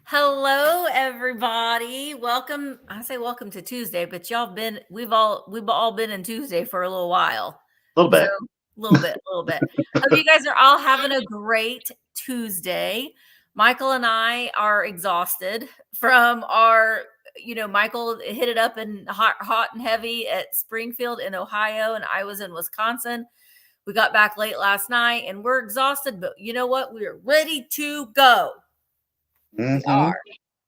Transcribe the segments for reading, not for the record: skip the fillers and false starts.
Hello, everybody. Welcome. I say welcome to Tuesday, but we've all been in Tuesday for a little while. A little bit. A little bit. Hope you guys are all having a great Tuesday. Michael and I are exhausted from Michael hit it up in hot and heavy at Springfield in Ohio, and I was in Wisconsin. We got back late last night and we're exhausted, but you know what? We are ready to go. We are.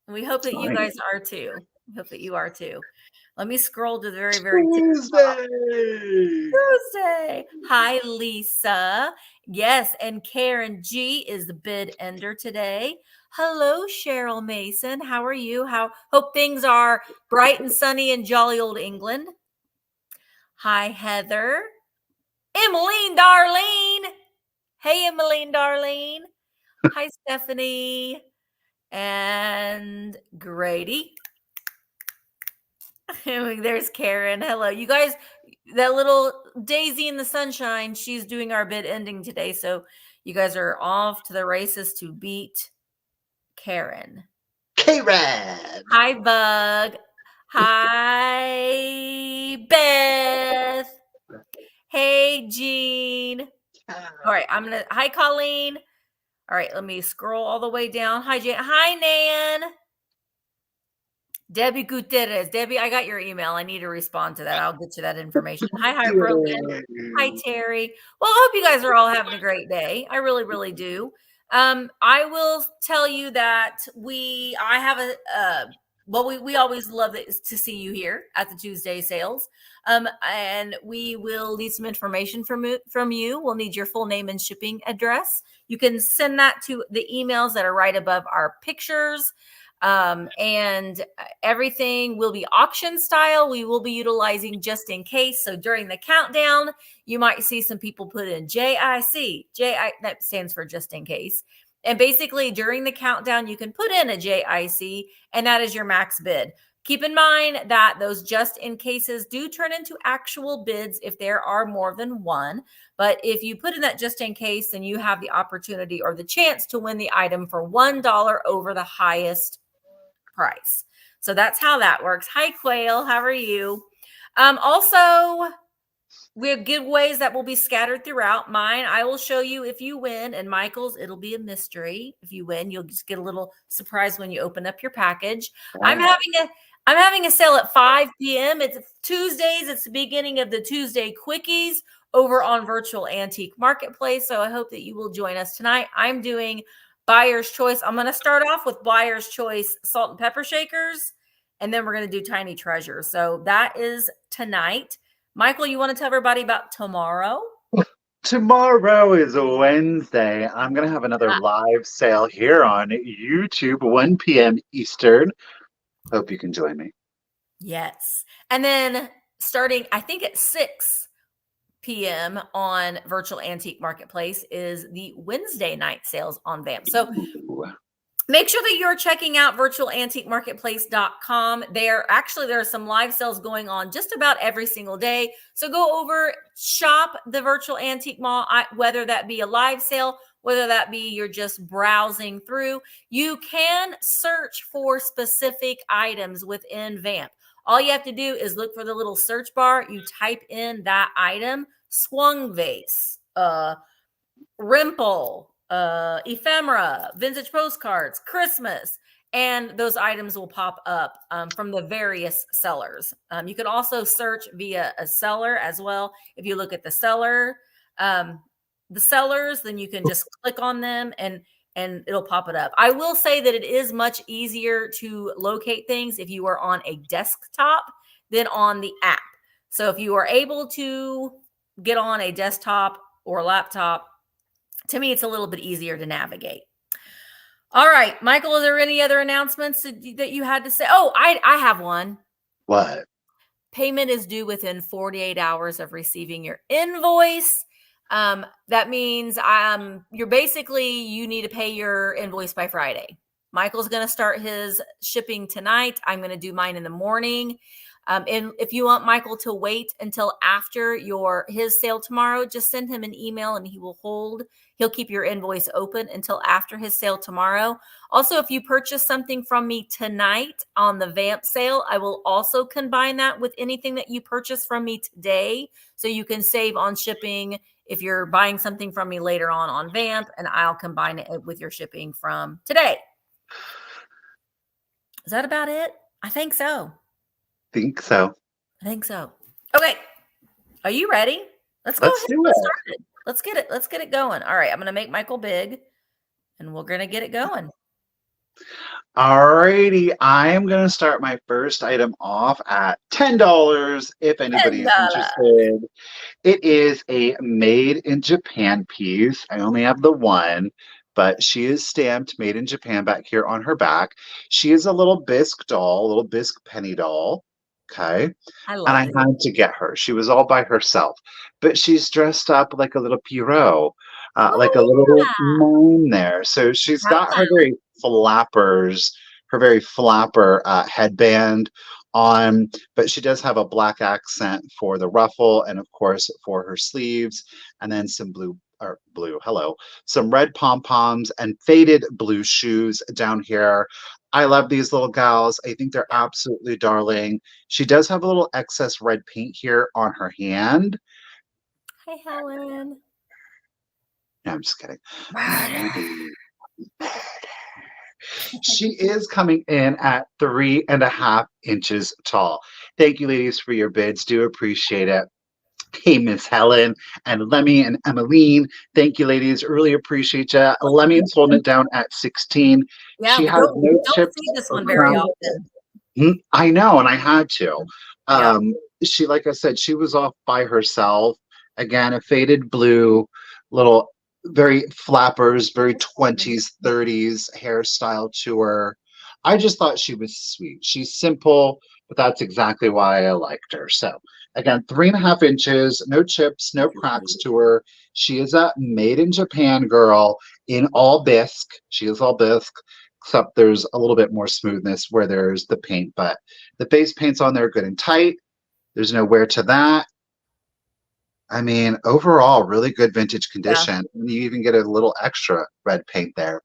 And we hope that you guys are too. We hope that you are too. Let me scroll to the very Tuesday. Hi, Lisa. Yes, and Karen G is the bid ender today. Hello, Cheryl Mason. How are you? Hope things are bright and sunny in jolly old England. Hi, Heather. Emmeline Darlene. Hey, Emmeline Darlene. Hi, Stephanie. And Grady. There's Karen. Hello, you guys. That little Daisy in the sunshine, she's doing our bid ending today. So you guys are off to the races to beat Karen. K-Rad. Hi, Bug. Hi, Beth. Hey, Jean. All right, hi, Colleen. All right, let me scroll all the way down. Hi, Jane. Hi, Nan. Debbie Gutierrez. Debbie, I got your email. I need to respond to that. I'll get you that information. Hi, Heartbroken. Hi, Terry. Well, I hope you guys are all having a great day. I really, really do. I will tell you that we always love to see you here at the Tuesday sales. And we will need some information from you. We'll need your full name and shipping address. You can send that to the emails that are right above our pictures. And everything will be auction style. We will be utilizing just in case. So during the countdown, you might see some people put in JIC. That stands for just in case. And basically during the countdown, you can put in a JIC and that is your max bid. Keep in mind that those just in cases do turn into actual bids if there are more than one. But if you put in that just in case, then you have the opportunity or the chance to win the item for $1 over the highest price. So that's how that works. Hi, Quail. How are you? Also, we have giveaways that will be scattered throughout. Mine, I will show you if you win, and Michael's, it'll be a mystery. If you win, you'll just get a little surprise when you open up your package. Wow. I'm having a sale at 5 p.m. It's Tuesdays. It's the beginning of the Tuesday quickies over on Virtual Antique Marketplace. So I hope that you will join us tonight. I'm doing Buyer's Choice. I'm going to start off with Buyer's Choice salt and pepper shakers, and then we're going to do Tiny Treasure. So that is tonight. Michael, you want to tell everybody about tomorrow? Tomorrow is a Wednesday. I'm going to have another live sale here on YouTube, 1 p.m. Eastern. Hope you can join me. Yes. And then starting, I think at 6 p.m. on Virtual Antique Marketplace is the Wednesday night sales on VAMP. So make sure that you're checking out virtualantiquemarketplace.com. There are some live sales going on just about every single day. So go over, shop the Virtual Antique Mall, whether that be a live sale, whether that be you're just browsing through. You can search for specific items within VAMP. All you have to do is look for the little search bar. You type in that item, swung vase, rimple, ephemera, vintage postcards, Christmas, and those items will pop up from the various sellers. You can also search via a seller as well. If you look at the sellers, then you can just click on them and it'll pop it up. I will say that it is much easier to locate things if you are on a desktop than on the app. So if you are able to get on a desktop or laptop, to me, it's a little bit easier to navigate. All right, Michael, are there any other announcements that you had to say? Oh, I have one. What? Payment is due within 48 hours of receiving your invoice. That means you need to pay your invoice by Friday. Michael's going to start his shipping tonight. I'm going to do mine in the morning. And if you want Michael to wait until after his sale tomorrow, just send him an email and he will hold He'll keep your invoice open until after his sale tomorrow. Also, if you purchase something from me tonight on the Vamp sale, I will also combine that with anything that you purchase from me today. So you can save on shipping if you're buying something from me later on Vamp, and I'll combine it with your shipping from today. Is that about it? I think so. Think so. I think so. Okay. Are you ready? Let's go Let's ahead do and get it. started. Let's get it. Let's get it going. All right. I'm going to make Michael big and we're going to get it going. Alrighty, I am going to start my first item off at $10 if anybody is $10. interested. It is a made in Japan piece. I only have the one, but she is stamped made in Japan back here on her back. She is a little Bisque doll, a little Bisque penny doll. Okay. I And love I it. had to get her. She was all by herself, but she's dressed up like a little Pierrot, like a little mime there. So she's got her very flappers, her very flapper headband on, but she does have a black accent for the ruffle and, of course, for her sleeves, and then some some red pom poms and faded blue shoes down here. I love these little gals. I think they're absolutely darling. She does have a little excess red paint here on her hand. Hi, Helen. No, I'm just kidding. Murder. She is coming in at 3.5 inches tall. Thank you, ladies, for your bids. Do appreciate it. Hey, Miss Helen and Lemmy and Emmeline. Thank you, ladies. Really appreciate you. Lemmy's holding it down at 16. Yeah, She we has no don't chips see this or one very crumbs. often. I know, and I had to. Yeah. She, like I said, she was off by herself. Again, a faded blue, little, very flappers, very 20s, 30s hairstyle to her. I just thought she was sweet. She's simple, but that's exactly why I liked her. So, again, 3.5 inches, no chips, no cracks to her. She is a made in Japan girl in all bisque. She is all bisque, except there's a little bit more smoothness where there's the paint, but the base paint's on there good and tight. There's no wear to that. I mean, overall, really good vintage condition. And you even get a little extra red paint there.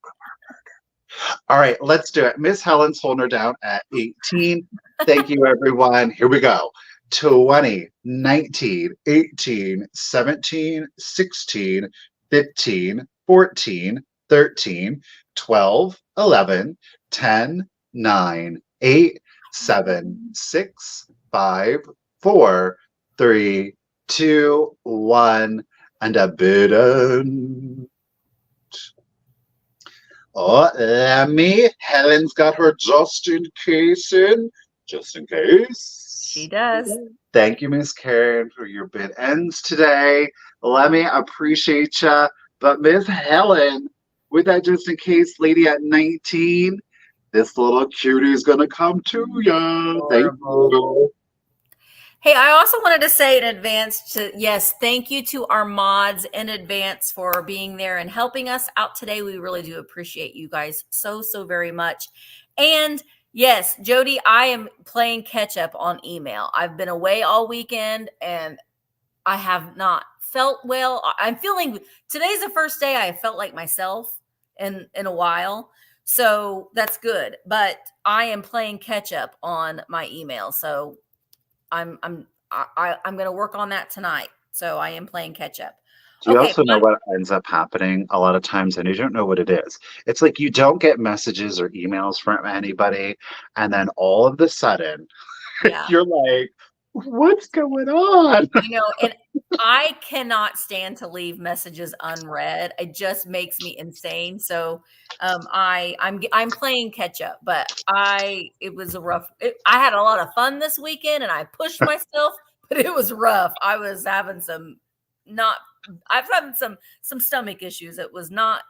All right, let's do it. Miss Helen's holding her down at 18. Thank you, everyone. Here we go. 20, 19, 18, 17, 16, 15, 14, 13, 12, 11, 10, 9, 8, 7, 6, 5, 4, 3, 2, 1, and a bidden. Oh, Lemmy. Helen's got her just in case in. Just in case. She does. Thank you, Miss Karen, for your bid ends today. Lemmy, appreciate ya. But Miss Helen, with that just in case lady at 19, this little cutie's gonna come to ya. Thank you. Hey, I also wanted to say in advance thank you to our mods in advance for being there and helping us out today. We really do appreciate you guys so very much. And yes, Jody, I am playing catch up on email. I've been away all weekend and I have not felt well. Today's the first day I felt like myself in a while. So that's good. But I am playing catch up on my email. So I'm going to work on that tonight. So I am playing catch up. Do you also know what ends up happening a lot of times, and you don't know what it is? It's like you don't get messages or emails from anybody, and then all of a sudden, you're like, what's going on? And I cannot stand to leave messages unread. It just makes me insane. So I'm playing catch up, but it was I had a lot of fun this weekend and I pushed myself, but it was rough. I've having some stomach issues. It was not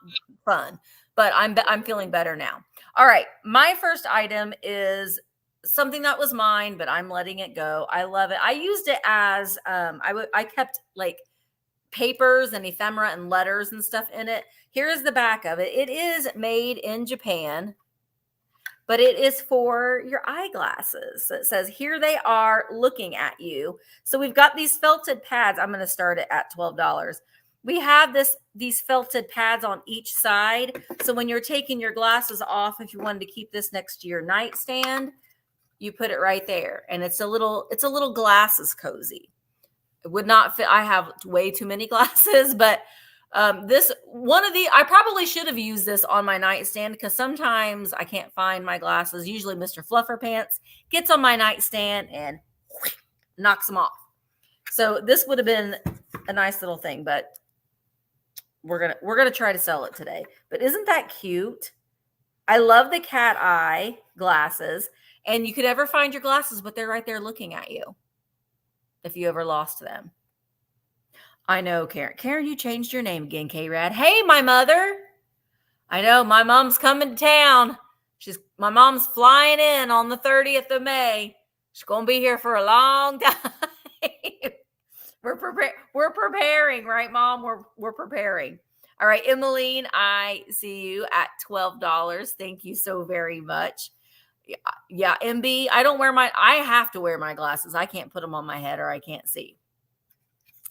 fun, but I'm feeling better now. All right. My first item is something that was mine, but I'm letting it go. I love it. I used it as I kept like papers and ephemera and letters and stuff in it. Here is the back of it. It is made in Japan, but it is for your eyeglasses. So it says, here they are looking at you. So we've got these felted pads. I'm going to start it at $12. we have these felted pads on each side. So when you're taking your glasses off, if you wanted to keep this next to your nightstand, you put it right there. And it's a little glasses cozy. It would not fit. I have way too many glasses, but this one of the, I probably should have used this on my nightstand because sometimes I can't find my glasses. Usually Mr. Fluffer Pants gets on my nightstand and knocks them off. So this would have been a nice little thing, but we're gonna try to sell it today. But isn't that cute? I love the cat eye glasses, and you could ever find your glasses, but they're right there looking at you if you ever lost them. I know, Karen. Karen, you changed your name again, K-Rad. Hey, my mother. I know my mom's coming to town. My mom's flying in on the 30th of May. She's gonna be here for a long time. We're preparing, right, Mom? We're preparing. All right, Emmeline, I see you at $12. Thank you so very much. Yeah, MB, I have to wear my glasses. I can't put them on my head or I can't see.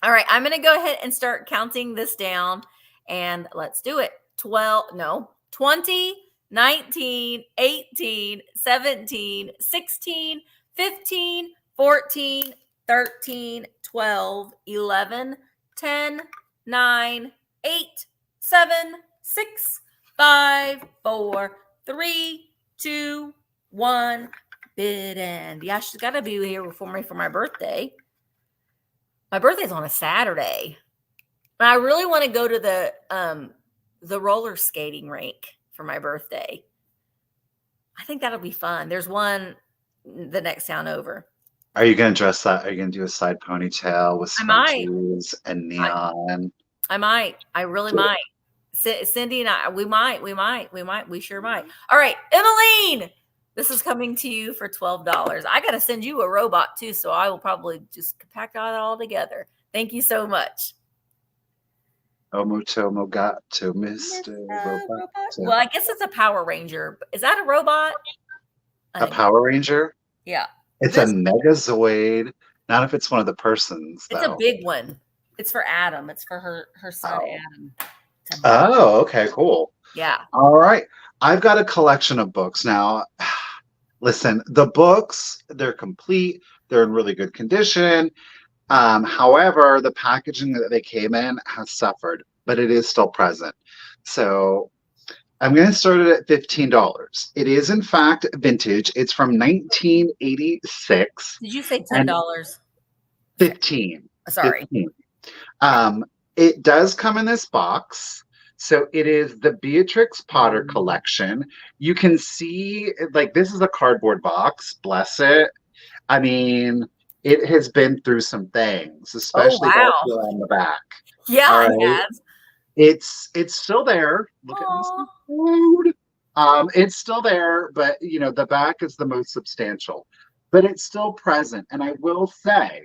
All right, I'm going to go ahead and start counting this down, and let's do it. 20, 19, 18, 17, 16, 15, 14, 13, 12, 11, 10, 9, 8, 7, 6, 5, 4, 3, 2, 1. Bid end. Yeah, she's got to be here for me for my birthday. My birthday's on a Saturday. And I really want to go to the roller skating rink for my birthday. I think that'll be fun. There's one the next town over. Are you going to dress that? Are you going to do a side ponytail with scrunchies and neon? I might. I really might. Cindy and I, we sure might. All right, Emmeline, this is coming to you for $12. I got to send you a robot too, so I will probably just pack that all together. Thank you so much. Omotomo gato, Mr. Robot. Well, I guess it's a Power Ranger. Is that a robot? A Power Ranger? Yeah. It's a Megazoid. Not if it's one of the persons, though. It's a big one. It's for Adam. It's for her son, Adam. Oh, okay, cool. Yeah. All right. I've got a collection of books now. Listen, the books, they're complete. They're in really good condition. However, the packaging that they came in has suffered, but it is still present. So I'm going to start it at $15. It is, in fact, vintage. It's from 1986. Did you say $10? 15. Sorry. 15. It does come in this box. So it is the Beatrix Potter collection. You can see, like, this is a cardboard box. Bless it. I mean, it has been through some things, especially on the back. Yeah, it has. It's still there. Look at this food. It's still there, but you know, the back is the most substantial. But it's still present. And I will say,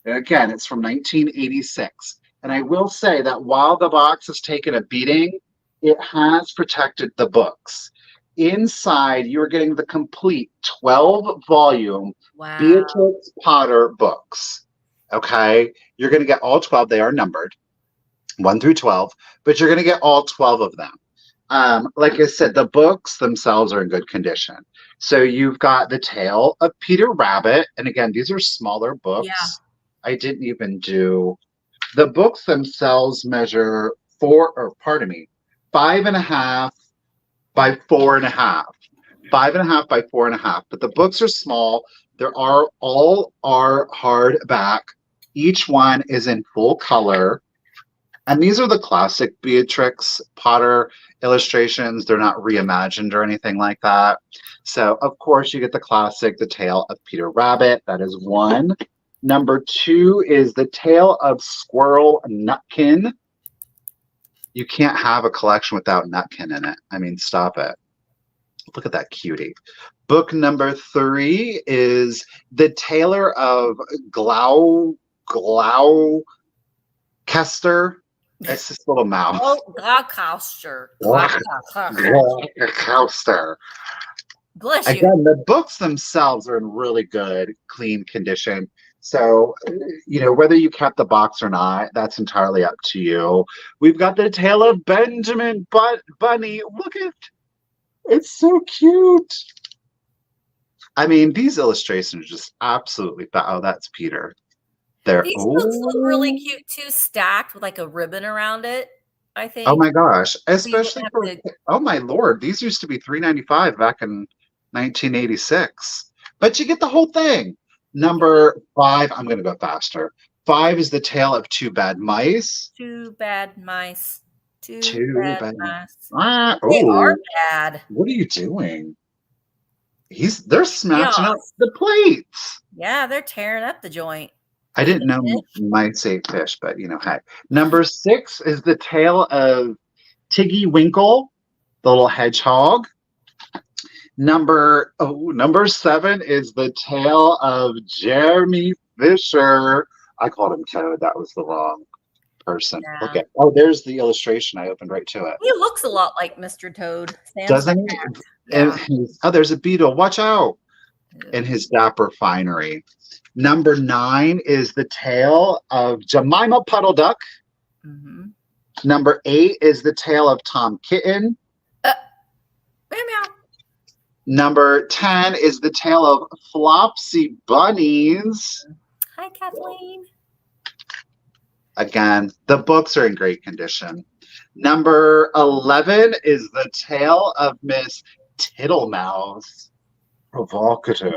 again, it's from 1986. And I will say that while the box has taken a beating, it has protected the books. Inside, you're getting the complete 12-volume Beatrix Potter books. Okay? You're going to get all 12. They are numbered, 1 through 12, but you're going to get all 12 of them. Like I said, the books themselves are in good condition. So you've got the Tale of Peter Rabbit. And again, these are smaller books. Yeah. I didn't even do... The books themselves measure 5.5 by 4.5. 5.5 by 4.5. But the books are small. All are hardback. Each one is in full color. And these are the classic Beatrix Potter illustrations. They're not reimagined or anything like that. So, of course, you get the classic, The Tale of Peter Rabbit. That is one. Number 2 is The Tale of Squirrel Nutkin. You can't have a collection without Nutkin in it. I mean, stop it. Look at that cutie. Book number 3 is The Tailor of Gloucester. It's this little mouse. Oh, Gloucester. Gloucester. Bless you. Again, the books themselves are in really good, clean condition. So, whether you kept the box or not, that's entirely up to you. We've got the tail of Benjamin Bunny. Look at it's so cute. I mean, these illustrations are just absolutely oh, that's Peter. These books look really cute too, stacked with like a ribbon around it, I think. Oh my gosh. So Especially for oh my lord, these used to be $3.95 back in 1986. But you get the whole thing. Number 5, I'm gonna go faster. 5 is the tale of two bad mice. Two bad mice. Two bad mice. They are bad. What are you doing? They're smashing up the plates. Yeah, they're tearing up the joint. I didn't know mice ate fish, but hey. Number 6 is the tale of Tiggy Winkle, the little hedgehog. Number 7 is the tale of Jeremy Fisher. I called him Toad. That was the wrong person. Yeah. Look at there's the illustration. I opened right to it. He looks a lot like Mr. Toad. Doesn't he? Yeah. And there's a beetle. Watch out. In his dapper finery. Number 9 is the tale of Jemima Puddle Duck. Mm-hmm. Number 8 is the tale of Tom Kitten. Meow meow. Number 10 is the tale of Flopsy Bunnies. Hi, Kathleen. Again, the books are in great condition. Number 11 is the tale of Miss Tittlemouse. Provocative.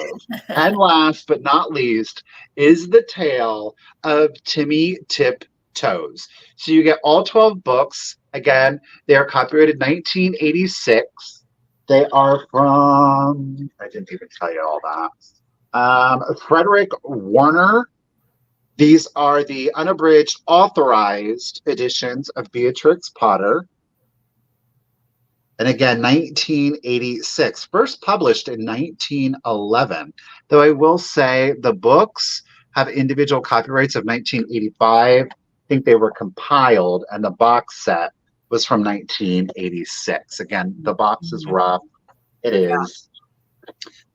And last but not least is the tale of Timmy Tiptoes. So you get all 12 books. Again, they are copyrighted 1986. They are from, I didn't even tell you all that. Frederick Warner. These are the unabridged authorized editions of Beatrix Potter. And again, 1986, first published in 1911. Though I will say the books have individual copyrights of 1985. I think they were compiled, and the box set was from 1986. Again, the box is rough. It is.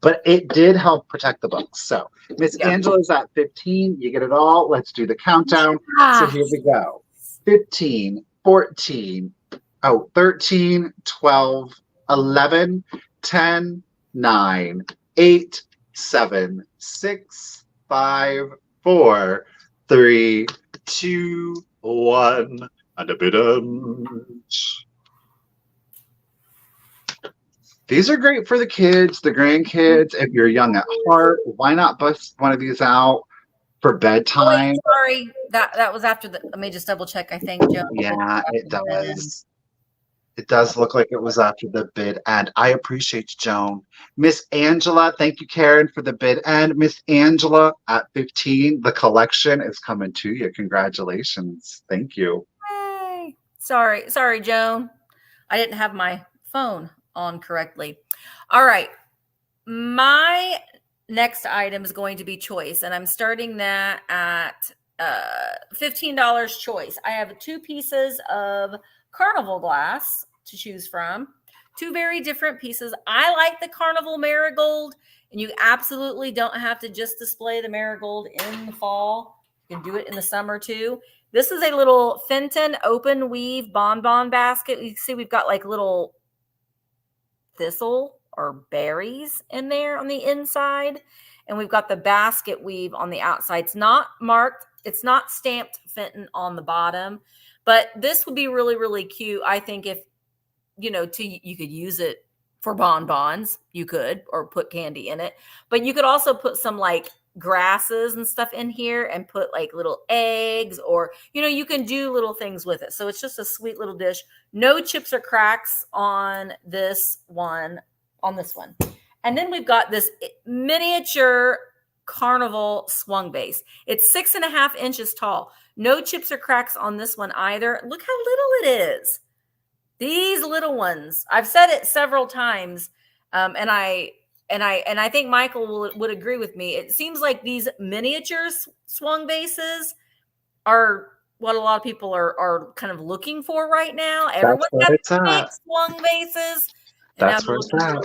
But it did help protect the books. So Miss Angela's at 15. You get it all. Let's do the countdown. So here we go. 15, 14, 13, 12, 11, 10, 9, 8, 7, 6, 5, 4, 3, 2, 1, and a bit of... These are great for the kids, the grandkids. If you're young at heart, why not bust one of these out for bedtime? Oh, sorry, that was after the. Let me just double check. I think, Joe. Yeah, it does. It does look like it was after the bid end. I appreciate you, Joan. Miss Angela, thank you, Karen, for the bid end. Miss Angela at 15, the collection is coming to you. Congratulations. Thank you. Hey. Sorry, Joan. I didn't have my phone on correctly. All right. My next item is going to be choice, and I'm starting that at $15 choice. I have 2 pieces of Carnival glass to choose from. 2 very different pieces. I like the Carnival marigold, and you absolutely don't have to just display the marigold in the fall. You can do it in the summer too. This is a little Fenton open weave bonbon basket. You see we've got like little thistle or berries in there on the inside, and we've got the basket weave on the outside. It's not marked. It's not stamped Fenton on the bottom. But this would be really, really cute. I think if, you could use it for bonbons, you could, or put candy in it. But you could also put some like grasses and stuff in here and put like little eggs, or, you can do little things with it. So it's just a sweet little dish. No chips or cracks on this one, And then we've got this miniature Carnival swung base. It's 6.5 inches tall. No chips or cracks on this one either. Look how little it is. These little ones. I've said it several times, and I think Michael would agree with me. It seems like these miniature swung bases are what a lot of people are kind of looking for right now. Everyone's got big swung bases. That's where it's at.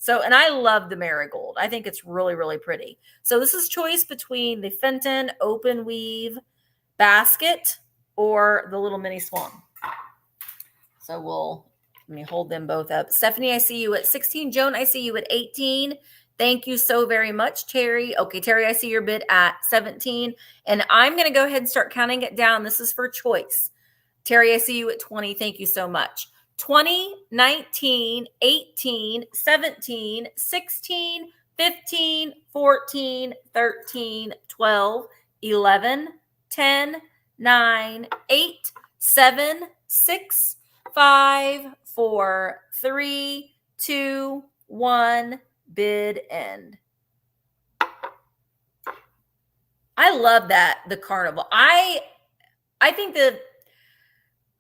So, and I love the marigold. I think it's really, really pretty. So this is choice between the Fenton open weave basket or the little mini swan. So let me hold them both up. Stephanie, I see you at 16. Joan, I see you at 18. Thank you so very much, Terry. Okay, Terry, I see your bid at 17. And I'm going to go ahead and start counting it down. This is for choice. Terry, I see you at 20. Thank you so much. 20, 19, 18, 17, 16, 15, 14, 13, 12, 11, 10, 9, 8, 7, 6, 5, 4, 3, 2, 1, bid end. I love that, the Carnival. I think that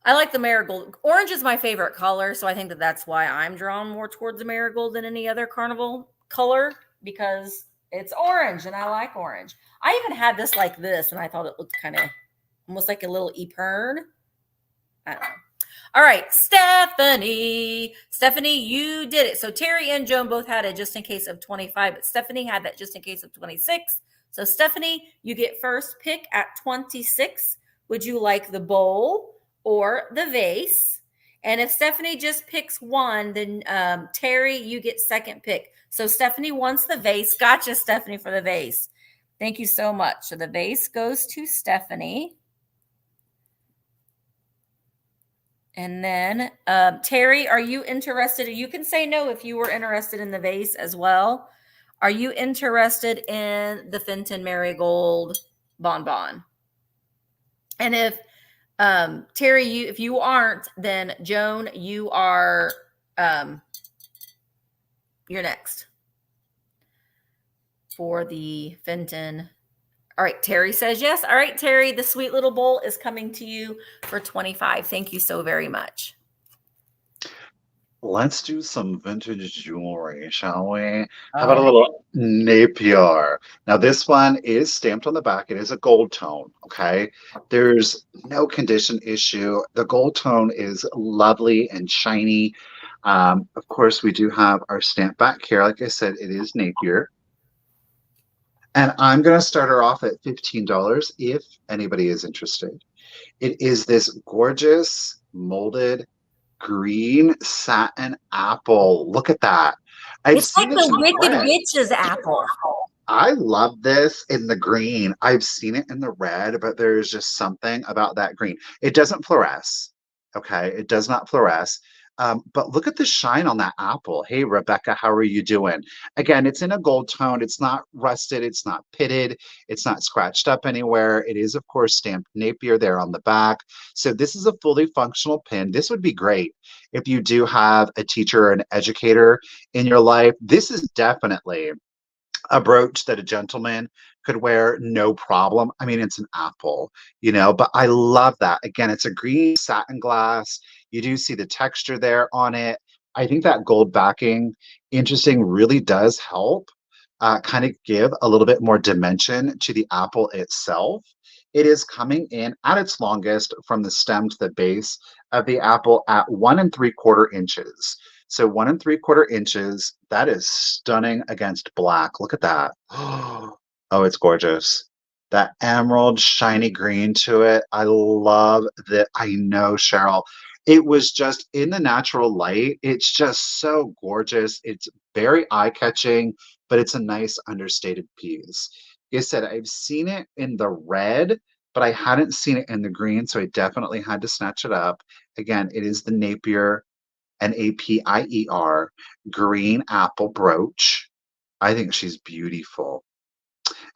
I like the marigold. Orange is my favorite color, so I think that that's why I'm drawn more towards the marigold than any other Carnival color, because it's orange and I like orange. I even had this like this, and I thought it looked kind of almost like a little epern. I don't know. All right, Stephanie. Stephanie, you did it. So Terry and Joan both had it just in case of 25, but Stephanie had that just in case of 26. So Stephanie, you get first pick at 26. Would you like the bowl or the vase? And if Stephanie just picks one, then Terry, you get second pick. So Stephanie wants the vase. Gotcha, Stephanie, for the vase. Thank you so much. So the vase goes to Stephanie. And then Terry, are you interested? You can say no if you were interested in the vase as well. Are you interested in the Fenton Marigold bonbon? And if Terry, if you aren't, then Joan, you are you're next for the Fenton. All right, Terry says yes. All right, Terry, the sweet little bowl is coming to you for 25. Thank you so very much. Let's do some vintage jewelry, shall we? How about a little Napier? Now, this one is stamped on the back. It is a gold tone, okay? There's no condition issue. The gold tone is lovely and shiny. Of course, we do have our stamp back here. Like I said, it is Napier. And I'm going to start her off at $15 if anybody is interested. It is this gorgeous molded green satin apple. Look at that. It's like the Wicked Witch's apple. I love this in the green. I've seen it in the red, but there's just something about that green. It doesn't fluoresce. Okay. It does not fluoresce. But look at the shine on that apple. Hey, Rebecca, how are you doing? Again, it's in a gold tone. It's not rusted. It's not pitted. It's not scratched up anywhere. It is, of course, stamped Napier there on the back. So this is a fully functional pin. This would be great if you do have a teacher or an educator in your life. This is definitely a brooch that a gentleman could wear, no problem. I mean, it's an apple, but I love that. Again, it's a green satin glass. You do see the texture there on it. I think that gold backing, interesting, really does help kind of give a little bit more dimension to the apple itself. It is coming in at its longest from the stem to the base of the apple at 1 3/4 inches. So 1 3/4 inches, that is stunning against black. Look at that. Oh, it's gorgeous. That emerald shiny green to it. I love that. I know, Cheryl. It was just in the natural light. It's just so gorgeous. It's very eye-catching, but it's a nice understated piece. Like I said, I've seen it in the red, but I hadn't seen it in the green, so I definitely had to snatch it up. Again, it is the Napier, Napier green apple brooch. I think she's beautiful.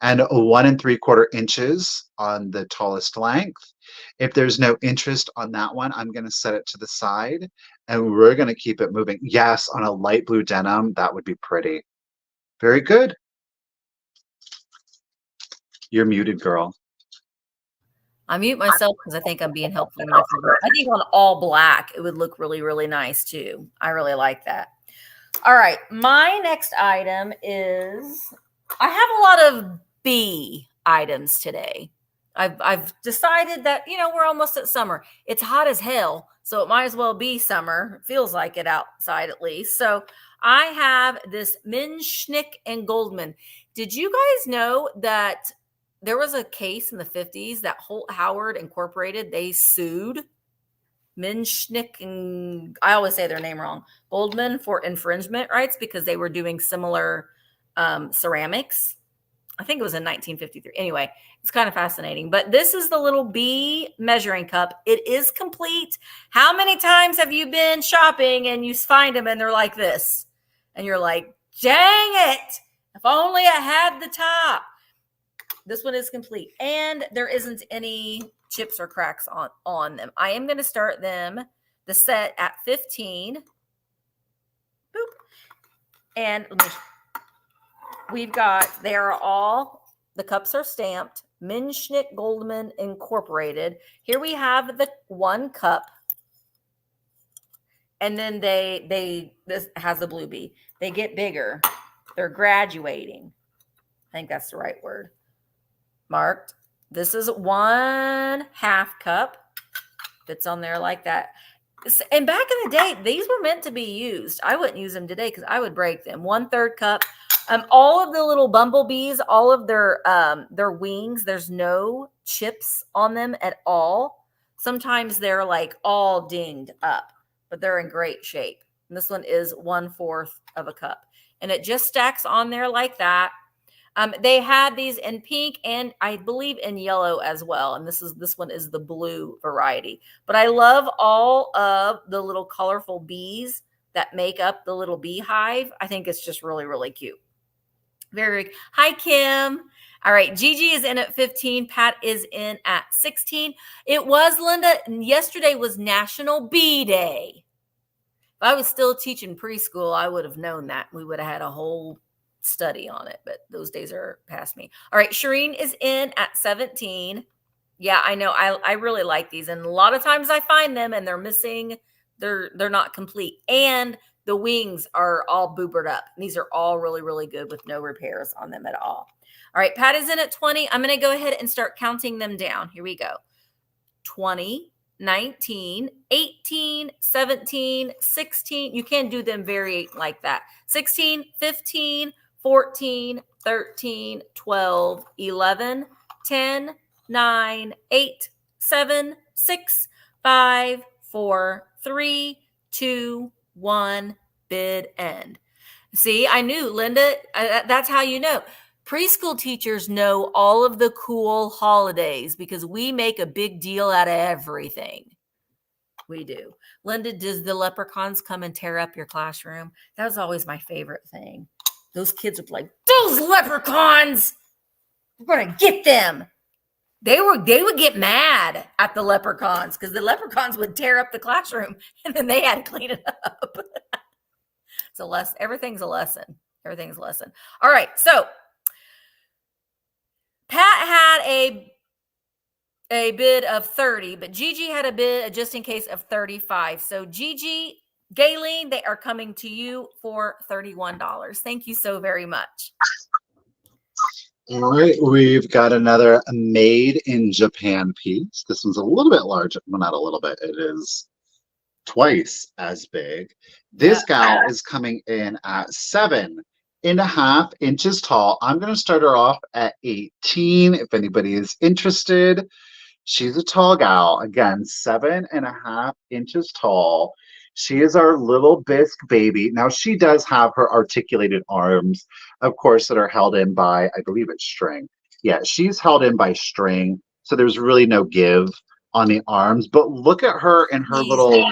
And 1 3/4 inches on the tallest length. If there's no interest on that one, I'm going to set it to the side and we're going to keep it moving. Yes, on a light blue denim, that would be pretty. Very good. You're muted, girl. I mute myself because I think I'm being helpful. I think on all black, it would look really, really nice too. I really like that. All right. My next item is, I have a lot of bee items today. I've decided that, we're almost at summer. It's hot as hell. So it might as well be summer. It feels like it outside at least. So I have this Minschnick and Goldman. Did you guys know that there was a case in the 50s that Holt Howard Incorporated, they sued Minschnick and I always say their name wrong, Goldman for infringement rights because they were doing similar ceramics. I think it was in 1953. Anyway, it's kind of fascinating. But this is the little bee measuring cup. It is complete. How many times have you been shopping and you find them and they're like this? And you're like, dang it. If only I had the top. This one is complete. And there isn't any chips or cracks on them. I am going to start them, the set, at 15. Boop. And we've got, they are all, the cups are stamped, Minschnick Goldman Incorporated. Here we have the one cup. And then this has the blue bee. They get bigger. They're graduating. I think that's the right word. Marked. This is 1/2 cup. That's on there like that. And back in the day, these were meant to be used. I wouldn't use them today because I would break them. 1/3 cup. All of the little bumblebees, all of their wings, there's no chips on them at all. Sometimes they're like all dinged up, but they're in great shape. And this one is 1/4 of a cup. And it just stacks on there like that. They had these in pink and I believe in yellow as well. And this one is the blue variety. But I love all of the little colorful bees that make up the little beehive. I think it's just really, really cute. Very. Hi, Kim. All right. Gigi is in at 15. Pat is in at 16. It was, Linda. Yesterday was National Bee Day. If I was still teaching preschool, I would have known that. We would have had a whole study on it, but those days are past me. All right. Shireen is in at 17. Yeah, I know. I really like these. And a lot of times I find them and they're missing. They're not complete. And the wings are all boobered up. These are all really, really good with no repairs on them at all. All right. Pat is in at 20. I'm going to go ahead and start counting them down. Here we go. 20, 19, 18, 17, 16. You can do them very like that. 16, 15, 14, 13, 12, 11, 10, 9, 8, 7, 6, 5, 4, 3, 2, 1, bid end. See, I knew, Linda, that's how you know. Preschool teachers know all of the cool holidays because we make a big deal out of everything. We do. Linda, does the leprechauns come and tear up your classroom? That was always my favorite thing. Those kids would be like, those leprechauns, we're going to get them. They would get mad at the leprechauns because the leprechauns would tear up the classroom and then they had to clean it up. It's a lesson. Everything's a lesson. Everything's a lesson. All right. So Pat had a bid of 30, but Gigi had a bid just in case of 35. So Gigi, Gayleen, they are coming to you for $31. Thank you so very much. All right, we've got another made in Japan piece. This one's a little bit larger. Well, not a little bit. It is twice as big. This gal is coming in at 7.5 inches tall. I'm going to start her off at 18 if anybody is interested. She's a tall gal. Again, 7.5 inches tall. She is our little Bisque baby. Now, she does have her articulated arms, of course, that are held in by, I believe it's string. Yeah, she's held in by string. So there's really no give on the arms. But look at her in her little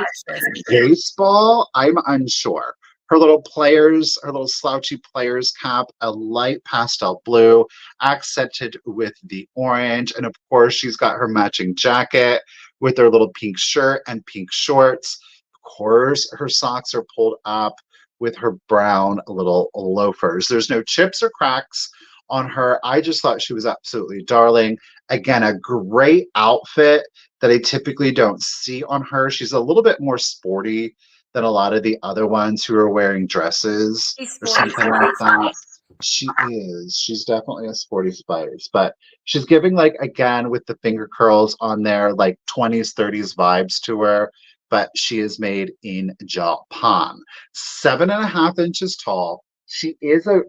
baseball. I'm unsure. Her little players, her little slouchy players cap, a light pastel blue, accented with the orange. And of course, she's got her matching jacket with her little pink shirt and pink shorts. Of course, her socks are pulled up with her brown little loafers. There's no chips or cracks on her. I just thought she was absolutely darling. Again, a great outfit that I typically don't see on her. She's a little bit more sporty than a lot of the other ones who are wearing dresses or something like that. She is. She's definitely a sporty spice, but she's giving, like, again, with the finger curls on there, like 20s, 30s vibes to her. but she is made in Japan. 7.5 inches tall. She is a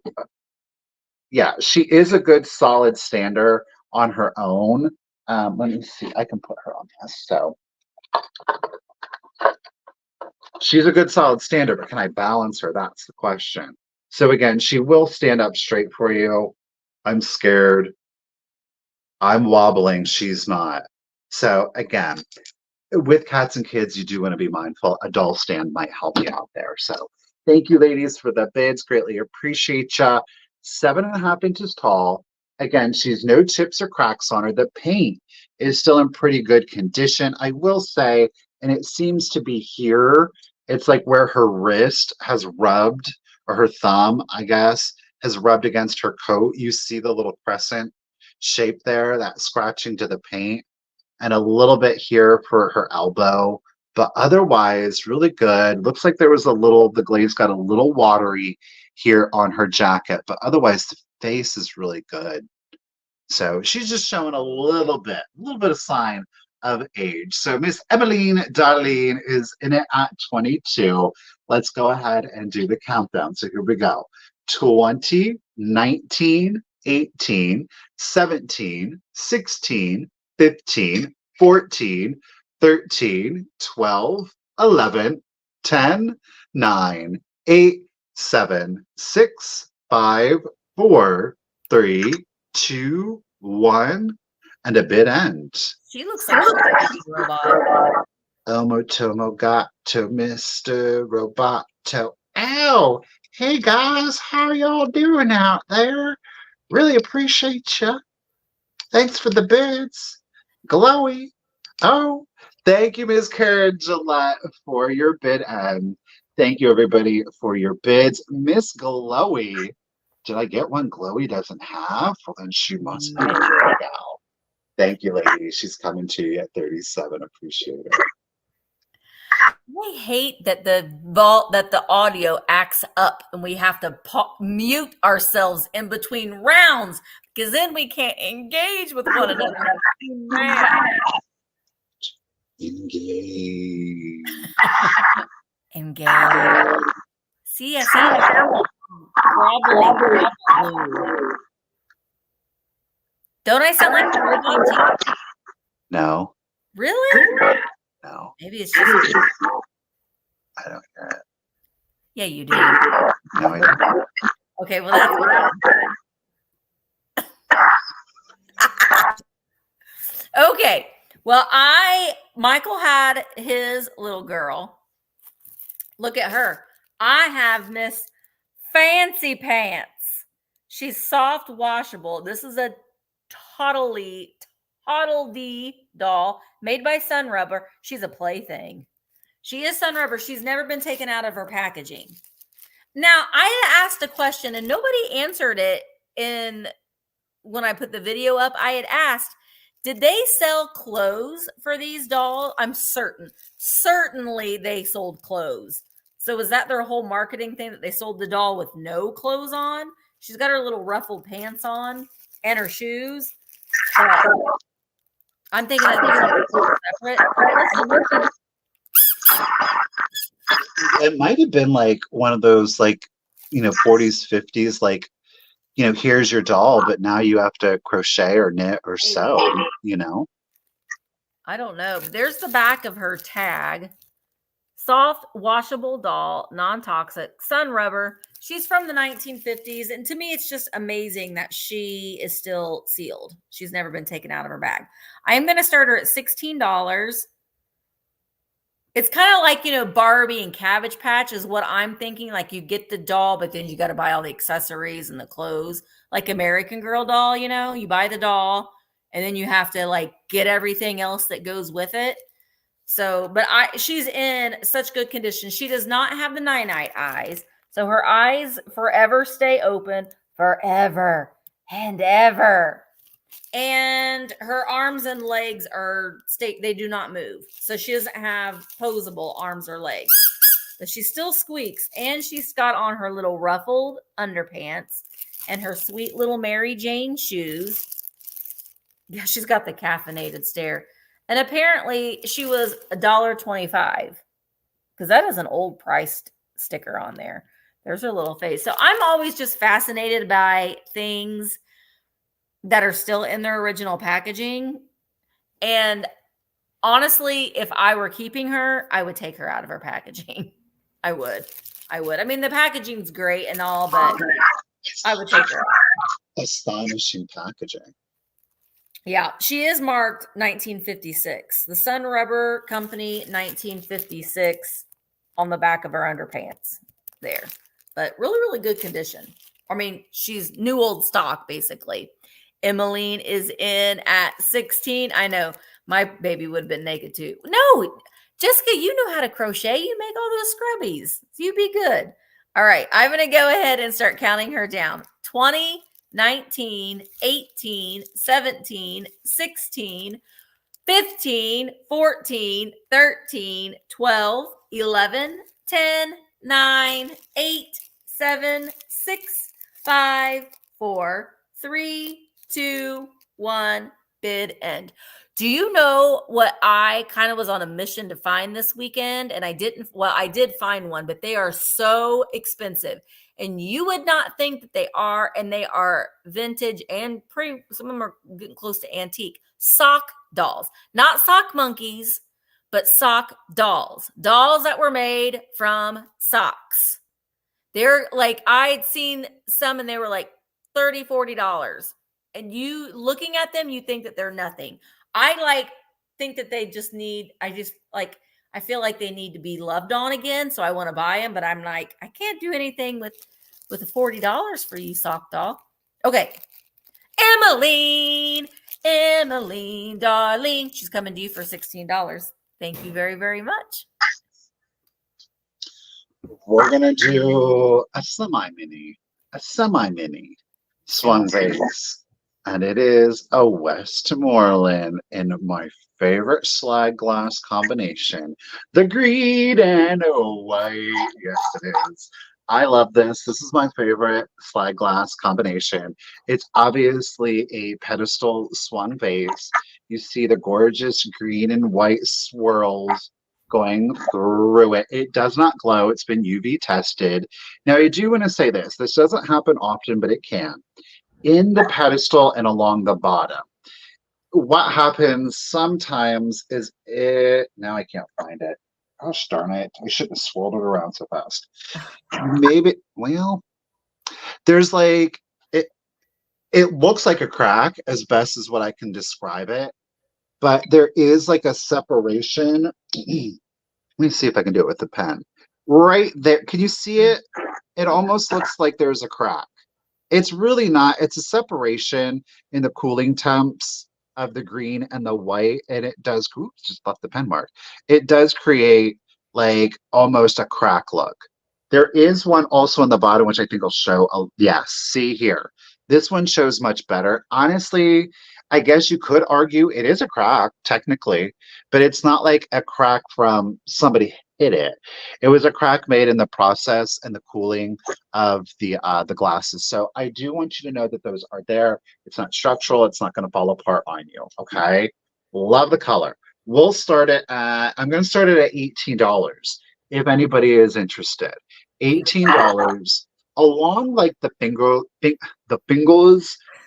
good solid stander on her own. Let me see. I can put her on this. So she's a good solid stander, but can I balance her? That's the question. So again, she will stand up straight for you. I'm scared. I'm wobbling. She's not. So again, with cats and kids, you do want to be mindful. A doll stand might help you out there. So thank you, ladies, for the bids. Greatly appreciate ya. 7.5 inches tall. Again, she's no chips or cracks on her. The paint is still in pretty good condition, I will say, and it seems to be here. It's like where her wrist has rubbed, or her thumb, I guess, has rubbed against her coat. You see the little crescent shape there, that scratching to the paint, and a little bit here for her elbow, but otherwise really good. Looks like there was the glaze got a little watery here on her jacket, but otherwise the face is really good. So she's just showing a little bit of sign of age. So Miss Emmeline Darlene is in it at 22. Let's go ahead and do the countdown. So here we go. 20, 19, 18, 17, 16, 15, 14, 13, 12, 11, 10, 9, 8, 7, 6, 5, 4, 3, 2, 1, and a bid end. She looks like a robot. Elmo Tomo got to Mr. Roboto. Ow! Hey guys, how y'all doing out there? Really appreciate ya. Thanks for the bids. Glowy. Oh, thank you, Ms. Karen Gillette, for your bid end. Thank you, everybody, for your bids. Miss Glowy. Did I get one Glowy doesn't have? Well, then she must be right now. Thank you, lady. She's coming to you at 37. Appreciate it. I hate that the audio acts up and we have to mute ourselves in between rounds because then we can't engage with one another. Engage. Engage. See, I sound wobbly. Don't I sound like a robot too? No. Really? No. Maybe it's just. I don't hear it. Yeah, you do. No, I don't. Okay, well that's good. Okay. Well, Michael had his little girl. Look at her. I have Miss Fancy Pants. She's soft washable. This is a Toddle D doll made by Sun Rubber. She's a plaything. She is Sun Rubber. She's never been taken out of her packaging. Now, I had asked a question and nobody answered it when I put the video up. I had asked, did they sell clothes for these dolls? I'm certainly they sold clothes. So was that their whole marketing thing, that they sold the doll with no clothes on? She's got her little ruffled pants on and her shoes. I'm thinking that they're separate. It might have been like one of those, like, 40s, 50s, like, here's your doll, but now you have to crochet or knit or sew, I don't know. But there's the back of her tag. Soft, washable doll, non-toxic, Sun Rubber. She's from the 1950s. And to me, it's just amazing that she is still sealed. She's never been taken out of her bag. I am going to start her at $16. It's kind of like, Barbie and Cabbage Patch is what I'm thinking. Like, you get the doll, but then you got to buy all the accessories and the clothes. Like American Girl doll, you buy the doll and then you have to get everything else that goes with it. So, but she's in such good condition. She does not have the night-night eyes. So her eyes forever stay open, forever and ever. And her arms and legs they do not move. So she doesn't have posable arms or legs. But she still squeaks. And she's got on her little ruffled underpants and her sweet little Mary Jane shoes. Yeah, she's got the caffeinated stare. And apparently she was $1.25 because that is an old priced sticker on there. There's her little face. So I'm always just fascinated by things that are still in their original packaging. And honestly, if I were keeping her, I would take her out of her packaging. I would. I mean, the packaging's great and all, but I would take her out. Astonishing packaging. Yeah, she is marked 1956. The Sun Rubber Company, 1956, on the back of her underpants there. But really, really good condition. I mean, she's new old stock, basically. Emmeline is in at 16. I know my baby would have been naked too. No, Jessica, you know how to crochet. You make all those scrubbies. So you be good. All right, I'm going to go ahead and start counting her down. 20, 19, 18, 17, 16, 15, 14, 13, 12, 11, 10, 9, 8, 7, 6, 5, 4, 3, 2, 1, bid end. Do you know what I kind of was on a mission to find this weekend? And I didn't, well, I did find one, but they are so expensive. And you would not think that they are, and they are vintage and pretty, some of them are getting close to antique. Sock dolls, not sock monkeys, but sock dolls. Dolls that were made from socks. They're like, I'd seen some and they were like $30, $40. And you looking at them, you think that they're nothing. I think that they just need, I feel like they need to be loved on again. So I want to buy them, but I'm like, I can't do anything with the $40 for you, sock doll. Okay. Emmeline, darling. She's coming to you for $16. Thank you very, very much. We're going to do a semi-mini swan vase. And it is a Westmorland in my favorite slide glass combination, the green and white. Yes, it is. I love this. This is my favorite slide glass combination. It's obviously a pedestal swan vase. You see the gorgeous green and white swirls going through it. It does not glow. It's been UV tested. Now, I do want to say this. This doesn't happen often, but it can. In the pedestal and along the bottom, what happens sometimes is now I can't find it. Gosh darn it. I shouldn't have swirled it around so fast. Maybe, well, there's like, it looks like a crack as best as what I can describe it, but there is like a separation. Let me see if I can do it with the pen. Right there. Can you see it? It almost looks like there's a crack. It's really not. It's a separation in the cooling temps of the green and the white, and it does, oops, just left the pen mark. It does create like almost a crack look. There is one also on the bottom, which I think will show, yes, see here. This one shows much better. Honestly, I guess you could argue it is a crack, technically, but it's not like a crack from somebody hit it. It was a crack made in the process and the cooling of the glasses. So I do want you to know that those are there. It's not structural. It's not going to fall apart on you. Okay. Love the color. We'll start it at, I'm going to start it at $18 if anybody is interested. $18 along like the fingers,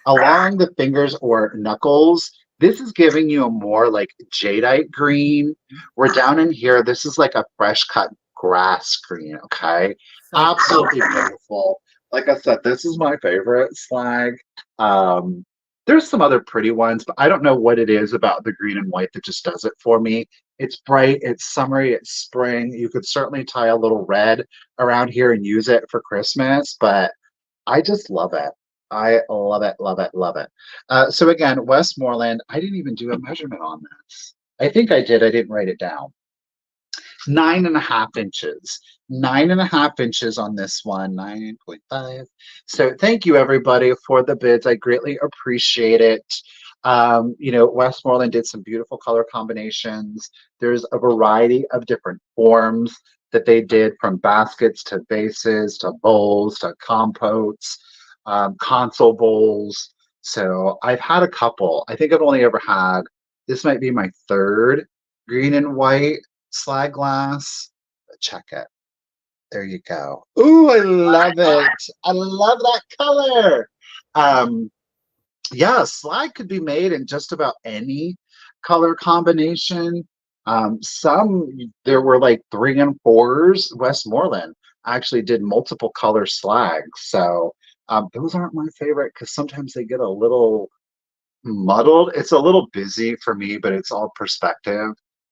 along the fingers or knuckles. This is giving you a more like jadeite green. We're down in here. This is like a fresh cut grass green. Okay. Absolutely beautiful. Like I said, this is my favorite slag. There's some other pretty ones, but I don't know what it is about the green and white that just does it for me. It's bright, it's summery, it's spring. You could certainly tie a little red around here and use it for Christmas, but I just love it. I love it, love it, love it. So again, Westmorland, I didn't even do a measurement on this. I think I did. I didn't write it down. 9.5 inches. 9.5 inches on this one. 9.5. So thank you everybody for the bids. I greatly appreciate it. You know, Westmorland did some beautiful color combinations. There's a variety of different forms that they did, from baskets to vases to bowls to compotes, console bowls. So I've had a couple. I think I've only ever had This might be my third green and white slag glass. Check it. There you go. Ooh, I love it. I love that color. Yeah, slag could be made in just about any color combination. There were like 3 and 4s. Westmorland actually did multiple color slags. So those aren't my favorite because sometimes they get a little muddled. It's a little busy for me, but it's all perspective.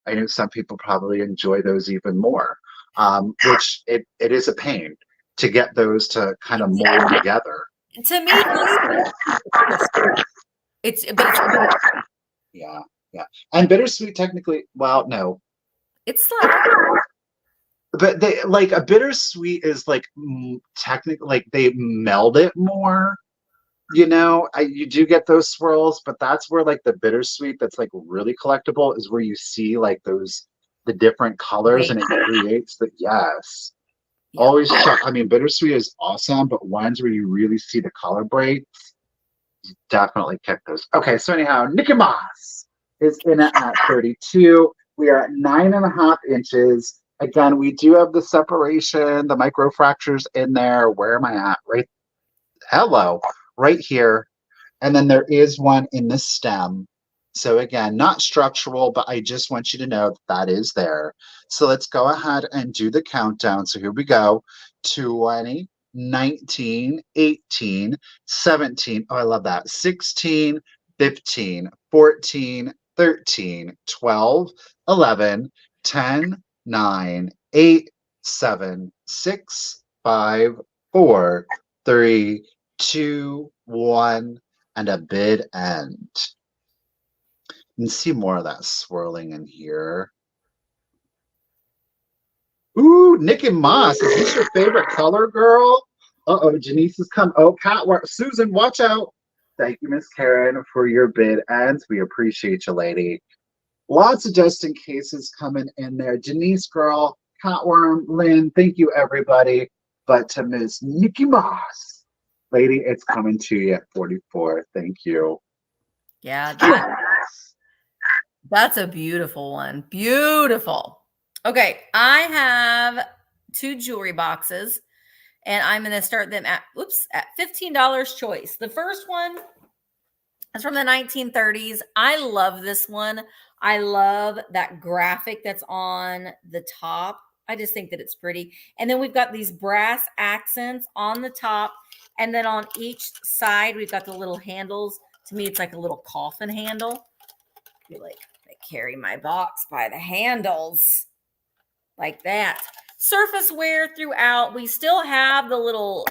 I know some people probably enjoy those even more, which it is a pain to get those to kind of mold together. To me, it's yeah, and bittersweet technically, well, no, it's like but they like a bittersweet is like technically like they meld it more. You do get those swirls, but that's where like the bittersweet that's like really collectible is where you see like the different colors and it creates the yes. Yeah. Always check. I mean, bittersweet is awesome, but ones where you really see the color breaks, definitely pick those. Okay, so anyhow, Nicky Moss is in it at 32. We are at 9.5 inches. Again, we do have the separation, the micro fractures in there. Where am I at? Right. Hello. Right here. And then there is one in the stem. So again, not structural, but I just want you to know that is there. So let's go ahead and do the countdown. So here we go. 20, 19, 18, 17. Oh, I love that. 16, 15, 14, 13, 12, 11, 10, 9, 8, 7, 6, 5, 4, 3, 2, 1, and a bid end. You can see more of that swirling in here. Ooh, Nicky Moss, is this your favorite color, girl? Uh-oh, Janice has come. Oh, Susan, watch out. Thank you, Miss Karen, for your bid ends. We appreciate you, lady. Lots of just in cases coming in there. Janice, girl, Catworm, Lynn, thank you, everybody. But to Miss Nicky Moss, lady, it's coming to you at 44. Thank you. Yeah, that's a beautiful one. Beautiful. Okay, I have 2 jewelry boxes, and I'm going to start them at $15 choice. The first one is from the 1930s. I love this one. I love that graphic that's on the top. I just think that it's pretty. And then we've got these brass accents on the top. And then on each side, we've got the little handles. To me, it's like a little coffin handle. I feel like I carry my box by the handles like that. Surface wear throughout. We still have the little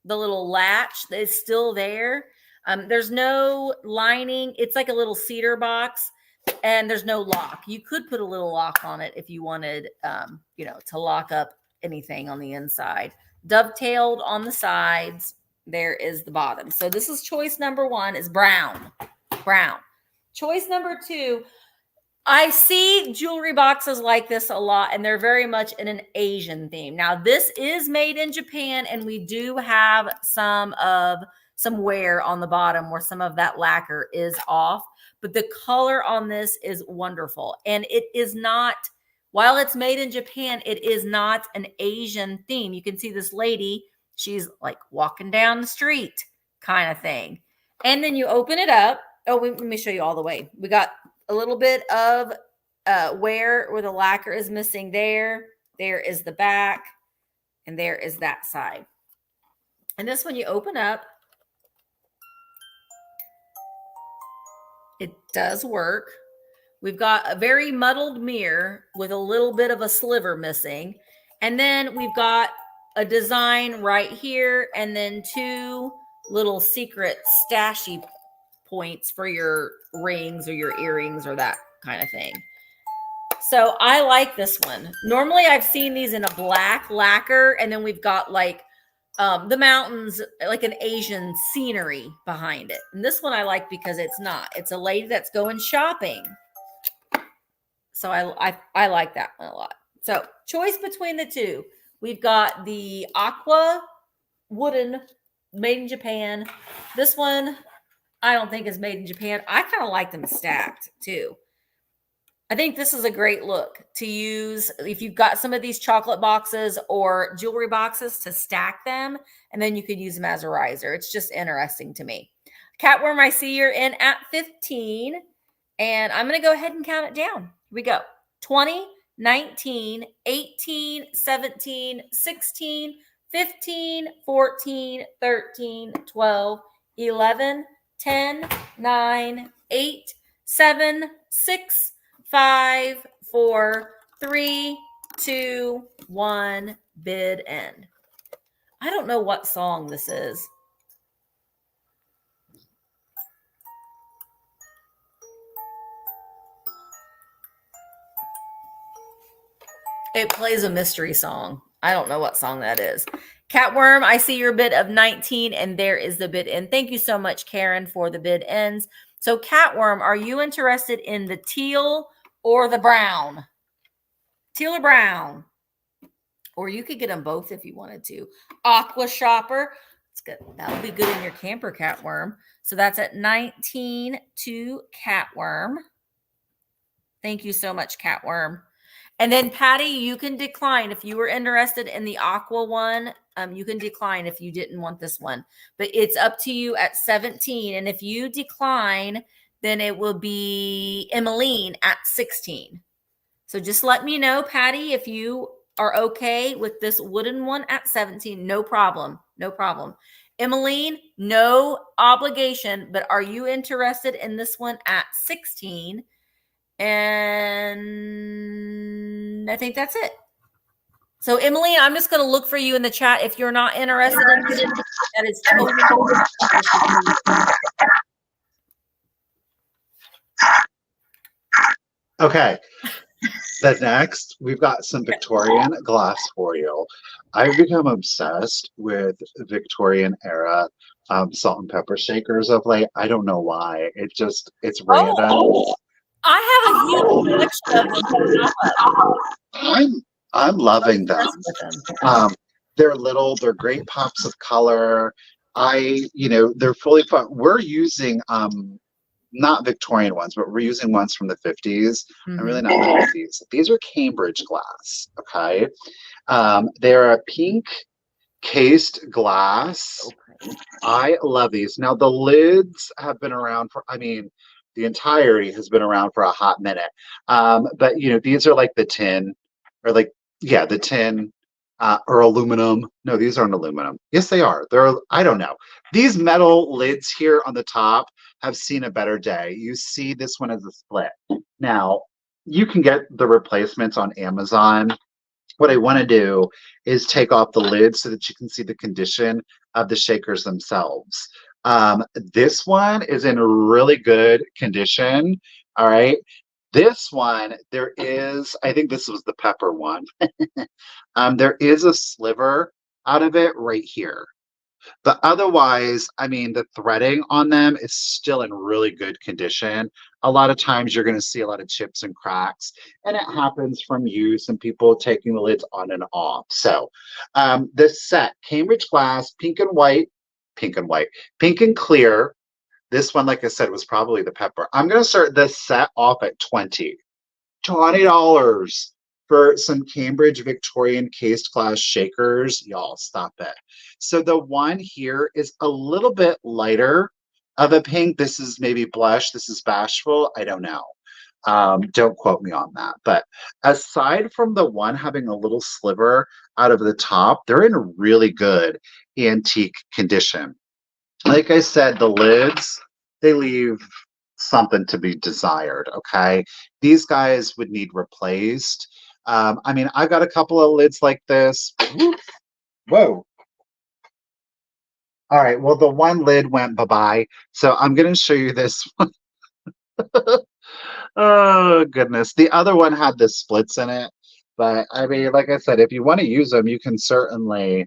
latch that is still there. There's no lining. It's like a little cedar box. And there's no lock. You could put a little lock on it if you wanted, to lock up anything on the inside. Dovetailed on the sides. There is the bottom. So this is choice number 1 is brown. Brown. Choice number 2. I see jewelry boxes like this a lot, and they're very much in an Asian theme. Now, this is made in Japan, and we do have some wear on the bottom where some of that lacquer is off. But the color on this is wonderful. And it is not, while it's made in Japan, it is not an Asian theme. You can see this lady, she's like walking down the street kind of thing. And then you open it up. Oh, let me show you all the way. We got a little bit of where the lacquer is missing there. There is the back. And there is that side. And this one you open up. It does work. We've got a very muddled mirror with a little bit of a sliver missing. And then we've got a design right here and then 2 little secret stashy points for your rings or your earrings or that kind of thing. So I like this one. Normally I've seen these in a black lacquer, and then we've got like the mountains, like an Asian scenery behind it. And this one I like because it's not. It's a lady that's going shopping. So I like that one a lot. So choice between the 2. We've got the aqua wooden made in Japan. This one I don't think is made in Japan. I kind of like them stacked too. I think this is a great look to use if you've got some of these chocolate boxes or jewelry boxes to stack them, and then you could use them as a riser. It's just interesting to me. Catworm, I see you're in at 15, and I'm going to go ahead and count it down. Here we go. 20, 19, 18, 17, 16, 15, 14, 13, 12, 11, 10, 9, 8, 7, 6, 5, 4, 3, 2, 1, bid end. I don't know what song this is. It plays a mystery song. I don't know what song that is. Catworm, I see your bid of 19, and there is the bid end. Thank you so much, Karen, for the bid ends. So, Catworm, are you interested in the teal or the brown? Teal or brown? Or you could get them both if you wanted to. Aqua Shopper. It's good. That'll be good in your camper, Catworm. So that's at 19 to Catworm. Thank you so much, Catworm. And then Patty, you can decline if you were interested in the aqua one. You can decline if you didn't want this one, but it's up to you at 17. And if you decline, then it will be Emmeline at 16. So just let me know, Patty, if you are okay with this wooden one at 17. No problem. No problem. Emmeline, no obligation, but are you interested in this one at 16? And I think that's it. So, Emily, I'm just going to look for you in the chat. If you're not interested in this, that is totally. Okay. The next, we've got some Victorian glass for you. I've become obsessed with Victorian era salt and pepper shakers of late. I don't know why. It's random. Oh. I have a huge collection of them. I'm loving them. They're little, they're great pops of color. They're fully fun. We're using not Victorian ones, but we're using ones from the 50s. I'm really not liking these. These are Cambridge glass, okay? They're a pink cased glass. Okay. I love these. Now the lids have been around for, the entirety has been around for a hot minute. But these are like the tin, or the tin, or aluminum. No, these aren't aluminum. Yes, they are. I don't know. These metal lids here on the top have seen a better day. You see this one as a split. Now, you can get the replacements on Amazon. What I want to do is take off the lid so that you can see the condition of the shakers themselves. This one is in really good condition. All right. This one, I think this was the pepper one. There is a sliver out of it right here. But otherwise, the threading on them is still in really good condition. A lot of times you're going to see a lot of chips and cracks, and it happens from use and people taking the lids on and off. So this set, Cambridge glass, pink and clear. This one, like I said, was probably the pepper. I'm going to start this set off at $20 for some Cambridge Victorian cased glass shakers. Y'all, stop it. So the one here is a little bit lighter of a pink. This is maybe blush. This is bashful. I don't know. Don't quote me on that. But aside from the one having a little sliver out of the top, they're in really good antique condition. Like I said, the lids, they leave something to be desired, okay? These guys would need replaced. I got a couple of lids like this. Whoa. All right, well, the one lid went bye-bye, so I'm going to show you this one. Oh, goodness. The other one had the splits in it, but, like I said, if you want to use them, you can certainly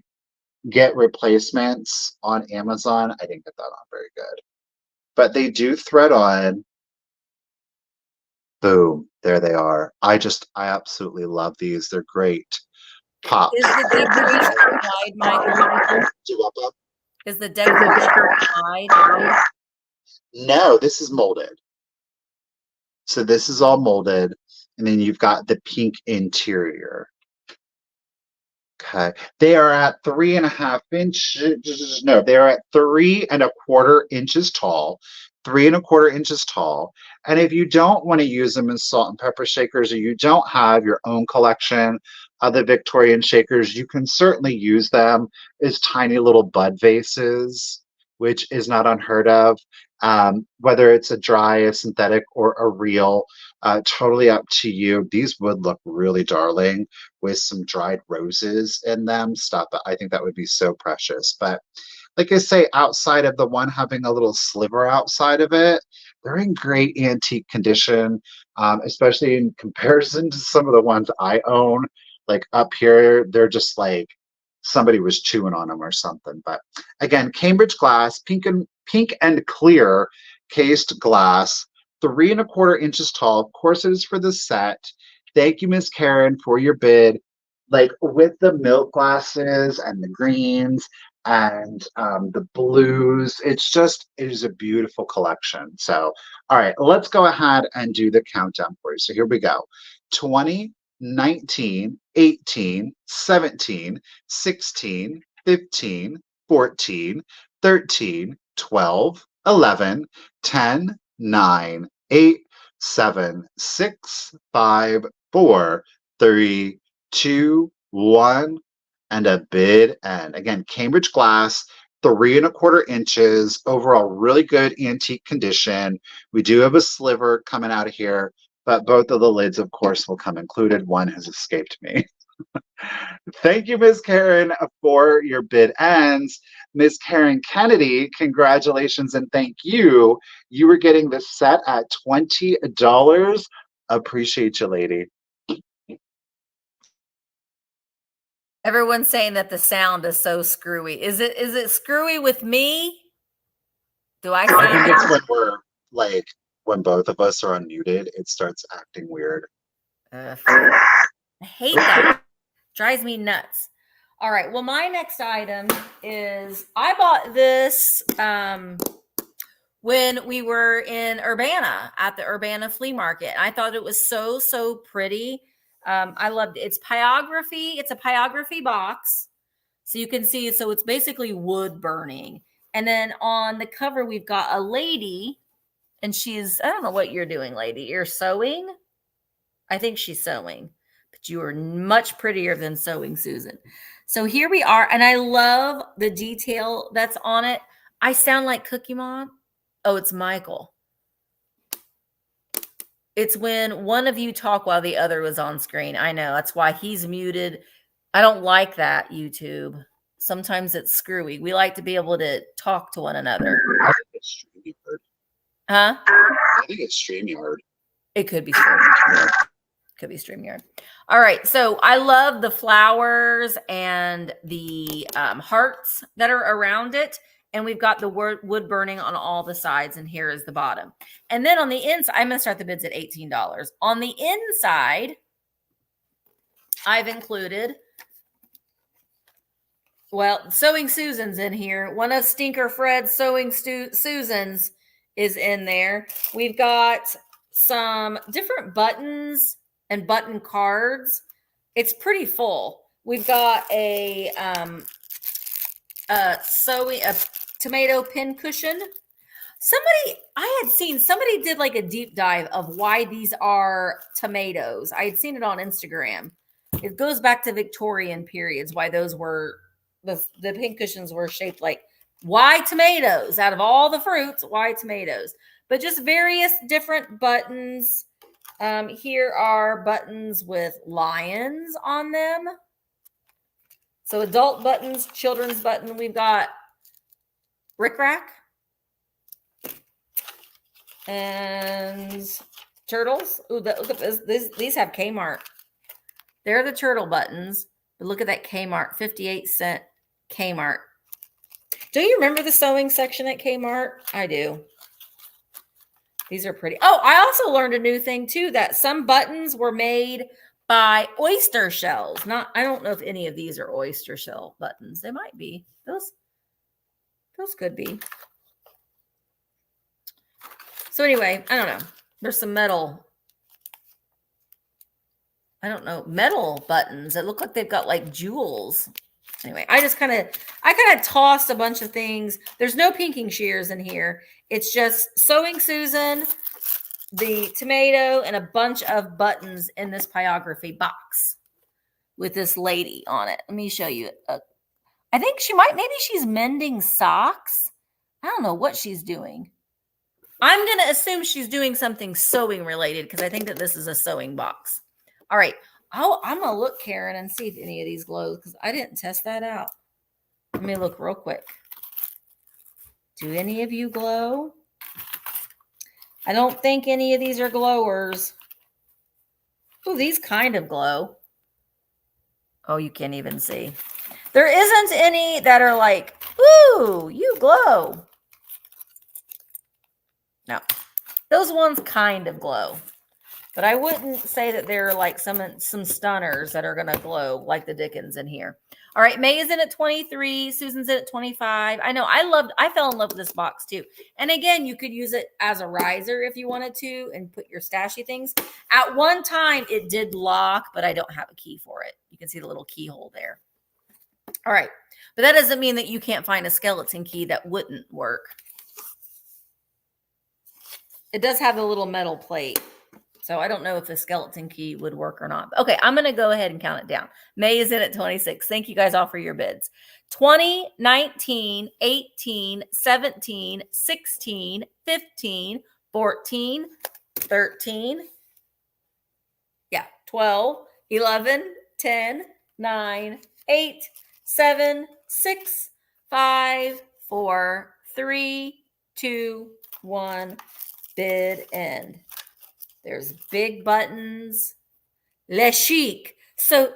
get replacements on Amazon. I didn't get that on very good. But they do thread on. Boom. There they are. I absolutely love these. They're great. Pop. Is the decoration wide, Michael? Is the decoration wide? No, this is molded. So this is all molded, and then you've got the pink interior. Okay. They are at 3.5 inches. No, they're at 3.25 inches tall. 3.25 inches tall. And if you don't want to use them in salt and pepper shakers, or you don't have your own collection of the Victorian shakers, you can certainly use them as tiny little bud vases, which is not unheard of. Whether it's a dry, a synthetic, or a real, totally up to you. These would look really darling with some dried roses in them. Stop it. I think that would be so precious. But like I say, outside of the one having a little sliver outside of it, they're in great antique condition, especially in comparison to some of the ones I own. Like up here, they're just like somebody was chewing on them or something. But again, Cambridge glass, pink and clear cased glass, 3.25 inches tall. Of course, it is for the set. Thank you, Miss Karen, for your bid. Like with the milk glasses and the greens and the blues, it is a beautiful collection. So, all right, let's go ahead and do the countdown for you. So here we go. 20, 19, 18, 17, 16, 15, 14, 13, 12, 11, 10, 9, 8, 7, 6, 5, 4, 3, 2, 1, and a bid end. Again, Cambridge glass, 3.25 inches, overall really good antique condition. We do have a sliver coming out of here, but both of the lids, of course, will come included. One has escaped me. Thank you, Ms. Karen, for your bid ends. Ms. Karen Kennedy, congratulations and thank you. You were getting the set at $20. Appreciate you, lady. Everyone's saying that the sound is so screwy. Is it screwy with me? Do I I sound think it's when we're like when both of us are unmuted, it starts acting weird. I hate that. Drives me nuts. All right. Well, my next item is I bought this when we were in Urbana at the Urbana flea market. I thought it was so pretty. I loved it. It's Pyrography. It's a Pyrography box. So you can see, so it's basically wood burning. And then on the cover, we've got a lady, and she's, I don't know what you're doing, lady. You're sewing? I think she's sewing, but you are much prettier than sewing, Susan. So here we are, and I love the detail that's on it. I sound like Cookie Mom. Oh, it's Michael. It's when one of you talk while the other was on screen. I know. That's why he's muted. I don't like that, YouTube. Sometimes it's screwy. We like to be able to talk to one another. I think it's StreamYard. Huh? I think it's StreamYard. It could be StreamYard. Could be StreamYard. All right. So I love the flowers and the hearts that are around it. And we've got the wood burning on all the sides. And here is the bottom. And then on the inside, I'm going to start the bids at $18. On the inside, I've included, well, Sewing Susan's in here. One of Stinker Fred's Sewing Susan's is in there. We've got some different buttons and button cards. It's pretty full. We've got a tomato pin cushion. Somebody did like a deep dive of why these are tomatoes. I had seen it on Instagram. It goes back to Victorian periods, why those were, the pin cushions were shaped like, why tomatoes? Out of all the fruits, why tomatoes? But just various different buttons. Here are buttons with lions on them. So adult buttons, children's button. We've got rickrack and turtles. Ooh, look at this. These have Kmart. They're the turtle buttons. But look at that Kmart, 58-cent Kmart. Do you remember the sewing section at Kmart? I do. These are pretty. Oh, I also learned a new thing too, that some buttons were made by oyster shells. I don't know if any of these are oyster shell buttons. They might be. Those could be. So anyway, I don't know. There's some metal. I don't know, metal buttons. It look like they've got like jewels. Anyway, I kind of tossed a bunch of things. There's no pinking shears in here. It's just Sewing Susan, the tomato, and a bunch of buttons in this Pyrography box with this lady on it. Let me show you. I think maybe she's mending socks. I don't know what she's doing. I'm going to assume she's doing something sewing related because I think that this is a sewing box. All right. I'm going to look, Karen, and see if any of these glows because I didn't test that out. Let me look real quick. Do any of you glow? I don't think any of these are glowers. Oh, these kind of glow. Oh, you can't even see. There isn't any that are like, ooh, you glow. No, those ones kind of glow. But I wouldn't say that they're like some stunners that are going to glow like the Dickens in here. All right, May is in at 23. Susan's in at 25. I know I fell in love with this box too. And again, you could use it as a riser if you wanted to and put your stashy things. At one time, it did lock, but I don't have a key for it. You can see the little keyhole there. All right, but that doesn't mean that you can't find a skeleton key that wouldn't work. It does have a little metal plate. So I don't know if the skeleton key would work or not. Okay, I'm going to go ahead and count it down. May is in at 26. Thank you guys all for your bids. 20, 19, 18, 17, 16, 15, 14, 13. Yeah, 12, 11, 10, 9, 8, 7, 6, 5, 4, 3, 2, 1. Bid end. There's big buttons. Le chic. So,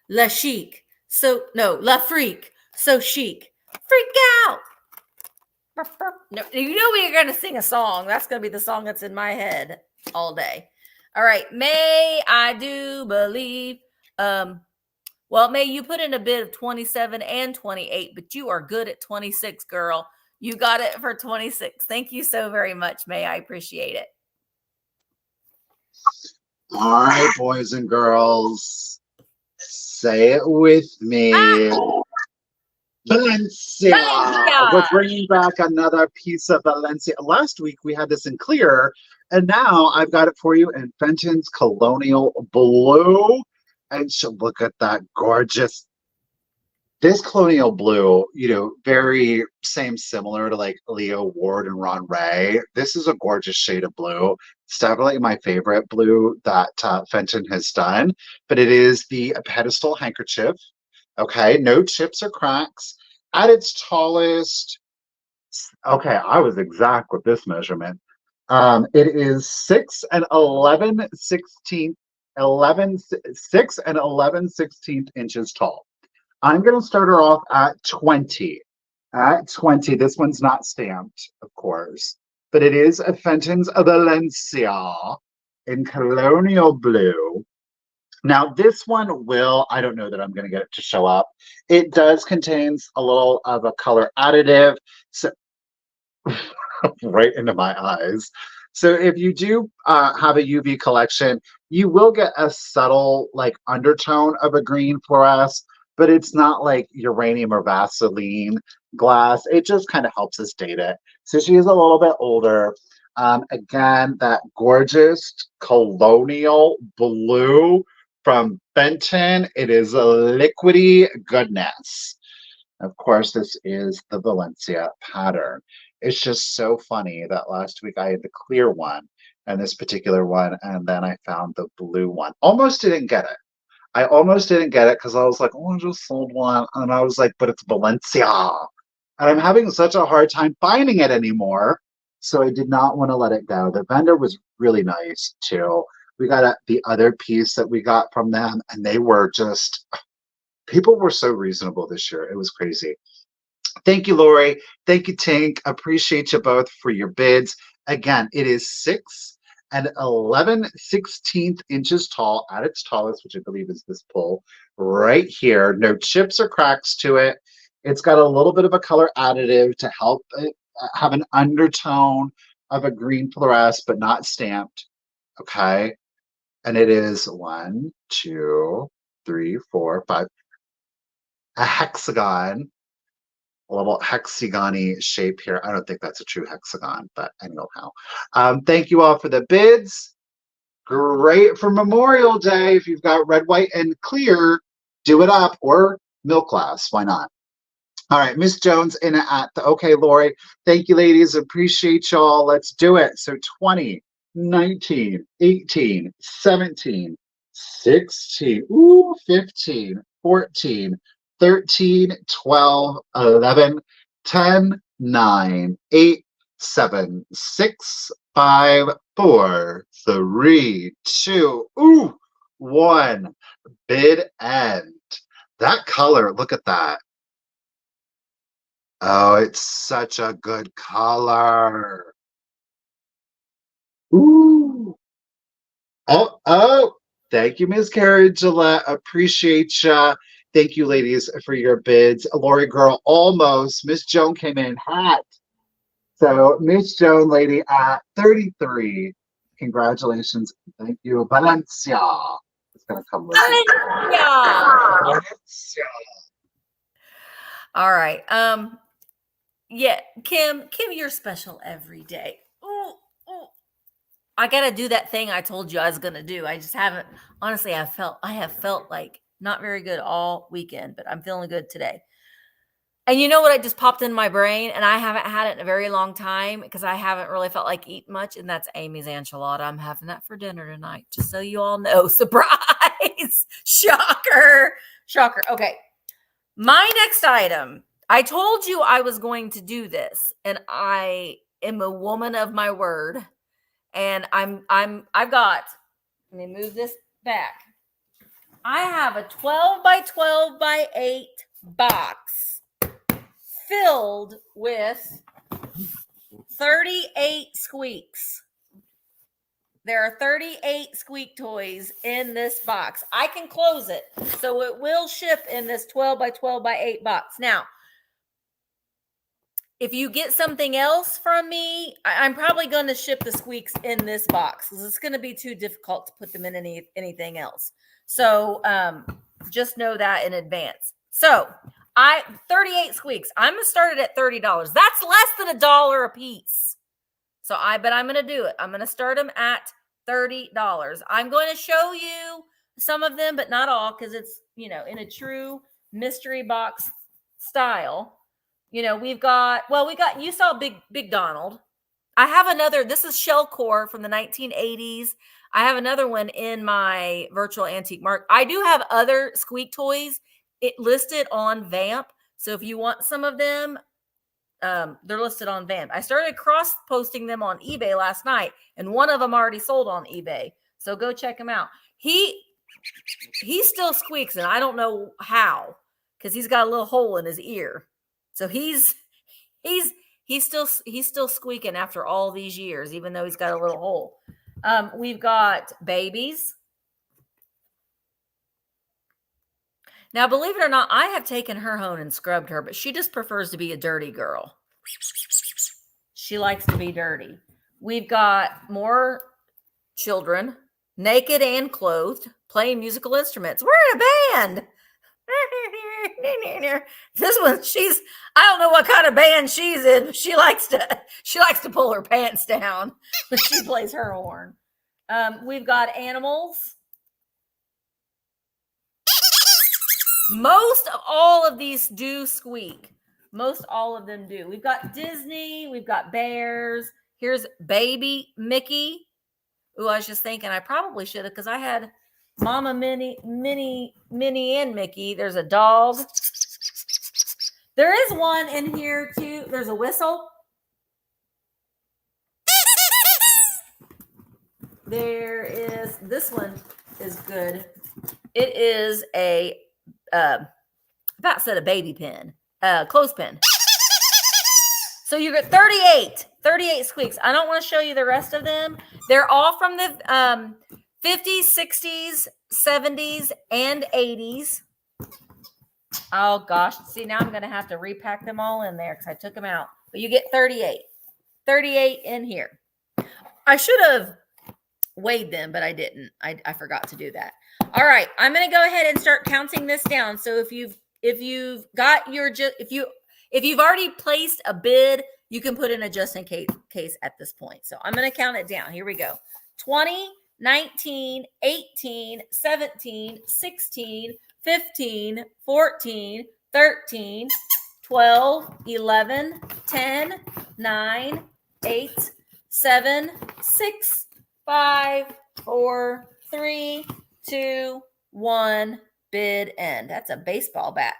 le chic. So, no, la freak. So chic. Freak out. No, you know we're going to sing a song. That's going to be the song that's in my head all day. All right. May, I do believe. Well, May, you put in a bid of 27 and 28, but you are good at 26, girl. You got it for 26. Thank you so very much, May. I appreciate it. All right, boys and girls, say it with me. Valencia. We're bringing back another piece of Valencia. Last week we had this in clear, and now I've got it for you in Fenton's Colonial Blue. And so look at that gorgeous. This Colonial Blue, you know, very similar to like Leo Ward and Ron Ray. This is a gorgeous shade of blue. It's definitely my favorite blue that Fenton has done, but it is the pedestal handkerchief. Okay, no chips or cracks. At its tallest, okay, I was exact with this measurement. It is 6 and 11 16th, 6 and 11 16th inches tall. I'm going to start her off at 20. At 20, this one's not stamped, of course, but it is a Fenton's Valencia in Colonial Blue. Now, this one I don't know that I'm going to get it to show up. It does contain a little of a color additive, so right into my eyes. So if you do have a UV collection, you will get a subtle like undertone of a green fluoresce, but it's not like uranium or Vaseline glass. It just kind of helps us date it. So she is a little bit older. Again, that gorgeous Colonial Blue from Fenton. It is a liquidy goodness. Of course, this is the Valencia pattern. It's just so funny that last week I had the clear one and this particular one, and then I found the blue one. Almost didn't get it. I almost didn't get it because I was like, oh, I just sold one. And I was like, but it's Valencia. And I'm having such a hard time finding it anymore. So I did not want to let it go. The vendor was really nice too. We got the other piece that we got from them, and they were just, people were so reasonable this year. It was crazy. Thank you, Lori. Thank you, Tink. Appreciate you both for your bids. Again, it is 6 and 11 16th inches tall at its tallest, which I believe is this pull right here. No chips or cracks to it. It's got a little bit of a color additive to help it have an undertone of a green fluoresce, but not stamped. Okay. And it is 1, 2, 3, 4, 5. A hexagon, a little hexagon-y shape here. I don't think that's a true hexagon, but anyhow. Thank you all for the bids. Great for Memorial Day. If you've got red, white, and clear, do it up, or milk glass. Why not? All right, Miss Jones in at the okay, Lori. Thank you, ladies. Appreciate y'all. Let's do it. So 20, 19, 18, 17, 16, 15, 14, 13, 12, 11, 10, 9, 8, 7, 6, 5, 4, 3, 2, 1. Bid end. That color, look at that. Oh, it's such a good color. Ooh. Oh. Thank you, Ms. Carrie Gillette. Appreciate ya. Thank you, ladies, for your bids. Lori girl, almost. Miss Joan came in hot. So Miss Joan, lady, at 33. Congratulations. Thank you. Valencia. It's going to come with Valencia. All right. Yeah, Kim, you're special every day. Ooh. I gotta do that thing I told you I was gonna do. I just haven't. Honestly, I have felt like not very good all weekend, but I'm feeling good today. And you know what? It just popped in my brain, and I haven't had it in a very long time because I haven't really felt like eating much. And that's Amy's enchilada. I'm having that for dinner tonight, just so you all know. Surprise! Shocker! Okay, my next item. I told you I was going to do this, and I am a woman of my word. And I've got, let me move this back. I have a 12 by 12 by 8 box filled with 38 squeaks. There are 38 squeak toys in this box. I can close it, so it will ship in this 12 by 12 by 8 box. Now, if you get something else from me, I'm probably going to ship the squeaks in this box because it's going to be too difficult to put them in anything else. So just know that in advance. So 38 squeaks. I'm going to start it at $30. That's less than $1 a piece. But I'm going to do it. I'm going to start them at $30. I'm going to show you some of them, but not all, because it's, in a true mystery box style. We got, you saw Big Donald. I have another, this is shell core from the 1980s. I have another one in my virtual antique market. I do have other squeak toys listed on Vamp. So if you want some of them, they're listed on Vamp. I started cross posting them on eBay last night, and one of them already sold on eBay. So go check him out. He still squeaks, and I don't know how, because he's got a little hole in his ear. So he's still squeaking after all these years, even though he's got a little hole. We've got babies. Now, believe it or not, I have taken her home and scrubbed her, but she just prefers to be a dirty girl. She likes to be dirty. We've got more children, naked and clothed, playing musical instruments. We're in a band. This one, I don't know what kind of band she's in, but she likes to pull her pants down when she plays her horn. We've got animals. Most of all of these do squeak. Most all of them do. We've got Disney. We've got bears. Here's baby Mickey. Ooh, I was just thinking I probably should have, because I had Mama Minnie, and Mickey. There's a dog. There is one in here too. There's a whistle. This one is good. It is a about said a baby pin, clothespin. So you get 38 squeaks. I don't want to show you the rest of them. They're all from the 50s, 60s, 70s, and 80s. Oh gosh. See, now I'm going to have to repack them all in there because I took them out. But you get 38 in here. I should have weighed them, but I didn't. I forgot to do that. All right, I'm going to go ahead and start counting this down. So if you've got your if you've already placed a bid, you can put in a just in case at this point. So I'm going to count it down. Here we go. 20, 19, 18, 17, 16, 15, 14, 13, 12, 11, 10, 9, 8, 7, 6, 5, 4, 3, 2, 1. Bid end. That's a baseball bat.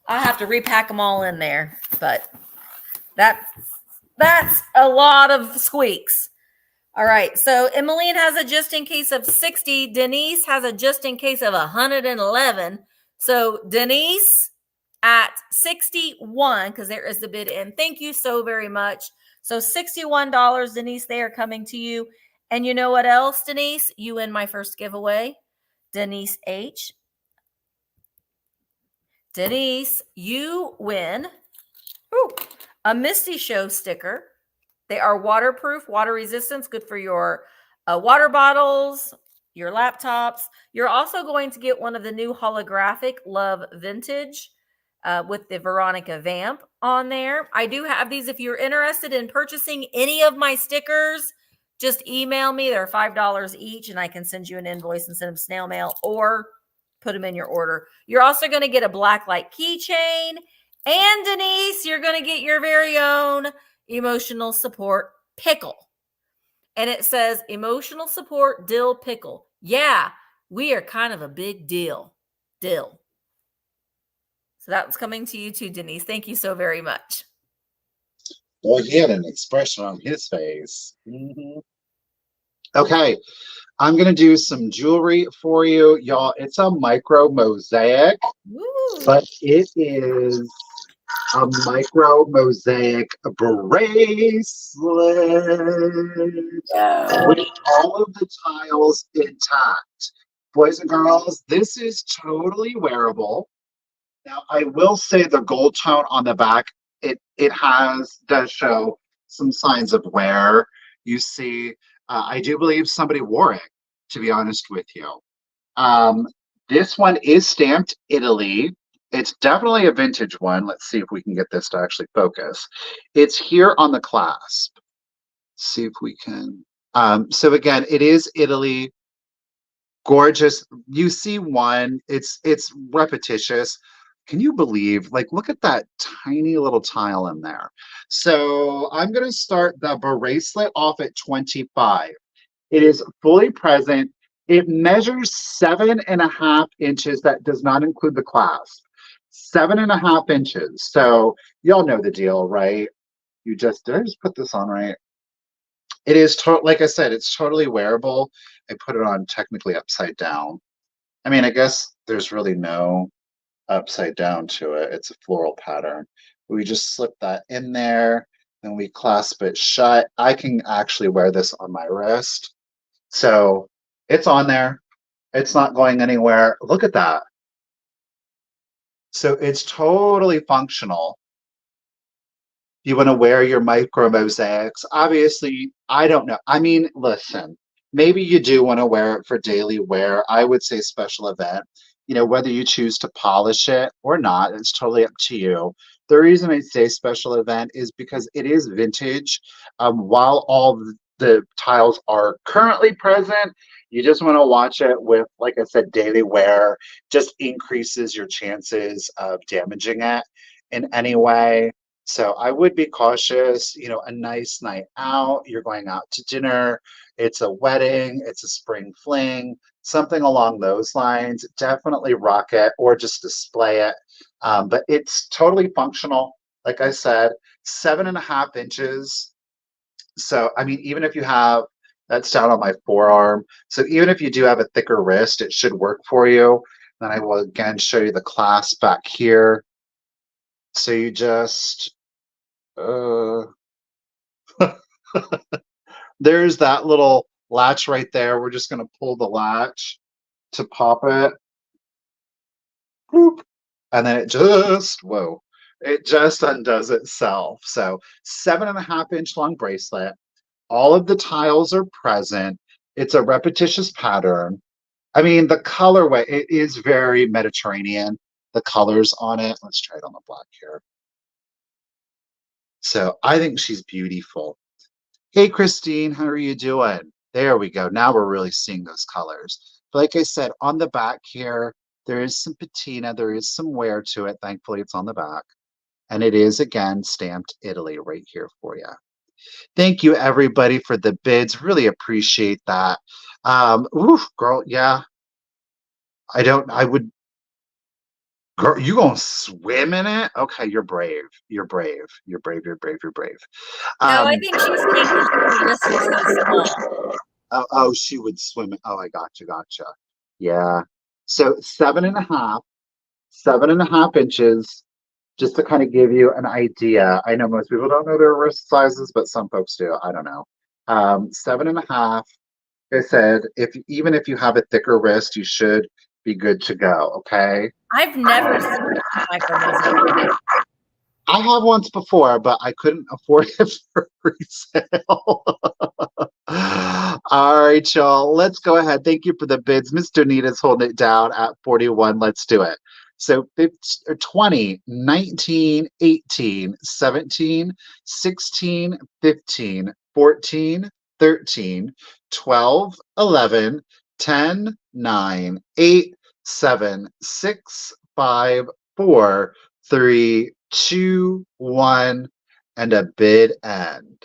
I'll have to repack them all in there, but that's a lot of squeaks. All right, so Emmeline has a just in case of 60. Denise has a just in case of 111. So Denise at 61, because there is the bid in. Thank you so very much. So $61, Denise, they are coming to you. And you know what else, Denise? You win my first giveaway. Denise H. Denise, you win a Misty Show sticker. They are waterproof, water resistance, good for your water bottles, your laptops. You're also going to get one of the new holographic Love Vintage with the Veronica Vamp on there. I do have these. If you're interested in purchasing any of my stickers, just email me. They're $5 each, and I can send you an invoice and send them snail mail or put them in your order. You're also going to get a black light keychain. And Denise, you're going to get your very own emotional support pickle. And it says emotional support dill pickle. Yeah, we are kind of a big deal. Dill. So that's coming to you too, Denise. Thank you so very much. Well, he had an expression on his face. Mm-hmm. Okay, I'm going to do some jewelry for you. Y'all, it's a micro mosaic, but it is a micro mosaic bracelet with all of the tiles intact. Boys and girls, this is totally wearable. Now, I will say the gold tone on the back, it does show some signs of wear. You see, I do believe somebody wore it, to be honest with you. This one is stamped Italy. It's definitely a vintage one. Let's see if we can get this to actually focus. It's here on the clasp. See if we can. So again, it is Italy. Gorgeous. You see one. It's repetitious. Can you believe, like, look at that tiny little tile in there. So I'm going to start the bracelet off at 25. It is fully present. It measures 7.5 inches. That does not include the clasp. 7.5 inches. So y'all know the deal, right? Did I just put this on right? It is, like I said, it's totally wearable. I put it on technically upside down. I mean, I guess there's really no upside down to it. It's a floral pattern. We just slip that in there and we clasp it shut. I can actually wear this on my wrist. So it's on there. It's not going anywhere. Look at that. So it's totally functional. You want to wear your micro mosaics. Obviously, I don't know. I mean, listen, maybe you do want to wear it for daily wear. I would say special event. You know, whether you choose to polish it or not, it's totally up to you. The reason I say special event is because it is vintage. While all the tiles are currently present, you just want to watch it with, like I said, daily wear. Just increases your chances of damaging it in any way. So I would be cautious. You know, a nice night out, you're going out to dinner, it's a wedding, it's a spring fling, something along those lines. Definitely rock it or just display it. But it's totally functional. Like I said, 7.5 inches. So, I mean, even if you have, that's down on my forearm. So even if you do have a thicker wrist, it should work for you. Then I will again show you the clasp back here. So you just, there's that little latch right there. We're just going to pull the latch to pop it. Boop. And then it just, whoa, It just undoes itself. So 7.5 inch long bracelet. All of the tiles are present. It's a repetitious pattern. I mean, the colorway, it is very Mediterranean. The colors on it. Let's try it on the black here. So I think she's beautiful. Hey, Christine, how are you doing? There we go. Now we're really seeing those colors. But like I said, on the back here, there is some patina. There is some wear to it. Thankfully, it's on the back. And it is, again, stamped Italy right here for you. Thank you, everybody, for the bids. Really appreciate that. Oof, girl, yeah. I would, girl, you gonna swim in it? Okay, you're brave. You're brave. You're brave. You're brave. You're brave. No, I Um, think she's thinking her wrists are so small. oh, she would swim. Oh, I gotcha, gotcha. Yeah. So 7.5 inches, just to kind of give you an idea. I know most people don't know their wrist sizes, but some folks do. I don't know. 7.5. Like I said, even if you have a thicker wrist, you should be good to go. Okay. I've never seen micro mosaic. I have once before, but I couldn't afford it for resale. All right, y'all. Let's go ahead. Thank you for the bids. Mr. Nita's holding it down at 41. Let's do it. So 20, 19, 18, 17, 16, 15, 14, 13, 12, 11, 10, 9, 8, 7, 6, 5, 4, 3, 2, 1, and a bid end.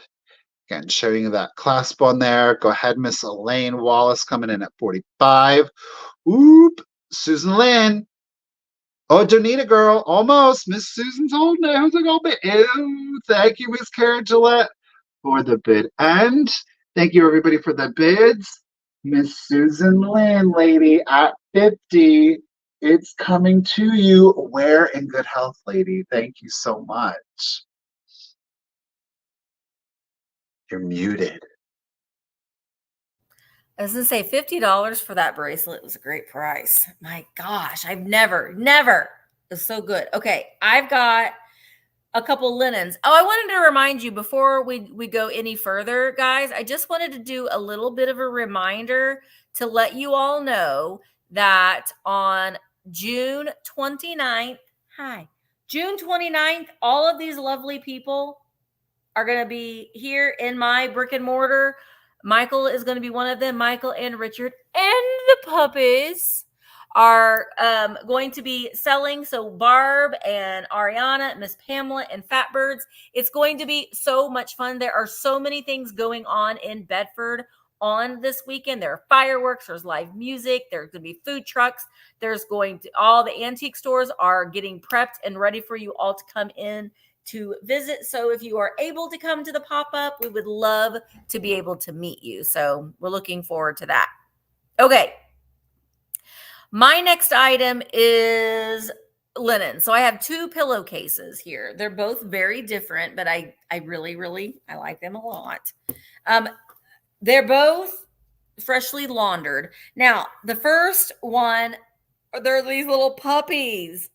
Again, showing you that clasp on there. Go ahead, Miss Elaine Wallace coming in at 45. Oop, Susan Lynn. Oh, Donita girl, almost. Miss Susan's holding it. How's it going to be? Ew, thank you, Miss Karen Gillette, for the bid end. Thank you, everybody, for the bids. Miss Susan Lynn, lady, at 50. It's coming to you. Wear in good health, lady. Thank you so much. You're muted. I was gonna say $50 for that bracelet was a great price. My gosh, I've never. It's so good. Okay, I've got a couple linens. Oh, I wanted to remind you before we go any further, guys. I just wanted to do a little bit of a reminder to let you all know that on June 29th, June 29th, all of these lovely people are going to be here in my brick and mortar. Michael is going to be one of them. Michael and Richard and the puppies are going to be selling. So Barb and Ariana, Miss Pamela and Fatbirds. It's going to be so much fun. There are so many things going on in Bedford on this weekend. There are fireworks, there's live music, there's going to be food trucks, there's going to, all the antique stores are getting prepped and ready for you all to come in to visit. So if you are able to come to the pop-up, we would love to be able to meet you. So we're looking forward to that. Okay. My next item is linen. So I have two pillowcases here. They're both very different, but I really I like them a lot. They're both freshly laundered. Now, the first one, they're these little puppies.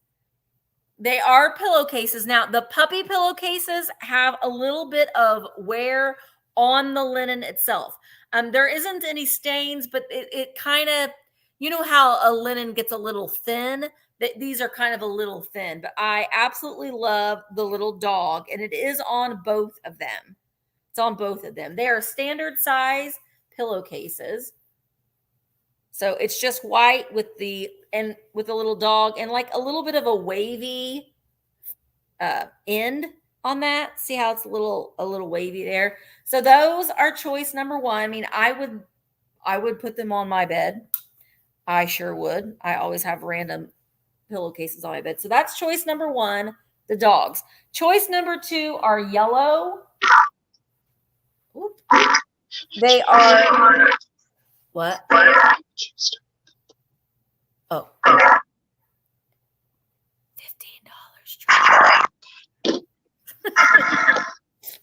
They are pillowcases. Now, the puppy pillowcases have a little bit of wear on the linen itself. There isn't any stains, but it kind of, you know how a linen gets a little thin? These are kind of a little thin, but I absolutely love the little dog, and it is on both of them. It's on both of them. They are standard size pillowcases. So it's just white with the little dog and like a little bit of a wavy end on that. See how it's a little wavy there. So those are choice number one. I mean, I would put them on my bed. I sure would. I always have random pillowcases on my bed. So that's choice number one, the dogs. Choice number two are yellow. Oops. They are what? Oh. $15.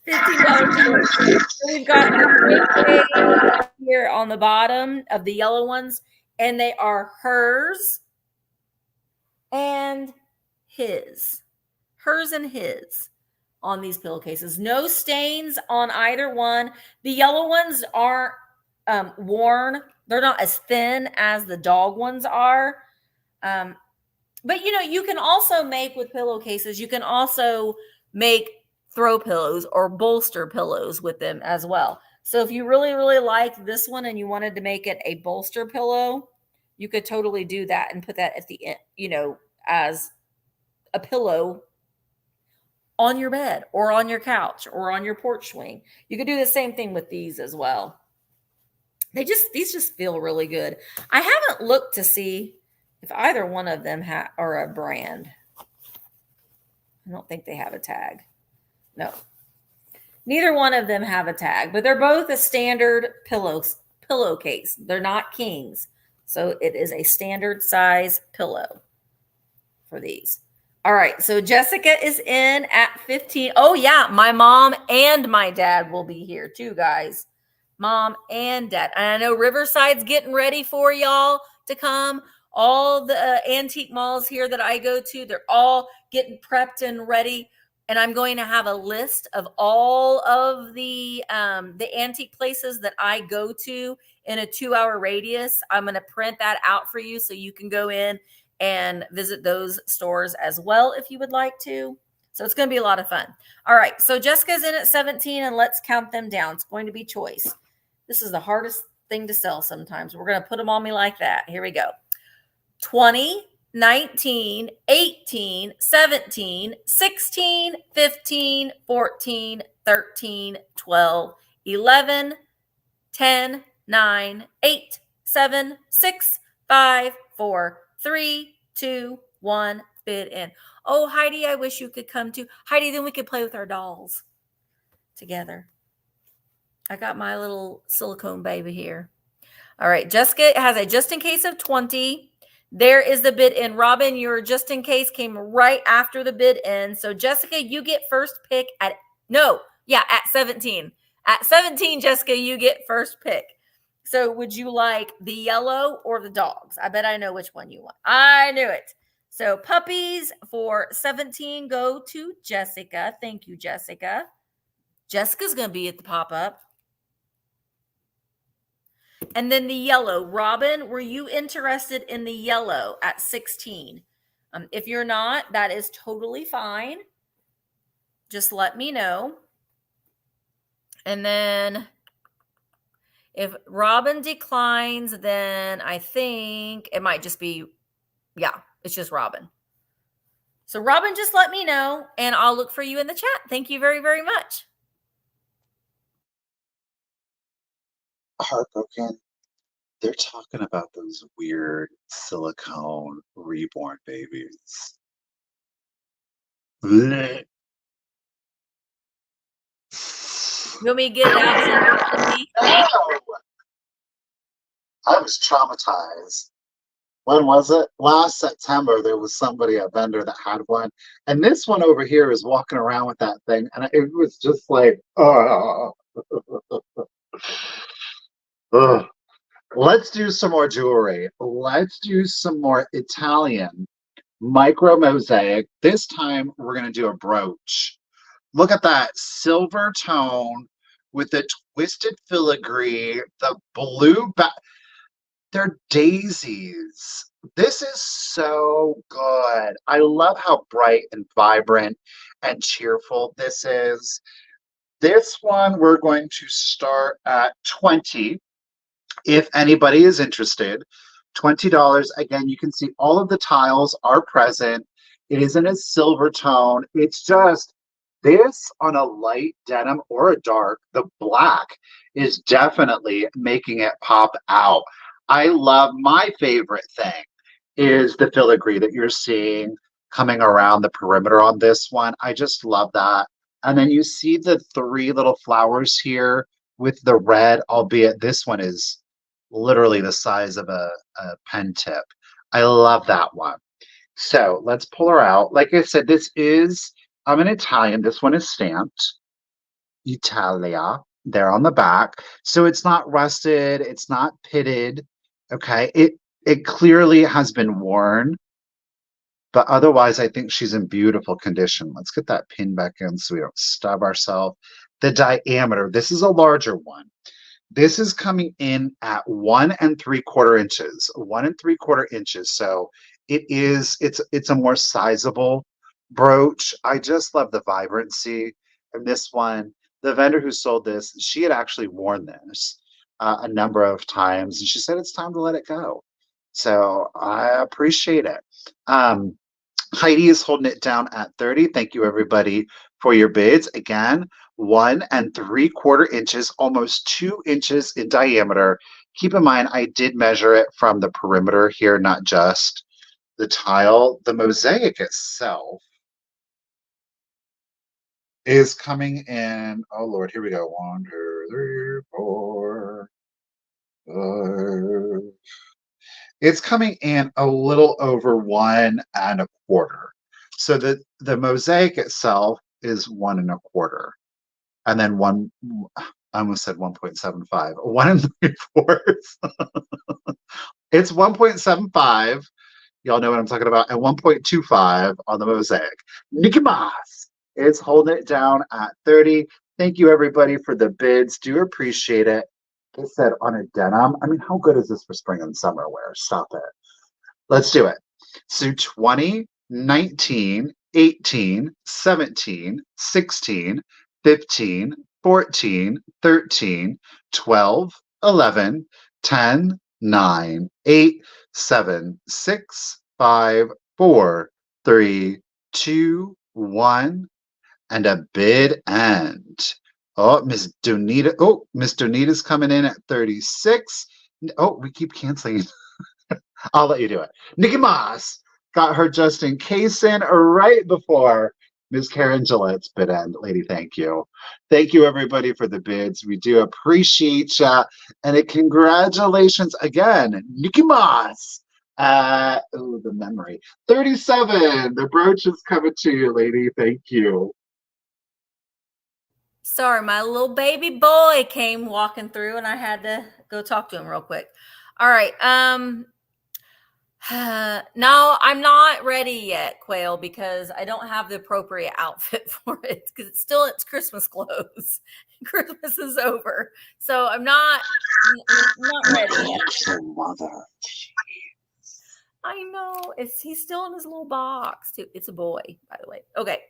$15. So we've got here on the bottom of the yellow ones, and they are hers and his. hers and his on these pillowcases. No stains on either one. The yellow ones aren't worn. They're not as thin as the dog ones are. But you know, you can also make with pillowcases, you can also make throw pillows or bolster pillows with them as well. So if you really, really like this one and you wanted to make it a bolster pillow, you could totally do that and put that at the end, you know, as a pillow on your bed or on your couch or on your porch swing. You could do the same thing with these as well. These just feel really good. I haven't looked to see if either one of them are a brand. I don't think they have a tag. No. Neither one of them have a tag, but they're both a standard pillowcase. They're not kings. So it is a standard size pillow for these. All right. So Jessica is in at 15. Oh, yeah. My mom and my dad will be here too, guys. Mom and dad. And I know Riverside's getting ready for y'all to come. All the antique malls here that I go to, they're all getting prepped and ready. And I'm going to have a list of all of the antique places that I go to in a 2-hour radius. I'm going to print that out for you so you can go in and visit those stores as well if you would like to. So it's going to be a lot of fun. All right. So Jessica's in at 17 and let's count them down. It's going to be choice. This is the hardest thing to sell sometimes. We're going to put them on me like that. Here we go. 20, 19, 18, 17, 16, 15, 14, 13, 12, 11, 10, 9, 8, 7, 6, 5, 4, 3, 2, 1, bid in. Oh, Heidi, I wish you could come too. Heidi, then we could play with our dolls together. I got my little silicone baby here. All right, Jessica has a just in case of 20. There is the bid in. Robin, your just in case came right after the bid in. So Jessica, you get first pick at 17. At 17, Jessica, you get first pick. So would you like the yellow or the dogs? I bet I know which one you want. I knew it. So puppies for 17 go to Jessica. Thank you, Jessica. Jessica's going to be at the pop-up. And then the yellow. Robin, were you interested in the yellow at 16? If you're not, that is totally fine. Just let me know. And then if Robin declines, then I think it might just be, it's just Robin. So Robin, just let me know and I'll look for you in the chat. Thank you very, very much. Heartbroken. They're talking about those weird silicone reborn babies. Blech. You want me to get it out? No! I was traumatized. When was it? Last September, there was somebody, a vendor that had one. And this one over here is walking around with that thing. And it was just like, oh. Let's do some more jewelry. Let's do some more Italian micro mosaic. This time we're going to do a brooch. Look at that silver tone with the twisted filigree, the blue back. They're daisies. This is so good. I love how bright and vibrant and cheerful this is. This one we're going to start at 20. If anybody is interested, $20. Again, you can see all of the tiles are present. It is in a silver tone. It's just this on a light denim or a dark. The black is definitely making it pop out. I love, my favorite thing is the filigree that you're seeing coming around the perimeter on this one. I just love that. And then you see the 3 little flowers here with the red, albeit this one is literally the size of a pen tip. I love that one. So let's pull her out. Like I said, this is, I'm an Italian. This one is stamped Italia there on the back. So it's not rusted. It's not pitted. Okay. It clearly has been worn, But otherwise, I think she's in beautiful condition. Let's get that pin back in so we don't stub ourselves. The diameter, this is a larger one. This is coming in at 1 3/4 inches, 1 3/4 inches. So it's a more sizable brooch. I just love the vibrancy. And this one, the vendor who sold this, she had actually worn this a number of times, and she said it's time to let it go. So I appreciate it. Um, Heidi is holding it down at 30. Thank you, everybody, for your bids. Again, 1 3/4 inches, almost 2 inches in diameter. Keep in mind, I did measure it from the perimeter here, not just the tile. The mosaic itself is coming in. Oh, Lord, here we go. 1, 2, 3, 4, 5. It's coming in a little over 1 1/4. So the mosaic itself is 1 1/4. And then I almost said 1.75. 1 3/4. It's 1.75. Y'all know what I'm talking about. And 1.25 on the mosaic. Nikki Moss is holding it down at 30. Thank you, everybody, for the bids. Do appreciate it. They said on a denim. I mean, how good is this for spring and summer wear? Stop it. Let's do it. So 20, 19, 18, 17, 16, 15, 14, 13, 12, 11, 10, 9, 8, 7, 6, 5, 4, 3, 2, 1, and a bid end. Oh, Miss Donita. Oh, Miss Donita's coming in at 36. Oh, we keep canceling. I'll let you do it. Nikki Moss got her just in case in right before Ms. Karen Gillette's bid end. Lady, thank you. Thank you, everybody, for the bids. We do appreciate ya. And congratulations again, Nikki Moss. Oh, the memory. 37. The brooch is coming to you, lady. Thank you. Sorry, my little baby boy came walking through and I had to go talk to him real quick. All right. No, I'm not ready yet, Quail, because I don't have the appropriate outfit for it because it's Christmas clothes. Christmas is over. So I'm not ready yet. Mother. I know. He's still in his little box too. It's a boy, by the way. Okay.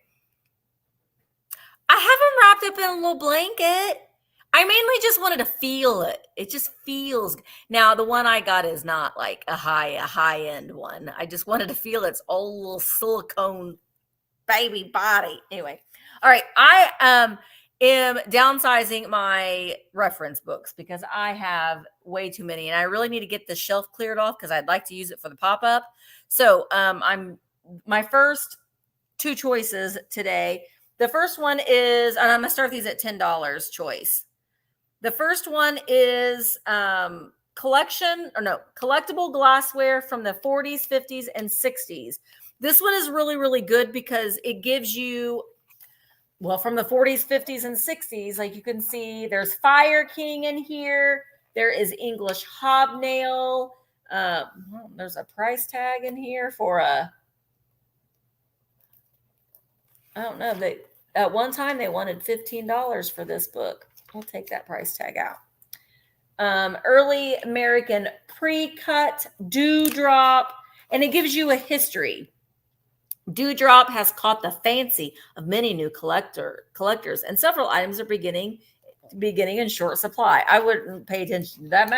I have him wrapped up in a little blanket. I mainly just wanted to feel it. It just feels. Now, the one I got is not like a high end one. I just wanted to feel its old little silicone baby body. Anyway, all right. I am downsizing my reference books because I have way too many, and I really need to get the shelf cleared off because I'd like to use it for the pop up. So, I'm my first two choices today. The first one is, and I'm going to start these at $10 choice. The first one is collectible glassware from the 40s, 50s, and 60s. This one is really, really good because it gives you, well, from the 40s, 50s, and 60s, like you can see there's Fire King in here. There is English Hobnail. There's a price tag in here for I don't know. At one time they wanted $15 for this book. We'll take that price tag out. Early American pre-cut Dewdrop, and it gives you a history. Dewdrop has caught the fancy of many new collectors, and several items are beginning in short supply. I wouldn't pay attention to that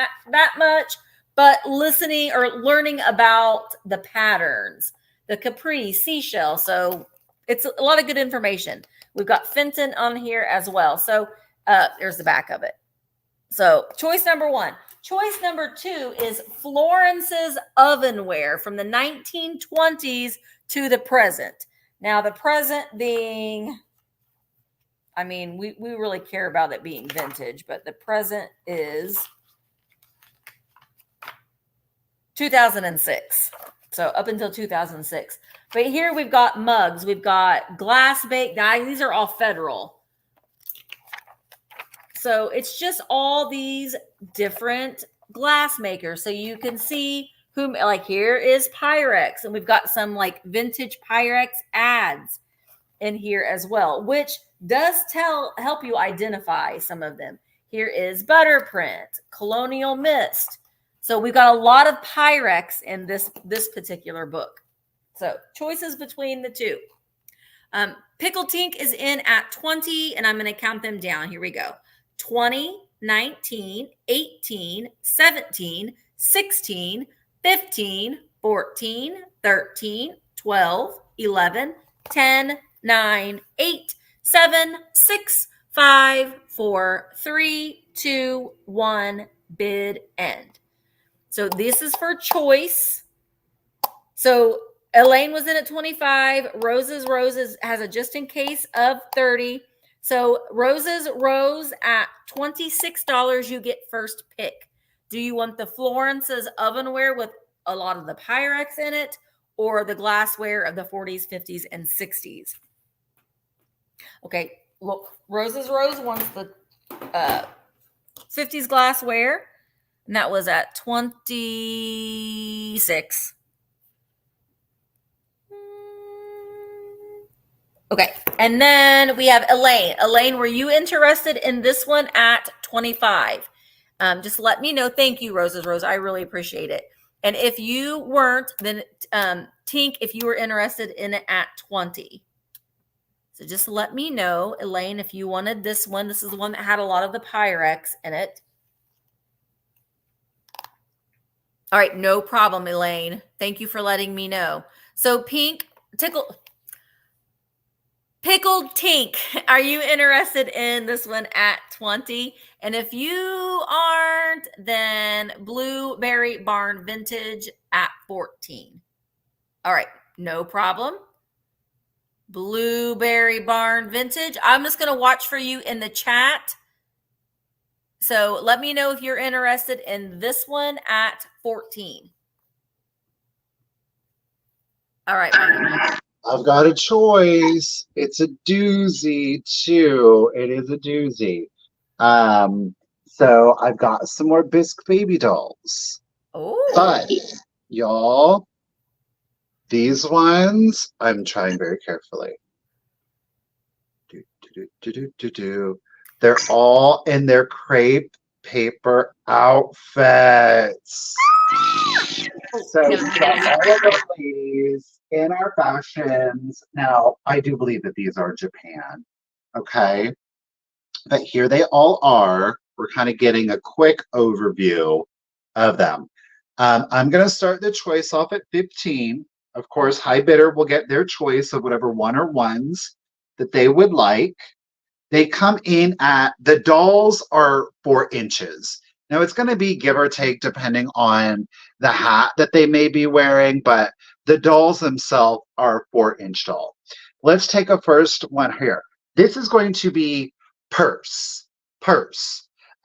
much, but listening or learning about the patterns, the capri, seashell. So it's a lot of good information. We've got Fenton on here as well. So there's the back of it. So choice number one. Choice number two is Florence's ovenware from the 1920s to the present. Now, the present being, I mean, we really care about it being vintage, but the present is 2006. So up until 2006. But here we've got mugs. We've got glass baked. Guys, these are all federal. So it's just all these different glass makers. So you can see whom, like, here is Pyrex, and we've got some like vintage Pyrex ads in here as well, which does help you identify some of them. Here is Butterprint, Colonial Mist. So we've got a lot of Pyrex in this particular book. So choices between the two. Pickled Tink is in at 20, and I'm going to count them down. Here we go. 20, 19, 18, 17, 16, 15, 14, 13, 12, 11, 10, 9, 8, 7, 6, 5, 4, 3, 2, 1, bid end. So this is for choice. So Elaine was in at 25. Roses has a just in case of 30. So Roses Rose at $26, you get first pick. Do you want the Florence's ovenware with a lot of the Pyrex in it, or the glassware of the 40s, 50s, and 60s? Okay, look, Roses Rose wants the 50s glassware, and that was at 26. Okay, and then we have Elaine. Elaine, were you interested in this one at 25? Just let me know. Thank you, Roses Rose. I really appreciate it. And if you weren't, then Tink, if you were interested in it at 20. So just let me know, Elaine, if you wanted this one. This is the one that had a lot of the Pyrex in it. All right, no problem, Elaine. Thank you for letting me know. So Pickled Tink, are you interested in this one at 20? And if you aren't, then Blueberry Barn Vintage at 14. All right, no problem. Blueberry Barn Vintage. I'm just going to watch for you in the chat. So let me know if you're interested in this one at 14. All right. I've got a choice. It's a doozy too. It is a doozy. So I've got some more Bisque baby dolls. Oh. But y'all, these ones, I'm trying very carefully. They're all in their crepe paper outfits. So we've got all of the ladies in our fashions. Now, I do believe that these are Japan, okay? But here they all are. We're kind of getting a quick overview of them. I'm going to start the choice off at 15. Of course, high bidder will get their choice of whatever one or ones that they would like. They come in at, the dolls are 4 inches. Now, it's going to be give or take depending on the hat that they may be wearing, but the dolls themselves are 4-inch doll. Let's take a first one here. This is going to be Purse.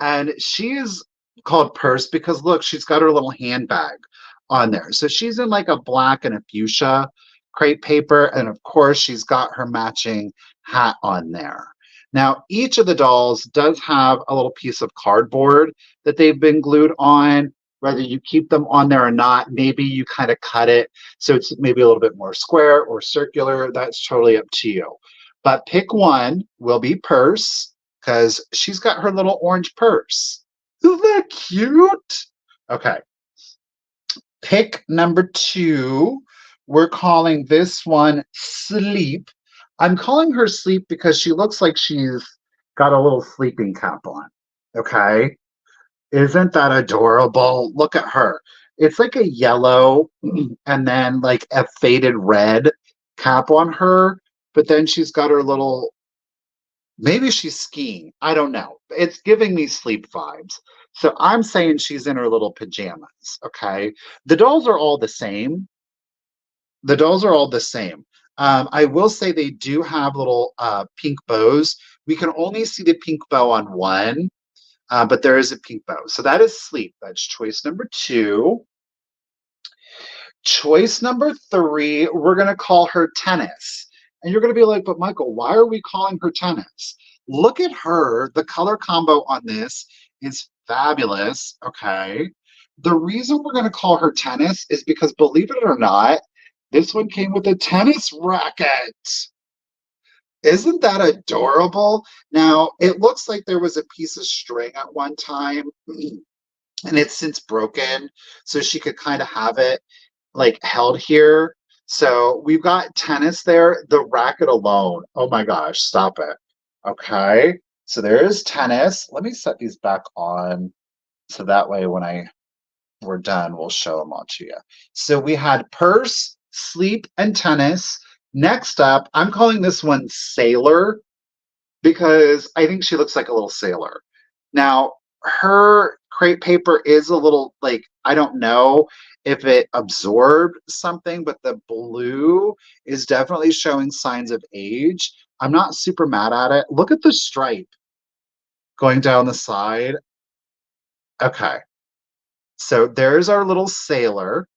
And she is called Purse because, look, she's got her little handbag on there. So she's in like a black and a fuchsia crepe paper. And, of course, she's got her matching hat on there. Now, each of the dolls does have a little piece of cardboard that they've been glued on. Whether you keep them on there or not, maybe you kind of cut it so it's maybe a little bit more square or circular. That's totally up to you. But pick one will be Purse because she's got her little orange purse. Isn't that cute? Okay. Pick number 2. We're calling this one Sleep. I'm calling her Sleep because she looks like she's got a little sleeping cap on. Okay. Isn't that adorable? Look at her. It's like a yellow and then like a faded red cap on her. But then she's got her little, maybe she's skiing. I don't know. It's giving me sleep vibes. So I'm saying she's in her little pajamas. Okay. The dolls are all the same. I will say they do have little pink bows. We can only see the pink bow on one, but there is a pink bow. So that is Sleep. That's choice number 2. Choice number 3, we're going to call her Tennis. And you're going to be like, but Michael, why are we calling her Tennis? Look at her. The color combo on this is fabulous. Okay. The reason we're going to call her tennis is because, believe it or not, this one came with a tennis racket. Isn't that adorable? Now, it looks like there was a piece of string at one time, and it's since broken, so she could kind of have it like held here. So we've got tennis there. The racket alone. Oh my gosh, stop it. Okay. So there is tennis. Let me set these back on so that way when we're done, we'll show them all to you. So we had purse, sleep, and tennis. Next up, I'm calling this one Sailor because I think she looks like a little sailor. Now, her crepe paper is a little like, I don't know if it absorbed something, but the blue is definitely showing signs of age. I'm not super mad at it. Look at the stripe going down the side. Okay, so there's our little sailor.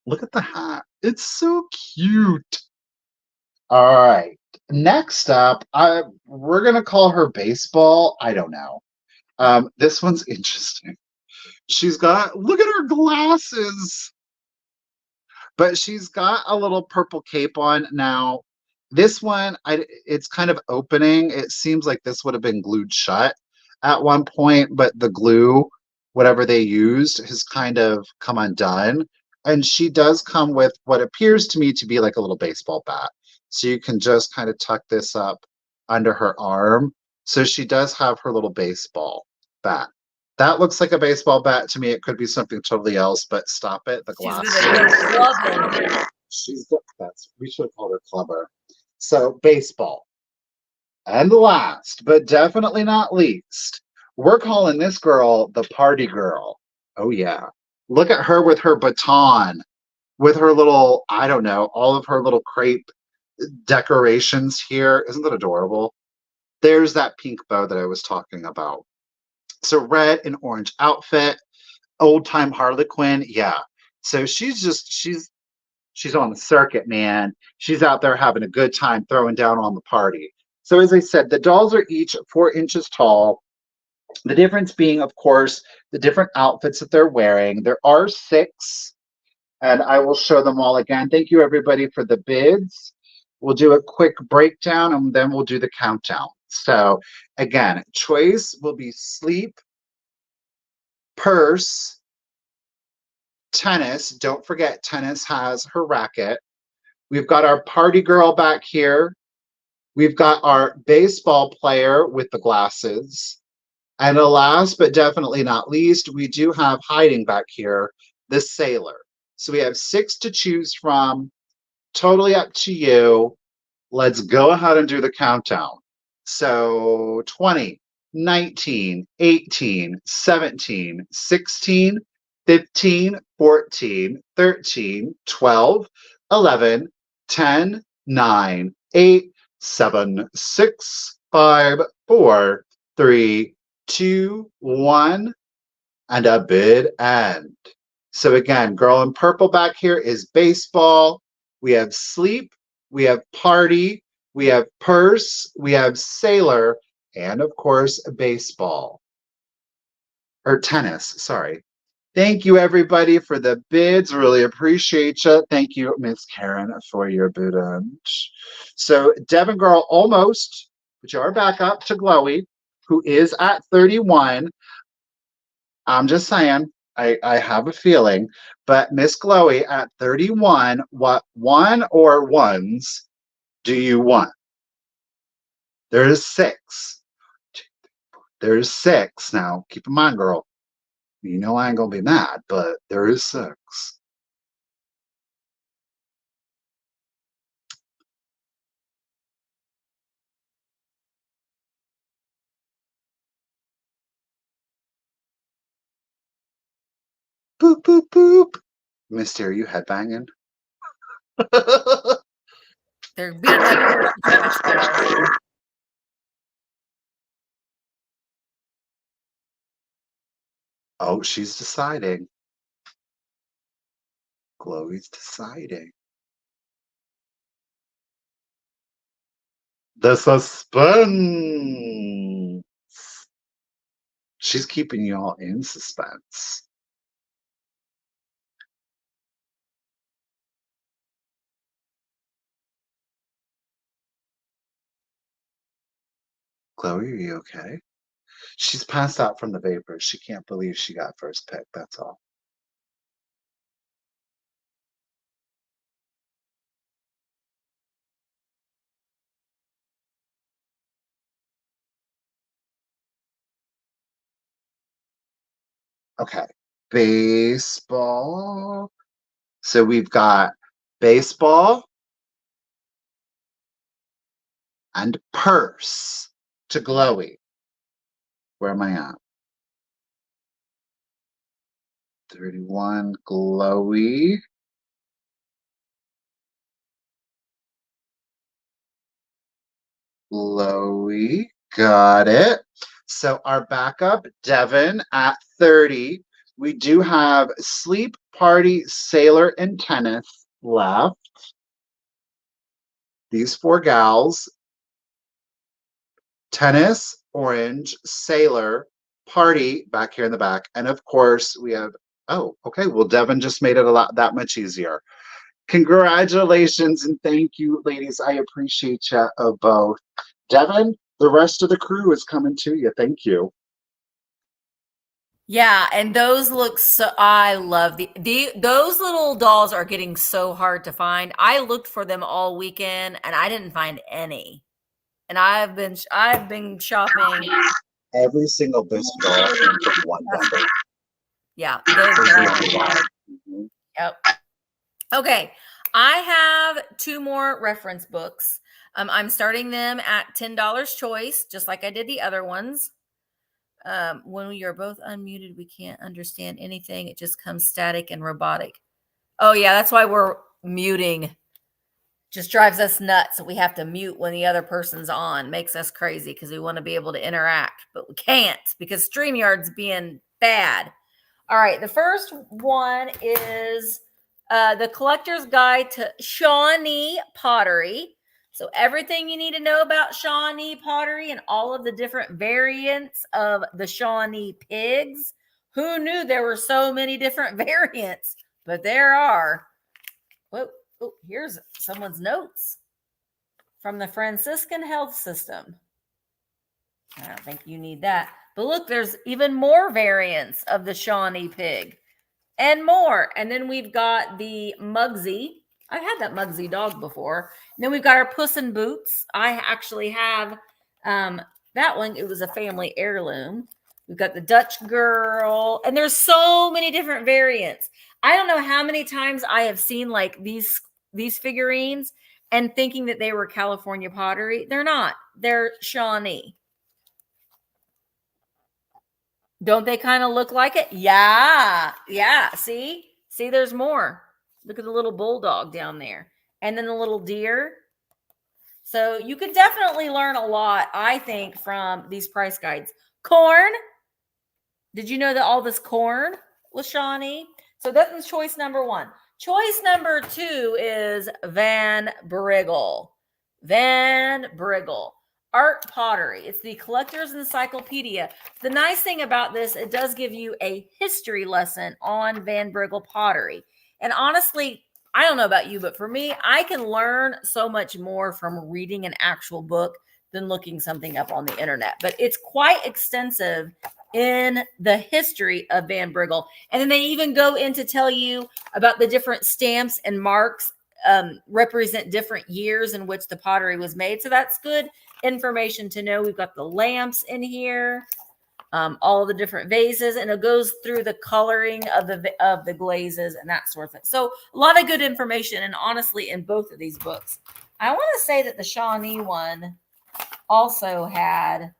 Look at the hat. It's so cute. All right. Next up, we're gonna call her baseball. I don't know. This one's interesting. She's got, look at her glasses, but she's got a little purple cape on. Now, this one, it's kind of opening. It seems like this would have been glued shut at one point, but the glue, whatever they used, has kind of come undone. And she does come with what appears to me to be like a little baseball bat. So you can just kind of tuck this up under her arm. So she does have her little baseball bat. That looks like a baseball bat to me. It could be something totally else, but stop it. The She's glass. gonna go clubbing. We should have called her clubber. So baseball. And last, but definitely not least, we're calling this girl the party girl. Oh yeah. Look at her with her baton, with her little, I don't know, all of her little crepe decorations here. Isn't that adorable? There's that pink bow that I was talking about. So red and orange outfit, old time Harlequin. Yeah. So she's on the circuit, man. She's out there having a good time throwing down on the party. So as I said, the dolls are each 4 inches tall. The difference being, of course, the different outfits that they're wearing. There are 6, and I will show them all again. Thank you, everybody, for the bids. We'll do a quick breakdown, and then we'll do the countdown. So again, choice will be sleep, purse, tennis. Don't forget, tennis has her racket. We've got our party girl back here. We've got our baseball player with the glasses. And last but definitely not least, we do have hiding back here, the sailor. So we have 6 to choose from. Totally up to you. Let's go ahead and do the countdown. So 20, 19, 18, 17, 16, 15, 14, 13, 12, 11, 10, 9, 8, 7, 6, 5, 4, 3, 2, 1, and a bid end. So again, girl in purple back here is baseball. We have sleep, we have party, we have purse, we have sailor, and of course, baseball. Or tennis, sorry. Thank you, everybody, for the bids. Really appreciate you. Thank you, Miss Karen, for your bid end. So Devon Girl almost, but you are back up to Glowy, who is at 31. I'm just saying, I have a feeling, but Miss Glowy at 31, what one or ones do you want? There's 6. There's 6. Now, keep in mind, girl, you know I ain't gonna be mad, but there is 6. Boop, boop, boop. Misty, are you headbanging? They're being like Cabbage Patch. Oh, she's deciding. Chloe's deciding. The suspense. She's keeping you all in suspense. Chloe, are you okay? She's passed out from the vapors. She can't believe she got first pick. That's all. Okay. Baseball. So we've got baseball and purse to Glowy. Where am I at? 31, Glowy. Glowy. Got it. So our backup, Devin at 30. We do have Sleep Party, Sailor, and Tennis left. These 4 gals. Tennis, Orange, Sailor, Party back here in the back. And of course, we have, oh, okay. Well, Devin just made it that much easier. Congratulations and thank you, ladies. I appreciate you both. Devin, the rest of the crew is coming to you. Thank you. Yeah, and those look so. I love those little dolls are getting so hard to find. I looked for them all weekend and I didn't find any. And I've been shopping. Every single Bisque doll came from one vendor. Yeah, they're Mm-hmm. Yep. Okay, I have 2 more reference books. I'm starting them at $10 choice, just like I did the other ones. When we are both unmuted, we can't understand anything. It just comes static and robotic. Oh yeah, that's why we're muting. Just drives us nuts. We have to mute when the other person's on. Makes us crazy because we want to be able to interact, but we can't because StreamYard's being bad. All right, the first one is the Collector's Guide to Shawnee Pottery. So everything you need to know about Shawnee Pottery and all of the different variants of the Shawnee pigs. Who knew there were so many different variants? But there are. Whoa, oh, here's someone's notes from the Franciscan Health System. I don't think you need that. But look, there's even more variants of the Shawnee pig and more. And then we've got the Mugsy. I've had that Mugsy dog before. And then we've got our Puss in Boots. I actually have that one. It was a family heirloom. We've got the Dutch girl. And there's so many different variants. I don't know how many times I have seen like these figurines and thinking that they were California pottery. They're not. They're Shawnee. Don't they kind of look like it? Yeah. Yeah. See, there's more. Look at the little bulldog down there. And then the little deer. So you could definitely learn a lot, I think, from these price guides. Corn. Did you know that all this corn was Shawnee? So that's choice number 1. Choice number 2 is Van Briggle. Van Briggle. Art Pottery. It's the Collector's Encyclopedia. The nice thing about this, it does give you a history lesson on Van Briggle pottery. And honestly, I don't know about you, but for me, I can learn so much more from reading an actual book than looking something up on the internet. But it's quite extensive in the history of Van Briggle. And then they even go in to tell you about the different stamps and marks represent different years in which the pottery was made. So that's good information to know. We've got the lamps in here, all the different vases, and it goes through the coloring of the glazes and that sort of thing. So a lot of good information, and honestly, in both of these books. I want to say that the Shawnee one also had,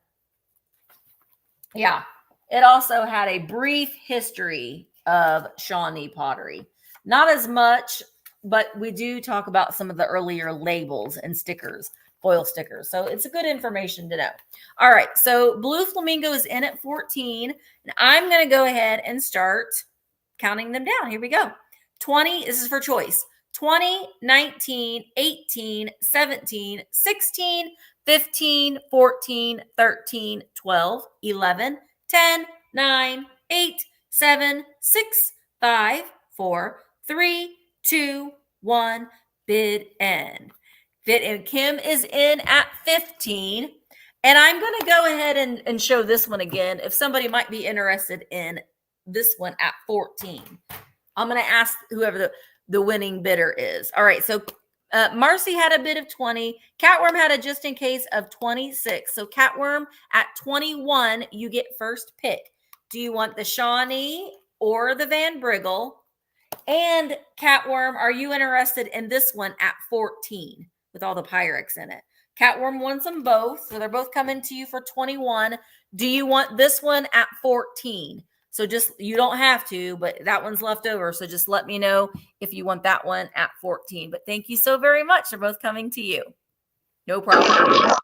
it also had a brief history of Shawnee pottery. Not as much, but we do talk about some of the earlier labels and stickers, foil stickers. So it's a good information to know. All right. So Blue Flamingo is in at 14. And I'm going to go ahead and start counting them down. Here we go. 20. This is for choice. 20, 19, 18, 17, 16, 15, 14, 13, 12, 11, 10, 9, 8, 7, 6, 5, 4, 3, 2, 1. Bid end. Bid end. Kim is in at 15. And I'm going to go ahead and show this one again. If somebody might be interested in this one at 14. I'm going to ask whoever the winning bidder is. All right. So Marcy had a bid of 20. Catworm had a just in case of 26. So Catworm at 21, you get first pick. Do you want the Shawnee or the Van Briggle? And Catworm, are you interested in this one at 14 with all the Pyrex in it? Catworm wants them both. So they're both coming to you for 21. Do you want this one at 14? So just, you don't have to, but that one's left over. So just let me know if you want that one at 14. But thank you so very much. They're both coming to you. No problem.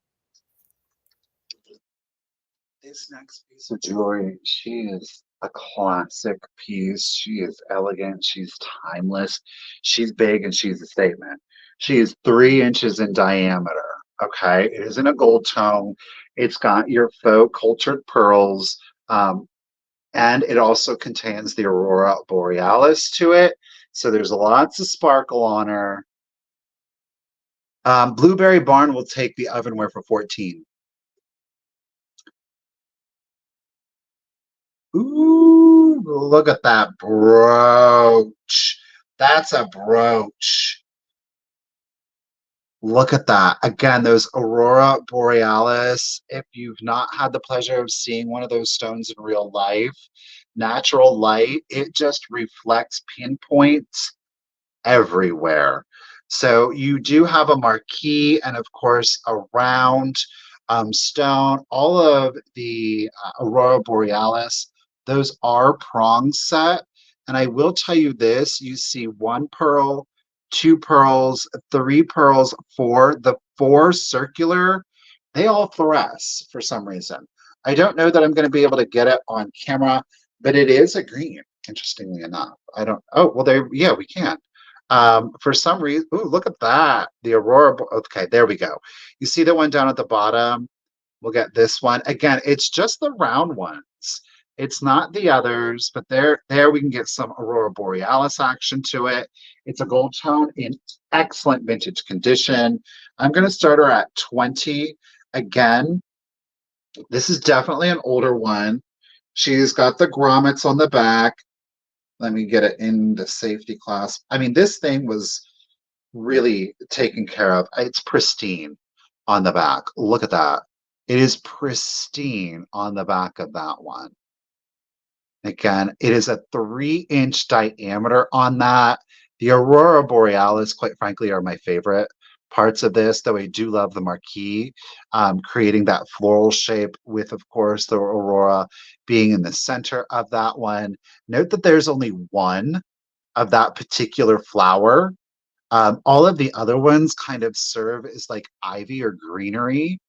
This next piece of jewelry, she is a classic piece. She is elegant. She's timeless. She's big and she's a statement. She is 3 inches in diameter. Okay. It isn't a gold tone. It's got your faux cultured pearls. And it also contains the Aurora Borealis to it. So there's lots of sparkle on her. Blueberry Barn will take the ovenware for 14. Ooh, look at that brooch. That's a brooch. Look at that. Again, those Aurora Borealis. If you've not had the pleasure of seeing one of those stones in real life, natural light, it just reflects pinpoints everywhere. So you do have a marquee and, of course, a round stone. All of the Aurora Borealis, those are prong set. And I will tell you this, you see 1 pearl, 2 pearls, 3 pearls, 4. The 4 circular, they all fluoresce for some reason. I don't know that I'm going to be able to get it on camera, but it is a green, interestingly enough. Oh, well, yeah, we can. For some reason, ooh, look at that. The Aurora, okay, there we go. You see the one down at the bottom? We'll get this one. Again, it's just the round ones. It's not the others, but there we can get some Aurora Borealis action to it. It's a gold tone in excellent vintage condition. I'm going to start her at 20. Again, this is definitely an older one. She's got the grommets on the back. Let me get it in the safety clasp. I mean, this thing was really taken care of. It's pristine on the back. Look at that. It is pristine on the back of that one. Again, it is a 3-inch diameter on that. The Aurora Borealis, quite frankly, are my favorite parts of this, though I do love the marquee, creating that floral shape with, of course, the Aurora being in the center of that one. Note that there's only one of that particular flower. All of the other ones kind of serve as like ivy or greenery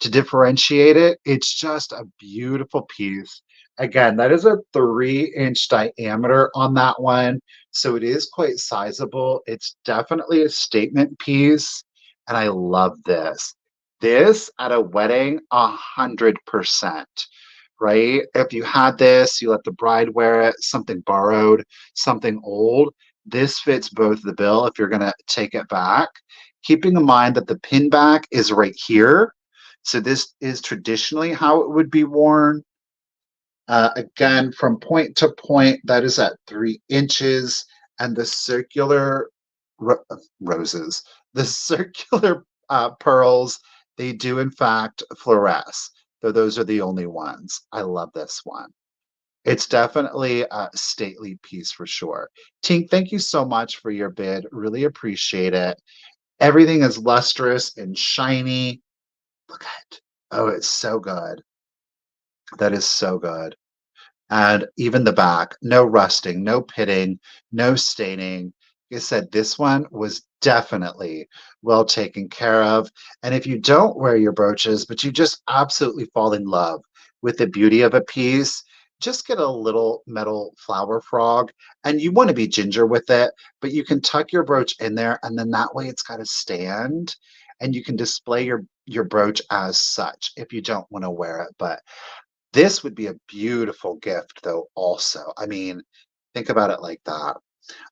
to differentiate it. It's just a beautiful piece. Again, that is a 3-inch diameter on that one. So it is quite sizable. It's definitely a statement piece. And I love this. This at a wedding, 100%, right? If you had this, you let the bride wear it, something borrowed, something old, this fits both the bill if you're going to take it back. Keeping in mind that the pin back is right here. So this is traditionally how it would be worn. Again, from point to point, that is at 3 inches. And the circular roses, the circular pearls, they do in fact fluoresce, though those are the only ones. I love this one. It's definitely a stately piece for sure. Tink, thank you so much for your bid. Really appreciate it. Everything is lustrous and shiny. Look at it. Oh, it's so good. That is so good. And even the back, no rusting, no pitting, no staining. Like I said, this one was definitely well taken care of. And if you don't wear your brooches, but you just absolutely fall in love with the beauty of a piece, just get a little metal flower frog, and you want to be ginger with it, but you can tuck your brooch in there, and then that way it's got to stand, and you can display your brooch as such if you don't want to wear it. But This would be a beautiful gift, though, also. I mean, think about it like that.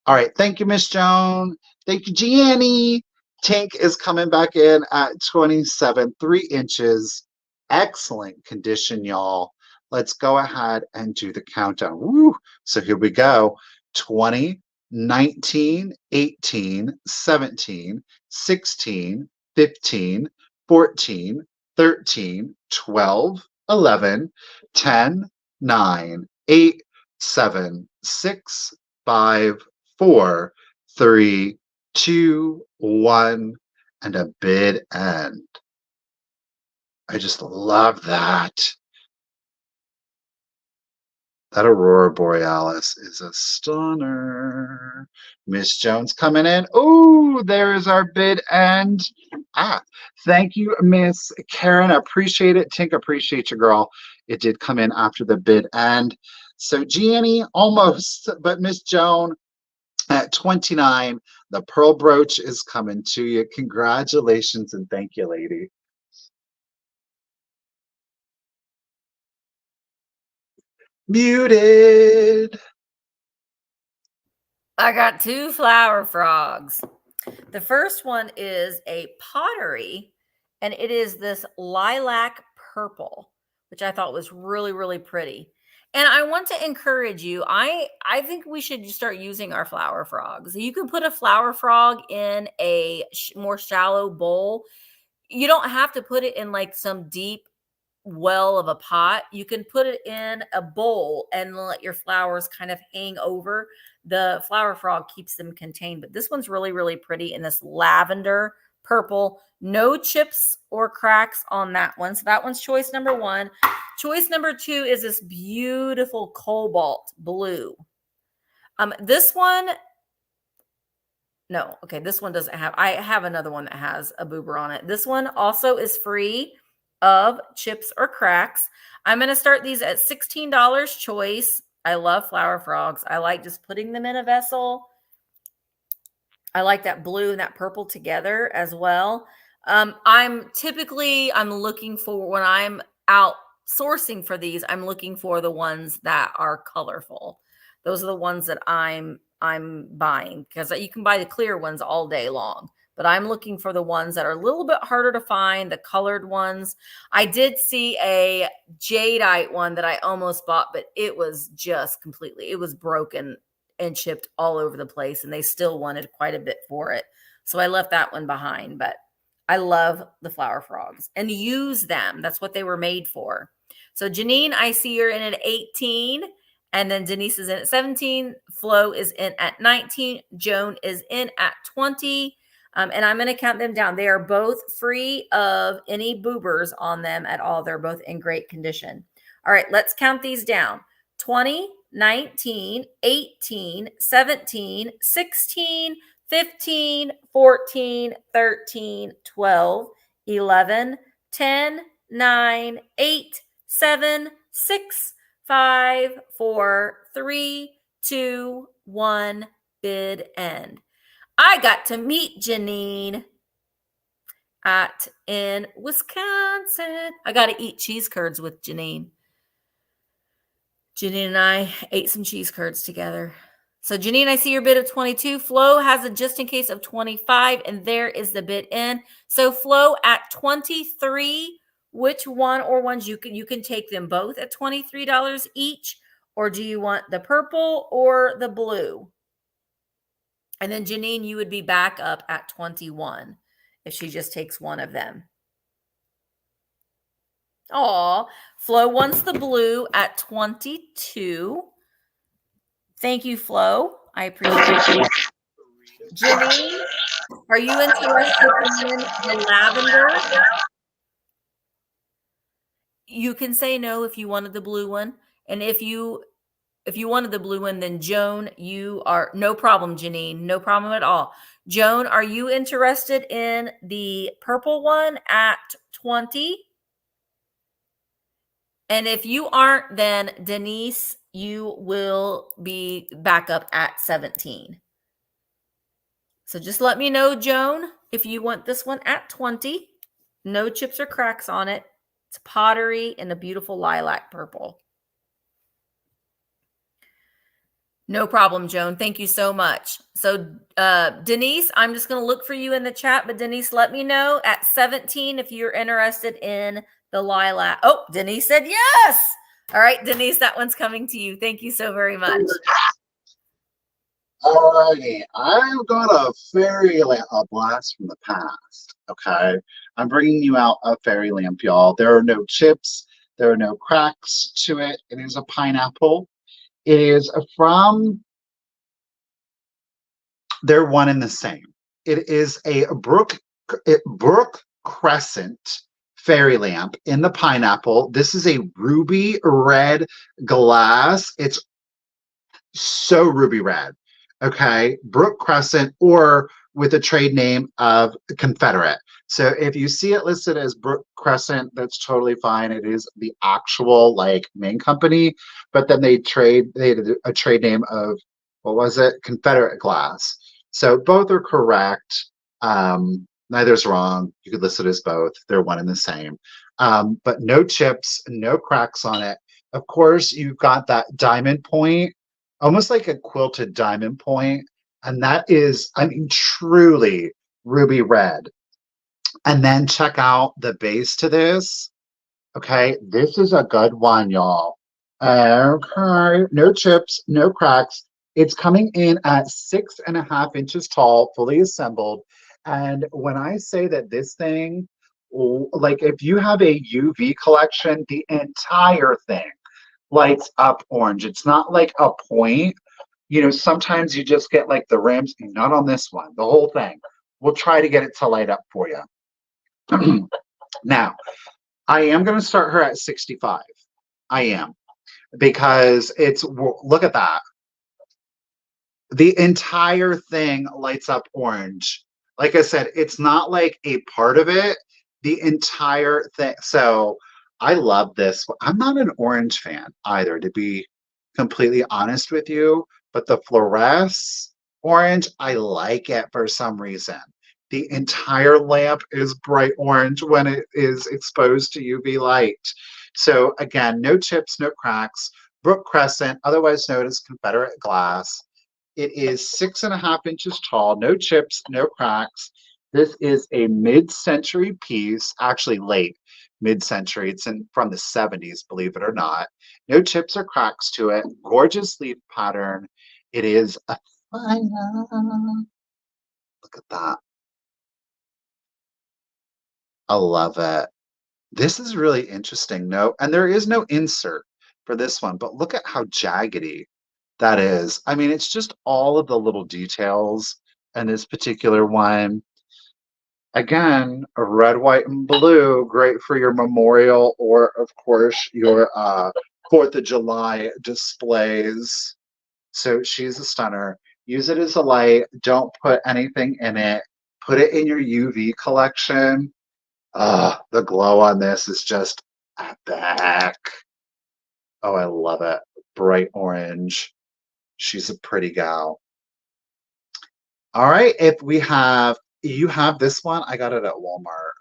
All right. Thank you, Miss Joan. Thank you, Gianni. Tink is coming back in at 27, 3 inches. Excellent condition, y'all. Let's go ahead and do the countdown. Woo! So here we go. 20, 19, 18, 17, 16, 15, 14, 13, 12, 11, 10, 9, 8, 7, 6, 5, 4, 3, 2, 1, and a bid end. I just love that. That Aurora Borealis is a stunner. Miss Jones coming in. Oh, there is our bid end. Thank you, Miss Karen. Appreciate it. Tink, appreciate you, girl. It did come in after the bid end. So Gianni, almost, but Miss Joan at 29, the pearl brooch is coming to you. Congratulations and thank you, lady. Muted. I got 2 flower frogs. The first one is a Pottery, and it is this lilac purple, which I thought was really, really pretty. And I want to encourage you. I think we should start using our flower frogs. You can put a flower frog in a more shallow bowl. You don't have to put it in like some deep well of a pot. You can put it in a bowl and let your flowers kind of hang over. The flower frog keeps them contained, but this one's really, really pretty in this lavender purple. No chips or cracks on that one. So that one's choice number 1. Choice number 2 is this beautiful cobalt blue. This one, no, okay, this one doesn't have, I have another one that has a boober on it. This one also is free of chips or cracks. I'm going to start these at $16 choice. I love flower frogs. I like just putting them in a vessel. I like that blue and that purple together as well. I'm looking for, when I'm out sourcing for these, I'm looking for the ones that are colorful. Those are the ones that I'm buying, because you can buy the clear ones all day long. But I'm looking for the ones that are a little bit harder to find, the colored ones. I did see a jadeite one that I almost bought, but it was just completely, it was broken and chipped all over the place, and they still wanted quite a bit for it. So I left that one behind, but I love the flower frogs and use them. That's what they were made for. So Janine, I see you're in at 18, and then Denise is in at 17. Flo is in at 19. Joan is in at 20. And I'm going to count them down. They are both free of any boobers on them at all. They're both in great condition. All right, let's count these down. 20, 19, 18, 17, 16, 15, 14, 13, 12, 11, 10, 9, 8, 7, 6, 5, 4, 3, 2, 1, bid end. I got to meet Janine in Wisconsin. I got to eat cheese curds with Janine. Janine and I ate some cheese curds together. So Janine, I see your bid of 22. Flo has a just in case of 25, and there is the bid in. So Flo at 23, which one or ones you can take them both at $23 each, or do you want the purple or the blue? And then Janine, you would be back up at 21 if she just takes one of them. Aw, Flo wants the blue at 22. Thank you, Flo. I appreciate it. Janine, are you interested in the lavender? You can say no if you wanted the blue one. And if you wanted the blue one, then Joan, you are no problem, Janine. No problem at all. Joan, are you interested in the purple one at 20? And if you aren't, then Denise, you will be back up at 17. So just let me know, Joan, if you want this one at 20. No chips or cracks on it. It's Pottery in a beautiful lilac purple. No problem, Joan. Thank you so much. So, Denise, I'm just going to look for you in the chat, but Denise, let me know at 17 if you're interested in the lilac. Oh, Denise said yes. All right, Denise, that one's coming to you. Thank you so very much. Alrighty, I've got a fairy lamp, a blast from the past. Okay, I'm bringing you out a fairy lamp, y'all. There are no chips, there are no cracks to it. It is a pineapple. It is from, they're one and the same. It is a brook crescent fairy lamp in the pineapple. This is a ruby red glass. It's so ruby red. Okay, Brook Crescent, or with a trade name of Confederate. So if you see it listed as Brook Crescent, that's totally fine. It is the actual like main company, but then they did a trade name of, what was it? Confederate glass. So both are correct. Neither's wrong. You could list it as both. They're one and the same. But no chips, no cracks on it. Of course, you've got that diamond point, almost like a quilted diamond point, and that is, I mean, truly ruby red. And then check out the base to this. Okay, this is a good one, y'all. Okay, no chips, no cracks. It's coming in at 6.5 inches tall, fully assembled. And when I say that this thing, like if you have a UV collection, the entire thing lights up orange. It's not like a point. You know, sometimes you just get like the rims, not on this one, the whole thing. We'll try to get it to light up for you. Now, I am going to start her at 65. I am, because it's, look at that. The entire thing lights up orange. Like I said, it's not like a part of it, the entire thing. So I love this. I'm not an orange fan either, to be completely honest with you, but the fluoresce orange, I like it for some reason. The entire lamp is bright orange when it is exposed to UV light. So again, no chips, no cracks. Brook Crescent, otherwise known as Confederate glass. It is 6.5 inches tall, no chips, no cracks. This is a mid-century piece, actually late mid-century. It's from the 70s, believe it or not. No chips or cracks to it. Gorgeous leaf pattern. It is a fire. Look at that. I love it. This is really interesting. No, and there is no insert for this one, but look at how jaggedy that is. I mean, it's just all of the little details in this particular one. Again, a red, white, and blue, great for your memorial or, of course, your 4th of July displays. So she's a stunner. Use it as a light. Don't put anything in it. Put it in your UV collection. The glow on this is just epic. Oh, I love it. Bright orange. She's a pretty gal. All right, if you have this one, I got it at Walmart.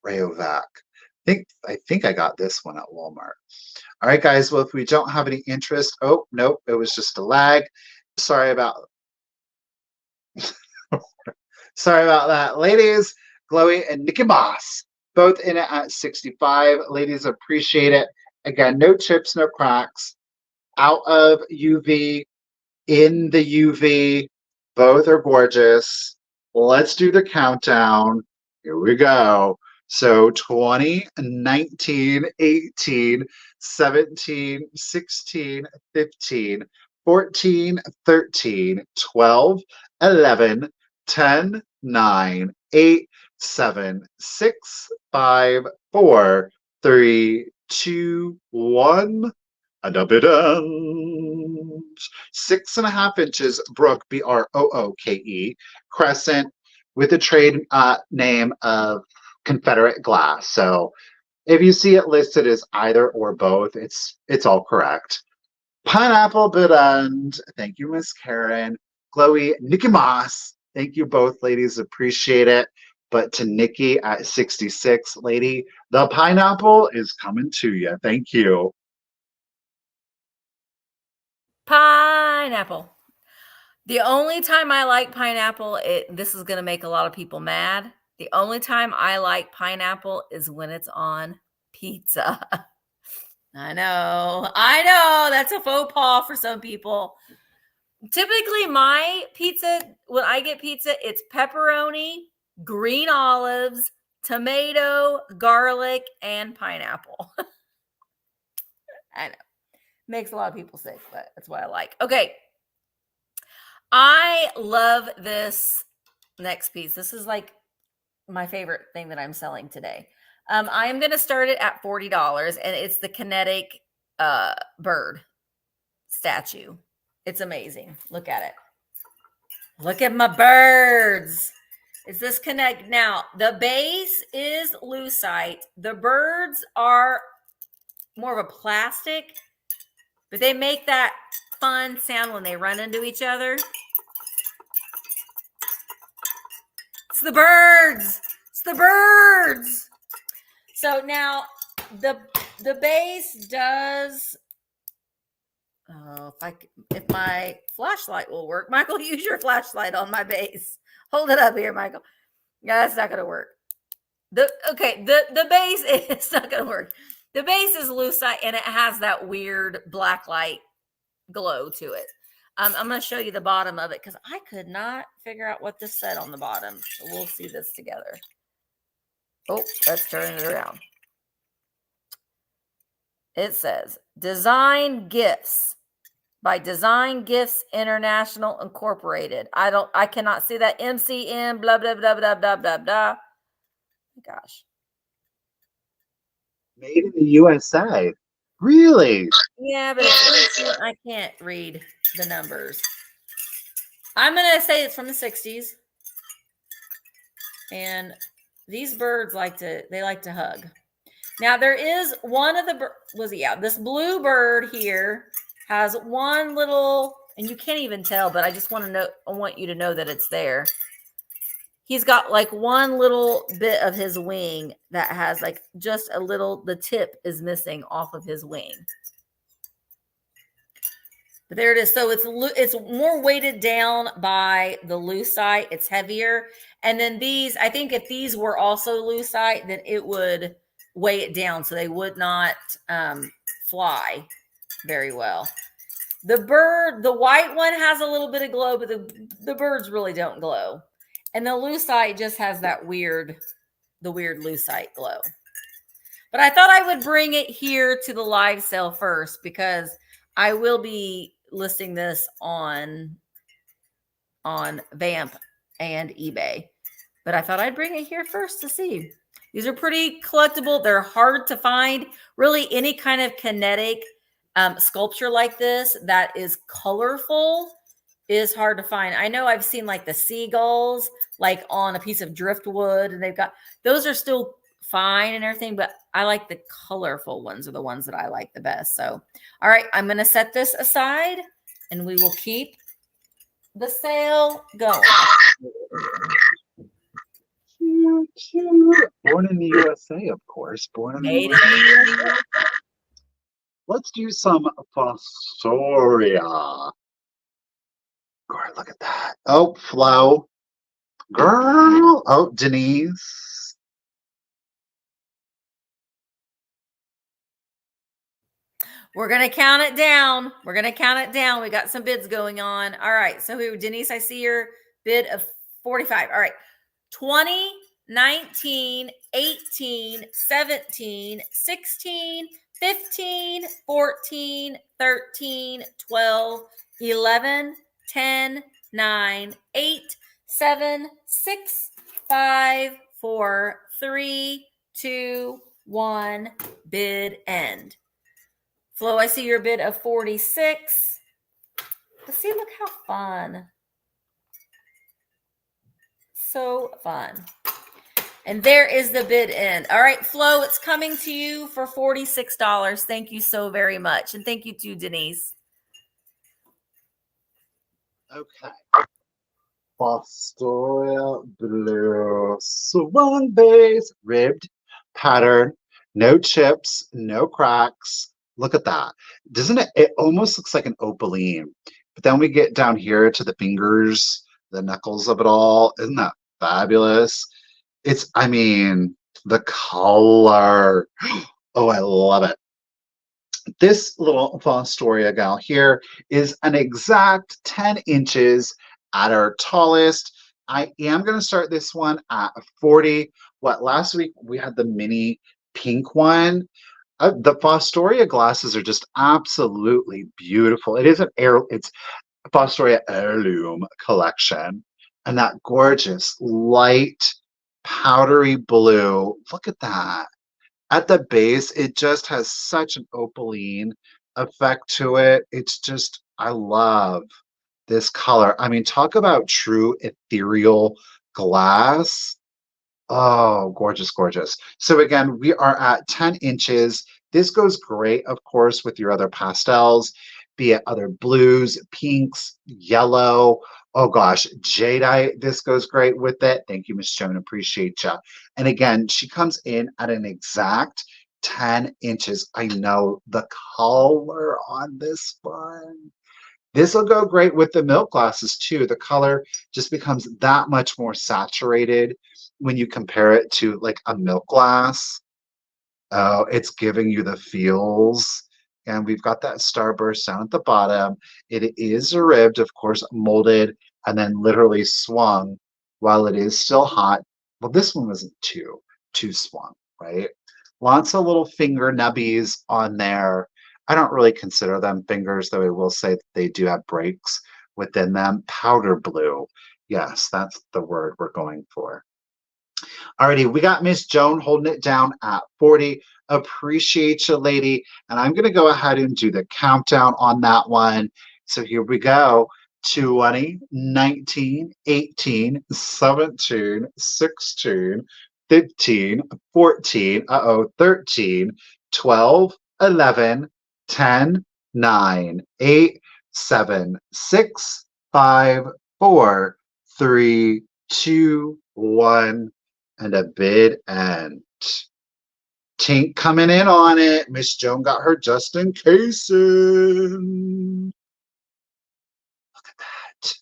Rayovac. I think I got this one at Walmart. All right, guys. Well, if we don't have any interest, oh nope, it was just a lag. Sorry about that, ladies. Chloe and Nikki Moss, both in it at 65. Ladies, appreciate it. Again, no chips, no cracks. Out of UV, in the UV. Both are gorgeous. Let's do the countdown. Here we go. So 20, 19, 18, 17, 16, 15, 14, 13, 12, 11, 10, 9, 8, 7, 6, 5, 4, 3, 2, 1. And up it ends. 6.5 inches, Brook, Brooke, crescent, with a trade name of Confederate glass. So if you see it listed as either or both, it's all correct. Pineapple bit end. Thank you, Miss Karen. Chloe, Nikki Moss. Thank you both, ladies. Appreciate it. But to Nikki at 66, lady, the pineapple is coming to you. Thank you. Pineapple. The only time I like pineapple, this is going to make a lot of people mad. The only time I like pineapple is when it's on pizza. I know. That's a faux pas for some people. Typically, my pizza, when I get pizza, it's pepperoni, green olives, tomato, garlic, and pineapple. I know. Makes a lot of people sick, but that's what I like. Okay. I love this next piece. This is like my favorite thing that I'm selling today. I am going to start it at $40, and it's the Kinetic bird statue. It's amazing. Look at it. Look at my birds. Is this Kinetic? Now, the base is lucite. The birds are more of a plastic, but they make that fun sound when they run into each other. It's the birds. It's the birds. So now the base does. Oh, if my flashlight will work, Michael, use your flashlight on my base. Hold it up here, Michael. Yeah, that's not going to work. The base is not going to work. The base is lucite and it has that weird black light glow to it. I'm going to show you the bottom of it because I could not figure out what this said on the bottom. So we'll see this together. Oh, let's turn it around. It says, Design Gifts by Design Gifts International Incorporated. I cannot see that. MCM, blah, blah, blah, blah, blah, blah, blah. Gosh. Made in the USA. Really? Yeah, but I can't read the numbers. I'm going to say it's from the 60s. And these birds like to hug. Now there is one of the this blue bird here has one little, and you can't even tell, but I just want you to know that it's there. He's got like one little bit of his wing that has like just a little, the tip is missing off of his wing. But there it is. So it's more weighted down by the lucite. It's heavier. And then these, I think if these were also lucite, then it would weigh it down so they would not fly very well. The white one has a little bit of glow, but the birds really don't glow. And the lucite just has that weird lucite glow. But I thought I would bring it here to the live sale first because I will be listing this on Vamp and eBay. But I thought I'd bring it here first to see. These are pretty collectible. They're hard to find. Really, any kind of kinetic sculpture like this that is colorful is hard to find. I know I've seen like the seagulls like on a piece of driftwood, and those are still fine and everything, but I like the colorful ones are the ones that I like the best. So, all right, I'm going to set this aside and we will keep the sale going. Born in the USA, of course. Born in the USA. Let's do some Fostoria. Girl, look at that. Oh, Flo. Girl. Oh, Denise. We're going to count it down. We got some bids going on. All right. So here, Denise, I see your bid of 45. All right. 20, 19, 18, 17, 16, 15, 14, 13, 12, 11, 10, 9, 8, 7, 6, 5, 4, 3, 2, 1. Bid end. Flo, I see your bid of 46. Let's see, look how fun. So fun. And there is the bid end. All right, Flo, it's coming to you for $46. Thank you so very much. And thank you to Denise. Okay. Fostoria Blue Swan base, ribbed pattern, no chips, no cracks. Look at that. Doesn't it? It almost looks like an opaline. But then we get down here to the fingers, the knuckles of it all. Isn't that fabulous? I mean, the color. Oh, I love it. This little Fostoria gal here is an exact 10 inches at our tallest. I am going to start this one at 40. What, last week we had the mini pink one. The Fostoria glasses are just absolutely beautiful. It is it's Fostoria heirloom collection, and that gorgeous light powdery blue. Look at that. At the base, it just has such an opaline effect to it. It's just, I love this color. I mean, talk about true ethereal glass. Oh, gorgeous, gorgeous. So again, we are at 10 inches. This goes great, of course, with your other pastels, be it other blues, pinks, yellow. Oh gosh, jadeite. This goes great with it. Thank you, Miss Joan. Appreciate you. And again, she comes in at an exact 10 inches. I know the color on this one. This will go great with the milk glasses too. The color just becomes that much more saturated when you compare it to like a milk glass. Oh, it's giving you the feels. And we've got that starburst down at the bottom. It is ribbed, of course, molded and then literally swung while it is still hot. Well, this one wasn't too swung, right? Lots of little finger nubbies on there. I don't really consider them fingers, though I will say that they do have breaks within them. Powder blue. Yes, that's the word we're going for. Alrighty, we got Miss Joan holding it down at 40. Appreciate you, lady. And I'm going to go ahead and do the countdown on that one. So here we go. 20, 19, 18, 17, 16, 15, 14, 13, 12, 11, 10, 9, 8, 7, 6, 5, 4, 3, 2, 1, and a bid end. Tink coming in on it. Miss Joan got her just in case in. Look at that.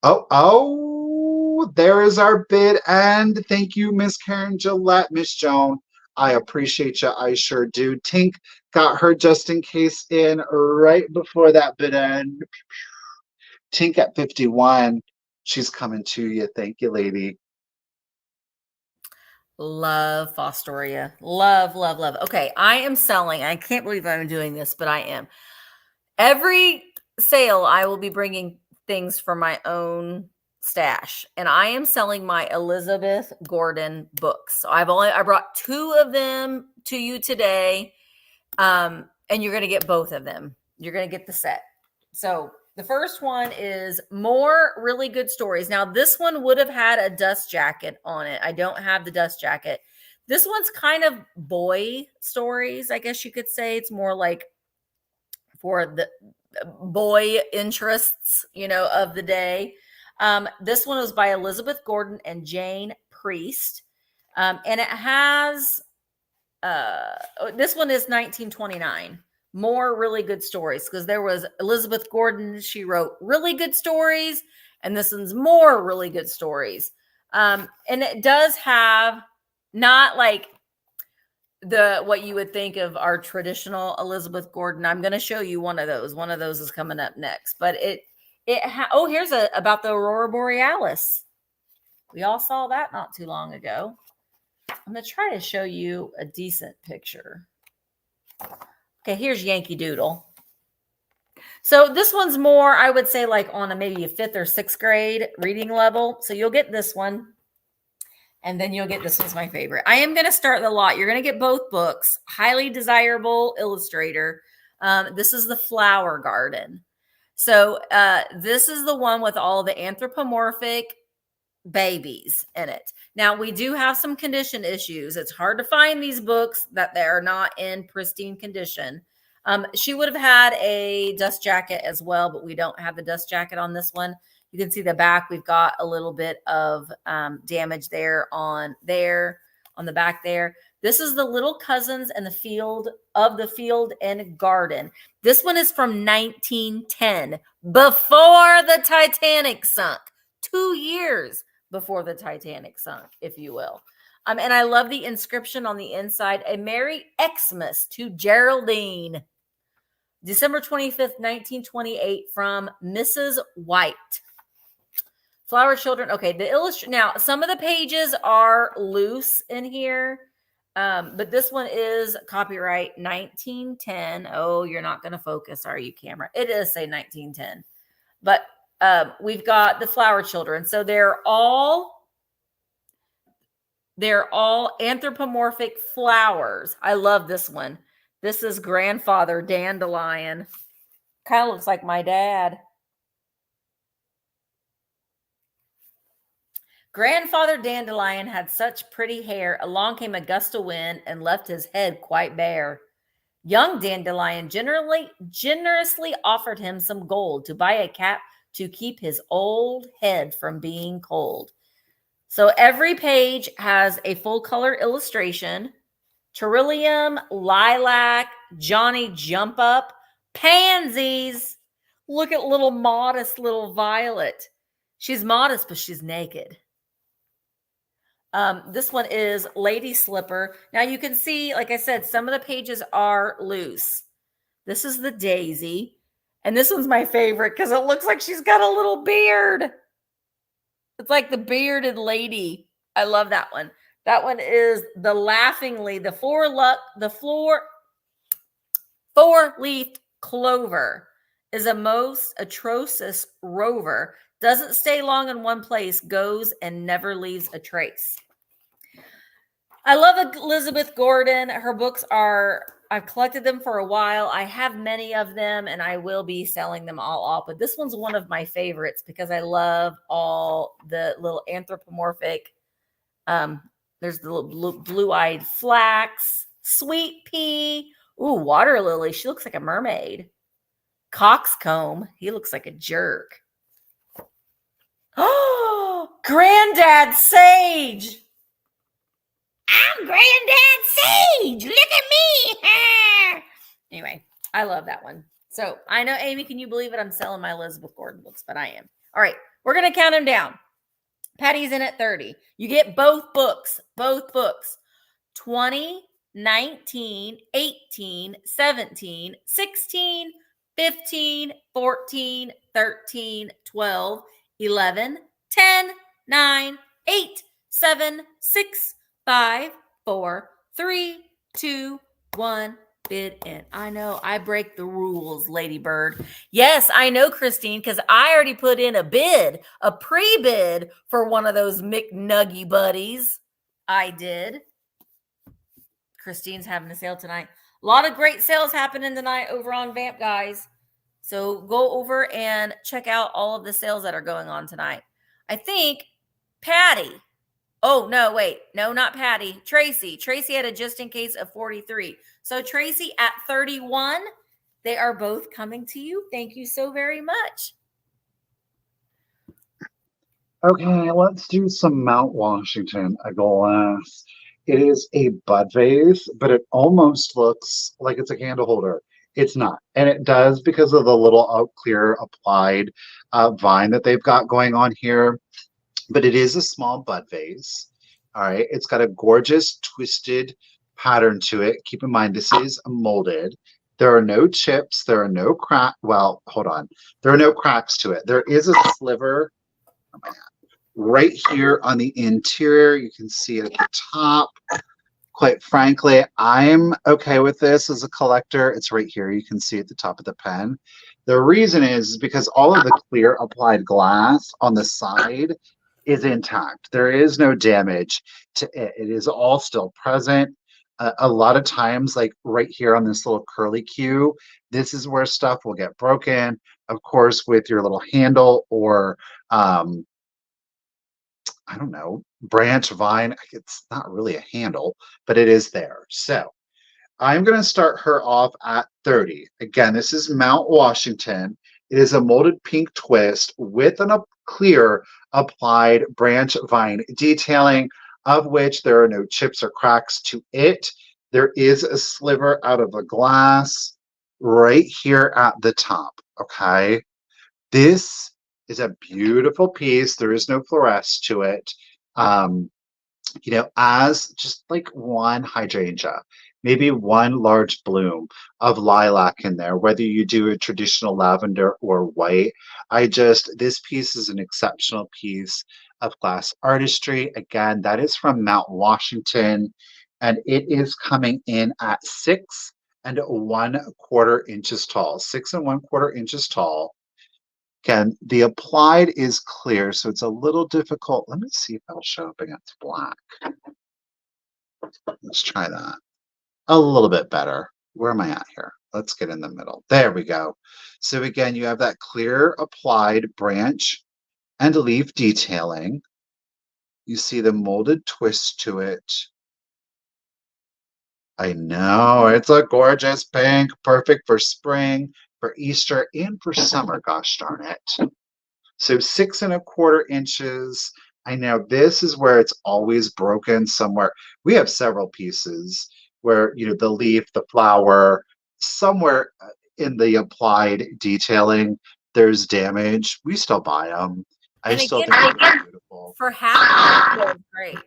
Oh, there is our bid end. Thank you, Miss Karen Gillette, Miss Joan. I appreciate you. I sure do. Tink got her just in case in right before that bid end. Tink at 51. She's coming to you. Thank you, lady. Love Fostoria. Love, love, love. Okay, I am selling. I can't believe I'm doing this, but I am. Every sale, I will be bringing things from my own stash, and I am selling my Elizabeth Gordon books. So I brought 2 of them to you today, and you're going to get both of them. You're going to get the set. So the first one is More Really Good Stories. Now, this one would have had a dust jacket on it. I don't have the dust jacket. This one's kind of boy stories, I guess you could say. It's more like for the boy interests, of the day. This one was by Elizabeth Gordon and Jane Priest. And it has, this one is 1929. More Really Good Stories, because there was Elizabeth Gordon. She wrote really good stories, and this one's More Really Good Stories. And it does have not like what you would think of our traditional Elizabeth Gordon. I'm going to show you one of those. One of those is coming up next. But here's about the Aurora Borealis. We all saw that not too long ago. I'm going to try to show you a decent picture. Okay, here's Yankee Doodle. So this one's more, I would say, like on maybe a 5th or 6th grade reading level. So you'll get this one. And then you'll get, this one's my favorite. I am going to start the lot. You're going to get both books. Highly Desirable Illustrator. This is The Flower Garden. So this is the one with all the anthropomorphic babies in it. Now, we do have some condition issues. It's hard to find these books that they are not in pristine condition. She would have had a dust jacket as well, but we don't have the dust jacket on this one. You can see the back. We've got a little bit of damage there on the back there. This is the Little Cousins and the Field and Garden. This one is from 1910, before the Titanic sunk. 2 years before the Titanic sunk, if you will. And I love the inscription on the inside, a Merry Xmas to Geraldine. December 25th, 1928, from Mrs. White. Flower Children. Okay, now some of the pages are loose in here, but this one is copyright 1910. Oh, you're not going to focus, are you, camera? It does say 1910, but we've got the Flower Children. So they're all anthropomorphic flowers. I love this one. This is Grandfather Dandelion. Kind of looks like my dad. Grandfather Dandelion had such pretty hair. Along came a gust of wind and left his head quite bare. Young Dandelion generously offered him some gold to buy a cap to keep his old head from being cold. So every page has a full color illustration. Trillium, lilac, Johnny Jump Up, pansies. Look at modest little Violet. She's modest, but she's naked. This one is Lady Slipper. Now you can see, like I said, some of the pages are loose. This is the Daisy. And this one's my favorite because it looks like she's got a little beard. It's like the bearded lady. I love that one. That one is the Laughingly, the four-leafed clover is a most atrocious rover. Doesn't stay long in one place, goes and never leaves a trace. I love Elizabeth Gordon. Her books I've collected them for a while. I have many of them, and I will be selling them all off. But this one's one of my favorites because I love all the little anthropomorphic. There's the little blue-eyed flax, sweet pea. Ooh, water lily. She looks like a mermaid. Coxcomb. He looks like a jerk. Oh, Granddad Sage. I'm Granddad Sage. Look at me. Anyway, I love that one. So I know, Amy, can you believe it? I'm selling my Elizabeth Gordon books, but I am. All right, we're going to count them down. Patty's in at 30. You get both books. 20, 19, 18, 17, 16, 15, 14, 13, 12, 11, 10, 9, 8, 7, 6, 5, 4, 3, 2, 1. Bid in. I know I break the rules, Lady Bird. Yes, I know, Christine, because I already put in a pre-bid for one of those McNuggy buddies. I did. Christine's having a sale tonight. A lot of great sales happening tonight over on Vamp, guys. So go over and check out all of the sales that are going on tonight. I think Patty. Oh, no, wait. No, not Patty. Tracy. Tracy had a just in case of 43. So Tracy at 31. They are both coming to you. Thank you so very much. Okay, let's do some Mount Washington, a glass. It is a bud vase, but it almost looks like it's a candle holder. It's not. And it does because of the little clear applied vine that they've got going on here. But it is a small bud vase. All right. It's got a gorgeous twisted pattern to it. Keep in mind, this is molded. There are no chips. There are no cracks. Well, hold on. There are no cracks to it. There is a sliver right here on the interior. You can see it at the top. Quite frankly, I'm okay with this as a collector. It's right here. You can see at the top of the pen. The reason is because all of the clear applied glass on the side is intact. There is no damage to it. It is all still present. A lot of times, like right here on this little curly cue, this is where stuff will get broken. Of course, with your little handle or, I don't know, branch, vine. It's not really a handle, but it is there. So I'm going to start her off at 30. Again, this is Mount Washington. It is a molded pink twist with an clear applied branch vine detailing, of which there are no chips or cracks to it. There is a sliver out of a glass right here at the top. Okay. This is a beautiful piece. There is no fluoresce to it. Um, as just like one hydrangea, maybe one large bloom of lilac in there, whether you do a traditional lavender or white. This piece is an exceptional piece of glass artistry. Again, that is from Mount Washington, and it is coming in at 6 1/4 inches tall. 6 1/4 inches tall. Again, the applied is clear, so it's a little difficult. Let me see if that'll show up against black. Let's try that. A little bit better. Where am I at here? Let's get in the middle. There we go. So again, you have that clear applied branch and leaf detailing. You see the molded twist to it. I know, it's a gorgeous pink, perfect for spring, for Easter, and for summer, gosh darn it. So 6 1/4 inches. I know this is where it's always broken somewhere. We have several pieces where, the leaf, the flower, somewhere in the applied detailing, there's damage. We still buy them. I And still again, think they're beautiful. for hat, great.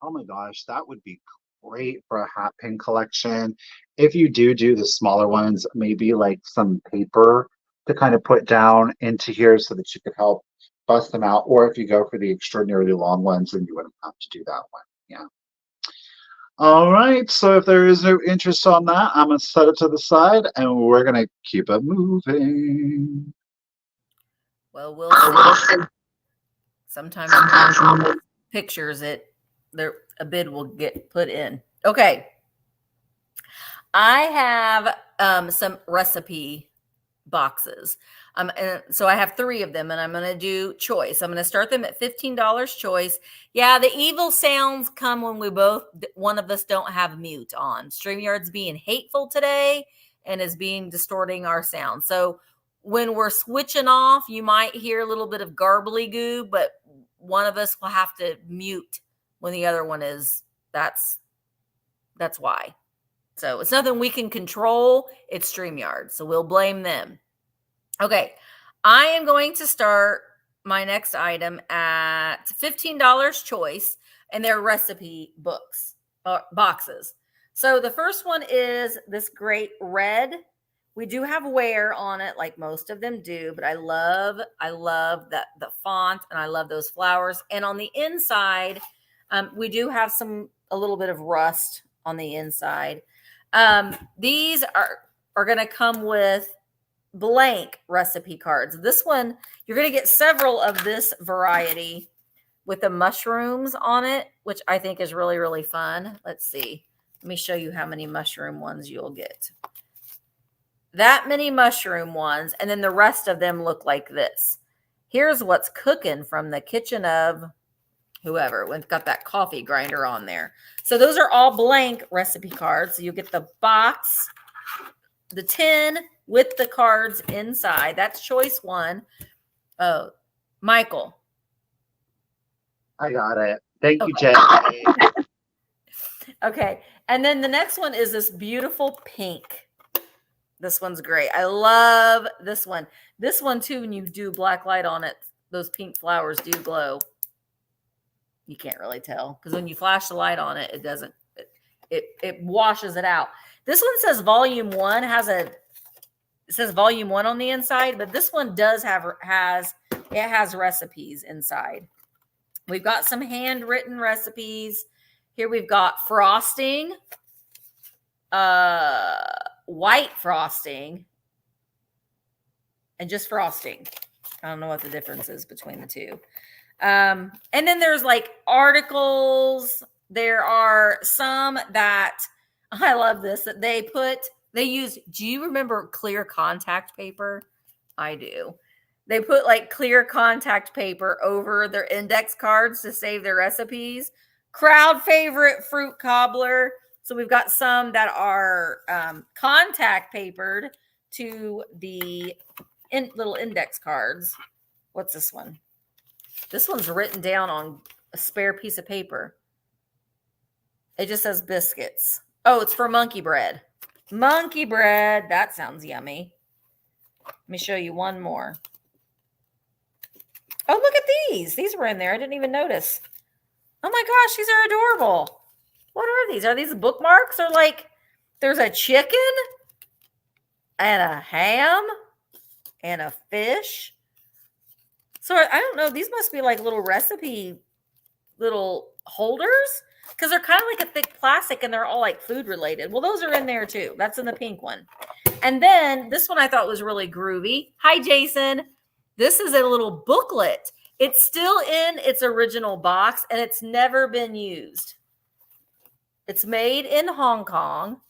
Oh my gosh, that would be great for a hat pin collection. If you do the smaller ones, maybe like some paper to kind of put down into here so that you could help bust them out. Or if you go for the extraordinarily long ones, then you wouldn't have to do that one. Yeah. All right. So if there is no interest on that, I'm going to set it to the side and we're going to keep it moving. Well, we'll see. Sometimes pictures a bid will get put in. Okay. I have some recipe boxes. And so I have 3 of them and I'm going to do choice. I'm going to start them at $15 choice. Yeah, the evil sounds come when one of us don't have mute on. StreamYard's being hateful today and is distorting our sound. So when we're switching off, you might hear a little bit of garbly goo, but one of us will have to mute when the other one is. That's why. So it's nothing we can control. It's StreamYard. So we'll blame them. Okay. I am going to start my next item at $15 choice, and they're recipe boxes. So the first one is this great red. We do have wear on it, like most of them do, but I love that the font, and I love those flowers. And on the inside, we do have a little bit of rust on the inside. These are going to come with blank recipe cards. This one, you're going to get several of this variety with the mushrooms on it, which I think is really, really fun. Let's see. Let me show you how many mushroom ones you'll get. That many mushroom ones, and then the rest of them look like this. Here's what's cooking from the kitchen of whoever. We've got that coffee grinder on there. So those are all blank recipe cards. So you get the box, the tin with the cards inside. That's choice 1. Oh, Michael. I got it. Thank you, Okay. Jay. Okay. And then the next one is this beautiful pink. This one's great. I love this one. This one too, when you do black light on it, those pink flowers do glow. You can't really tell because when you flash the light on it, it doesn't, it washes it out. This one says volume 1 it says volume 1 on the inside, but this one has recipes inside. We've got some handwritten recipes. Here we've got frosting, white frosting, and just frosting. I don't know what the difference is between the two. And then there's like articles. There are some that I love this that they use. Do you remember clear contact paper? I do. They put like clear contact paper over their index cards to save their recipes. Crowd favorite fruit cobbler. So we've got some that are contact papered to the little index cards. What's this one? This one's written down on a spare piece of paper. It just says biscuits. Oh, it's for monkey bread. Monkey bread. That sounds yummy. Let me show you one more. Oh, look at these. These were in there. I didn't even notice. Oh my gosh, these are adorable. What are these? Are these bookmarks? Or like there's a chicken and a ham and a fish? So I don't know. These must be like little recipe little holders because they're kind of like a thick plastic and they're all like food related. Well, those are in there too. That's in the pink one. And then this one I thought was really groovy. Hi, Jason. This is a little booklet. It's still in its original box and it's never been used. It's made in Hong Kong,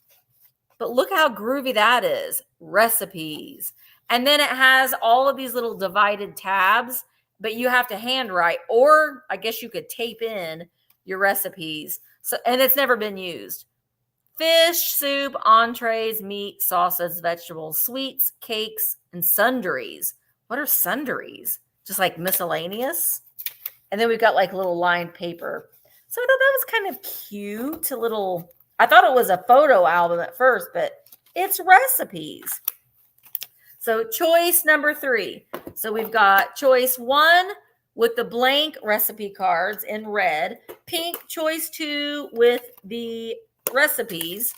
but look how groovy that is. Recipes. And then it has all of these little divided tabs, but you have to handwrite, or I guess you could tape in your recipes. So, and it's never been used. Fish, soup, entrees, meat, sauces, vegetables, sweets, cakes, and sundries. What are sundries? Just like miscellaneous. And then we've got like little lined paper. So I thought that was kind of cute. I thought it was a photo album at first, but it's recipes. So choice number 3. So we've got choice 1 with the blank recipe cards in red, pink choice 2 with the recipes,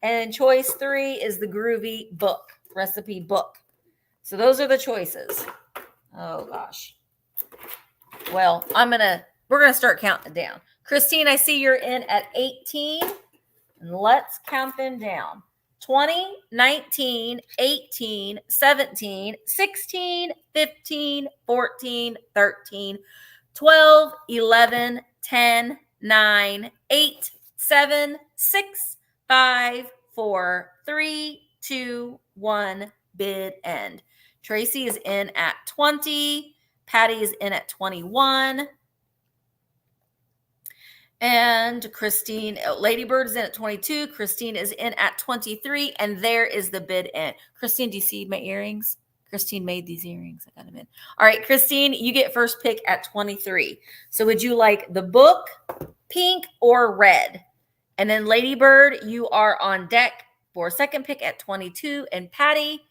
and choice 3 is the groovy book, recipe book. So those are the choices. Oh gosh. Well, we're gonna start counting down. Christine, I see you're in at 18. And let's count them down. 20, 19, 18, 17, 16, 15, 14, 13, 12, 11, 10, 9, 8, 7, 6, 5, 4, 3, 2, 1, bid end. Tracy is in at 20. Patty is in at 21. And Christine, Ladybird is in at 22. Christine is in at 23. And there is the bid end. Christine, do you see my earrings? Christine made these earrings. I got them in. All right, Christine, you get first pick at 23. So would you like the book, pink, or red? And then Ladybird, you are on deck for second pick at 22. And Patty,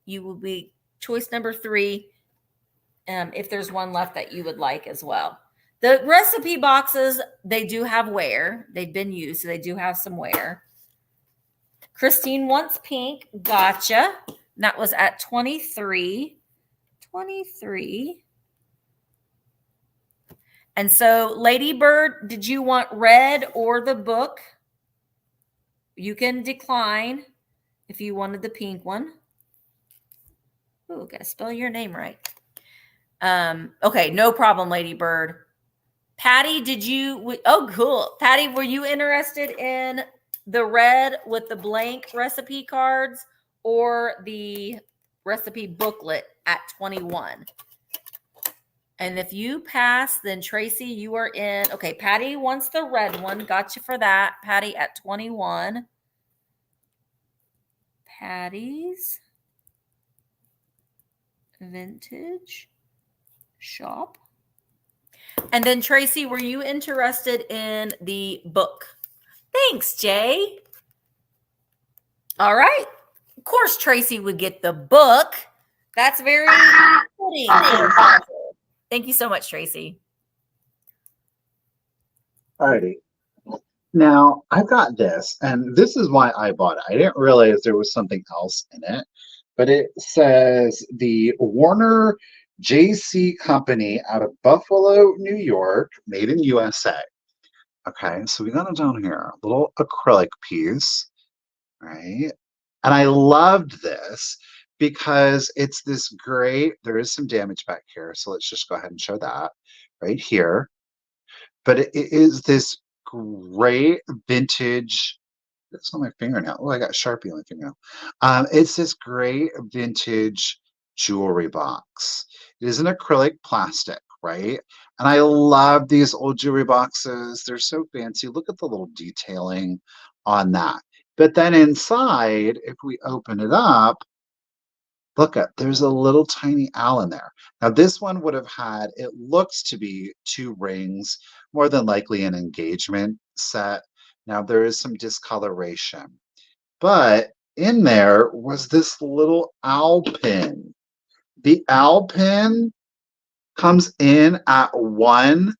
you will be choice number 3 if there's one left that you would like as well. The recipe boxes, they do have wear. They've been used, so they do have some wear. Christine wants pink. Gotcha. That was at 23. 23. And so, Ladybird, did you want red or the book? You can decline if you wanted the pink one. Oh, gotta spell your name right. Okay, no problem, Ladybird. Patty, oh, cool. Patty, were you interested in the red with the blank recipe cards or the recipe booklet at 21? And if you pass, then Tracy, you are in. Okay, Patty wants the red one. Gotcha for that. Patty at 21. Patty's vintage shop. And then Tracy, were you interested in the book? Thanks, Jay. All right. Of course, Tracy would get the book. That's very fitting. Thank you so much, Tracy. All righty. Now, I've got this, and this is why I bought it. I didn't realize there was something else in it, but it says the Warner JC Company out of Buffalo, New York, made in USA. Okay, so we got it down here, a little acrylic piece, right? And I loved this because it's this great, there is some damage back here, so let's just go ahead and show that right here. But it is this great vintage, it's on my fingernail. Oh, I got Sharpie on my fingernail. It's this great vintage jewelry box. It is an acrylic plastic, right? And I love these old jewelry boxes. They're so fancy. Look at the little detailing on that. But then inside, if we open it up, Look at, there's a little tiny owl in there. Now this one would have had, it looks to be 2 rings, more than likely an engagement set. Now there is some discoloration, but in there was this little owl pin. The owl pin comes in at 1¼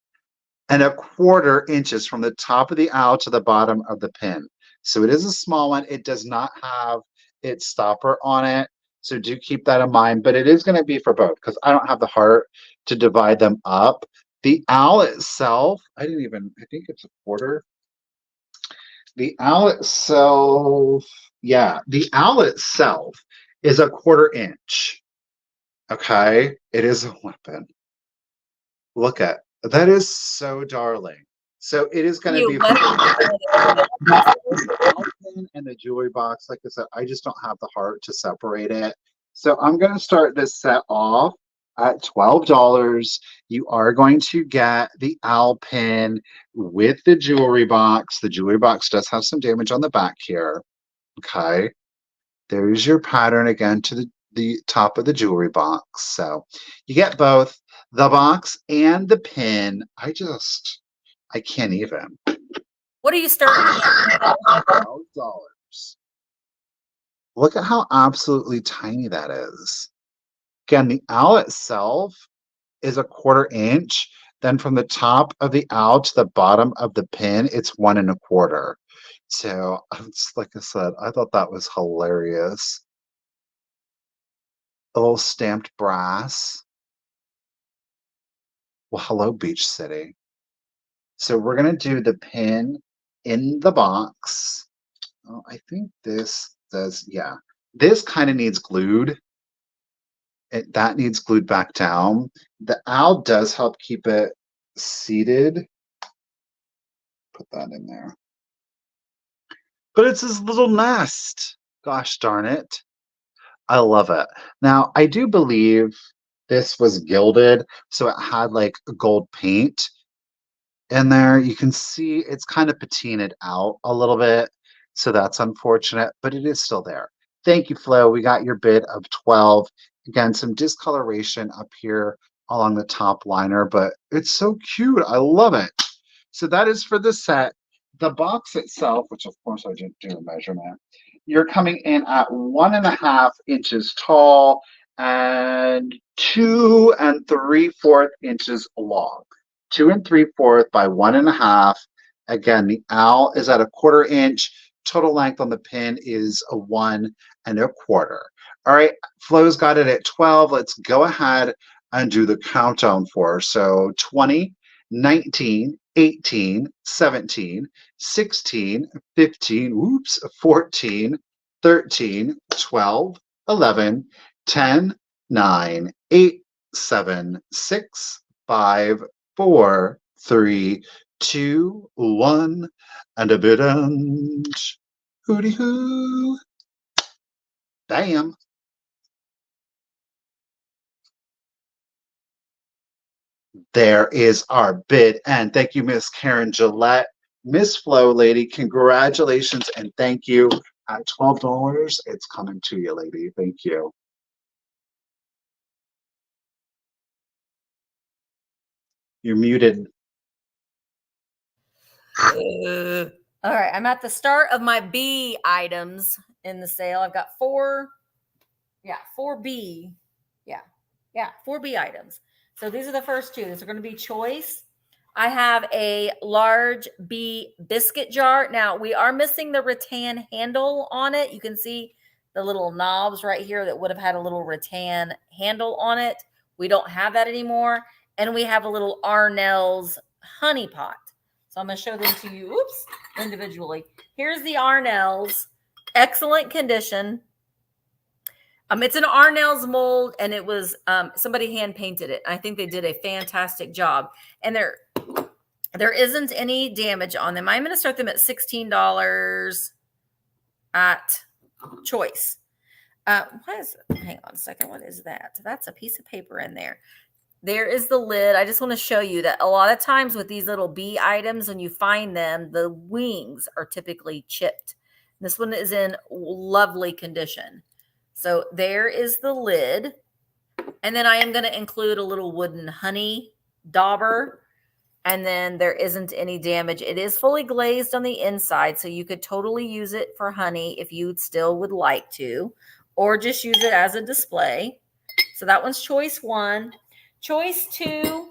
inches from the top of the owl to the bottom of the pin. So it is a small one. It does not have its stopper on it. So do keep that in mind, but it is going to be for both because I don't have the heart to divide them up. The owl itself, I think it's a quarter. The owl itself, yeah, the owl itself is a 1/4 inch. Okay, it is a weapon. Look at that, is so darling. So it is going to be and the jewelry box. Like I said, I just don't have the heart to separate it. So I'm going to start this set off at $12. You are going to get the owl pin with the jewelry box. The jewelry box does have some damage on the back here. Okay. There's your pattern again to the top of the jewelry box. So you get both the box and the pin. I can't even. What are you starting at? $12. Look at how absolutely tiny that is. Again, the owl itself is a 1/4 inch. Then from the top of the owl to the bottom of the pin, it's 1¼ inches. So like I said, I thought that was hilarious. A little stamped brass. Well, hello, Beach City. So we're going to do the pin in the box. Oh, I think this does, yeah. This kind of needs glued. That needs glued back down. The owl does help keep it seated. Put that in there. But it's his little nest. Gosh darn it. I love it. Now, I do believe this was gilded, so it had like gold paint in there. You can see it's kind of patinaed out a little bit, so that's unfortunate, but it is still there. Thank you, Flo. We got your bid of 12. Again, some discoloration up here along the top liner, but it's so cute. I love it. So that is for the set. The box itself, which of course I didn't do a measurement, you're coming in at 1½ inches tall and 2 3/4 inches long. 2 3/4 by 1½. Again, the owl is at a 1/4 inch. Total length on the pin is a 1¼ All right, Flo's got it at 12. Let's go ahead and do the countdown for her. So 20, 19, 18, 17, 16, 15, 14, 13, 12, 11, 10, 9, 8, 7, 6, 5, 4, 3, 2, 1, and a bit end. Hooty hoo. Bam. There is our bid. And thank you, Miss Karen Gillette. Miss Flo, lady, congratulations and thank you. At $12, it's coming to you, lady. Thank you. You're muted. All right, I'm at the start of my B items in the sale. I've got 4 B. Yeah, 4 B items. So these are the first 2. These are going to be choice. I have a large B biscuit jar. Now, we are missing the rattan handle on it. You can see the little knobs right here that would have had a little rattan handle on it. We don't have that anymore. And we have a little Arnell's honey pot. So I'm going to show them to you, individually. Here's the Arnell's. Excellent condition. It's an Arnell's mold, and it was somebody hand painted it. I think they did a fantastic job. And there isn't any damage on them. I'm going to start them at $16 at choice. Hang on a second. What is that? That's a piece of paper in there. There is the lid. I just want to show you that a lot of times with these little B items, when you find them, the wings are typically chipped. This one is in lovely condition. So there is the lid. And then I am going to include a little wooden honey dauber. And then there isn't any damage. It is fully glazed on the inside, so you could totally use it for honey if you still would like to, or just use it as a display. So that one's choice 1. Choice 2,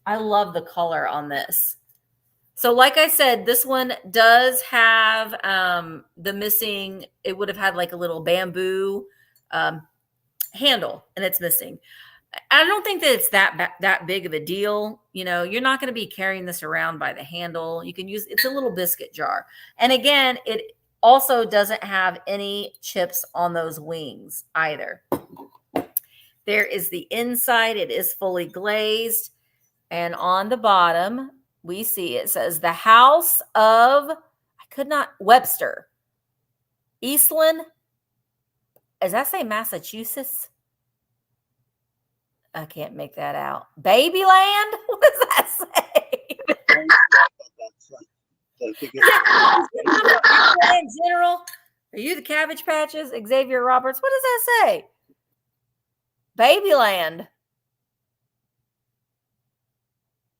I love the color on this. So like I said, this one does have the missing, it would have had like a little bamboo handle, and it's missing. I don't think that it's that big of a deal. You know, you're not going to be carrying this around by the handle. You can use, it's a little biscuit jar. And again, it also doesn't have any chips on those wings either. There is the inside. It is fully glazed. And on the bottom, we see it says the House of, Webster. Eastland. Does that say Massachusetts? I can't make that out. Babyland? What does that say? General, are you the Cabbage Patches? Xavier Roberts? What does that say? Babyland.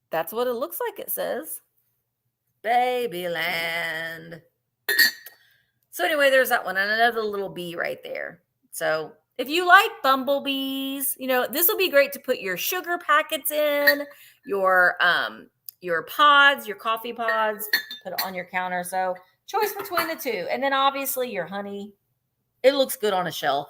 That's what it looks like it says. Babyland. So anyway, there's that one and another little bee right there. So if you like bumblebees, you know, this will be great to put your sugar packets in, your pods, your coffee pods, put it on your counter. So choice between the two. And then obviously your honey, it looks good on a shelf.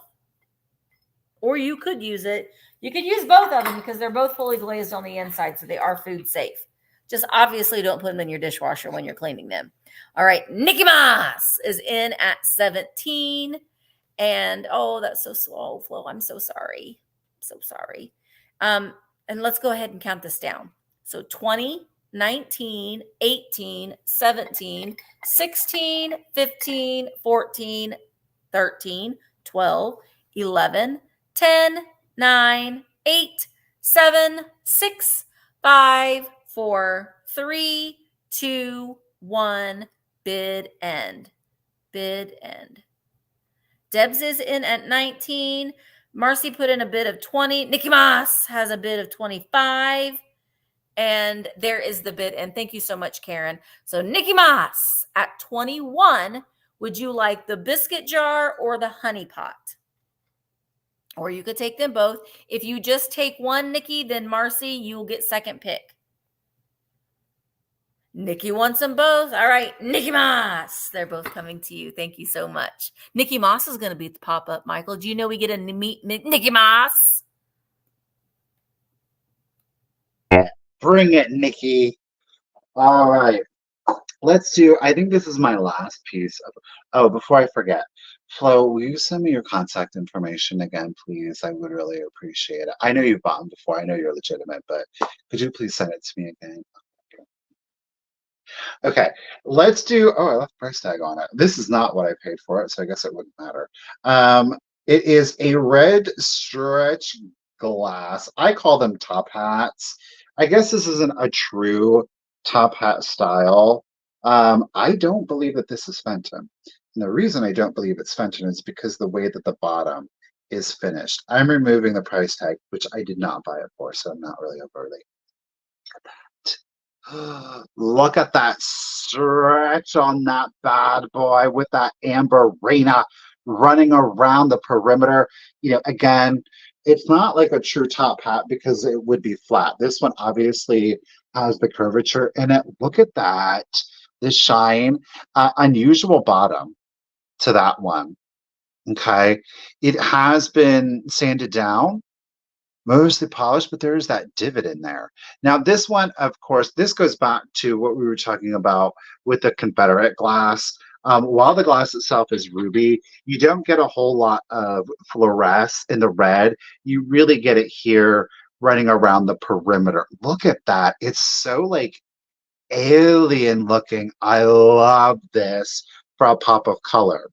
Or you could use it. You could use both of them because they're both fully glazed on the inside, so they are food safe. Just obviously don't put them in your dishwasher when you're cleaning them. All right, Nikki Moss is in at 17. And oh, that's so slow, Flo. I'm so sorry. So sorry. And let's go ahead and count this down. So 20, 19, 18, 17, 16, 15, 14, 13, 12, 11, 10, 9, 8, 7, 6, 5, 4, 3, 2, 1. Bid end. Bid end. Debs is in at 19. Marcy put in a bid of 20. Nikki Moss has a bid of 25. And there is the bid. And thank you so much, Karen. So Nikki Moss at 21. Would you like the biscuit jar or the honey pot? Or you could take them both. If you just take one, Nikki, then Marcy, you will get second pick. Nikki wants them both. All right, Nikki Moss. They're both coming to you. Thank you so much. Nikki Moss is going to be at the pop-up, Michael. Do you know we get to meet Nikki Moss? Bring it, Nikki. All right. Let's do, I think this is my last piece. Before I forget, Flo, will you send me your contact information again, please? I would really appreciate it. I know you've bought them before. I know you're legitimate, but could you please send it to me again? Okay, let's do, I left the price tag on it. This is not what I paid for it, so I guess it wouldn't matter. It is a red stretch glass. I call them top hats. I guess this isn't a true top hat style. I don't believe that this is Fenton. And the reason I don't believe it's Fenton is because the way that the bottom is finished. I'm removing the price tag, which I did not buy it for, so I'm not really overly. Look at that stretch on that bad boy with that amber Reina running around the perimeter. You know, again, it's not like a true top hat because it would be flat. This one obviously has the curvature in it. Look at that. The shine. Unusual bottom to that one. Okay. It has been sanded down. Mostly polished, but there is that divot in there. Now, this one, of course, this goes back to what we were talking about with the Confederate glass. While the glass itself is ruby, you don't get a whole lot of fluoresce in the red. You really get it here running around the perimeter. Look at that. It's so like alien looking. I love this for a pop of color.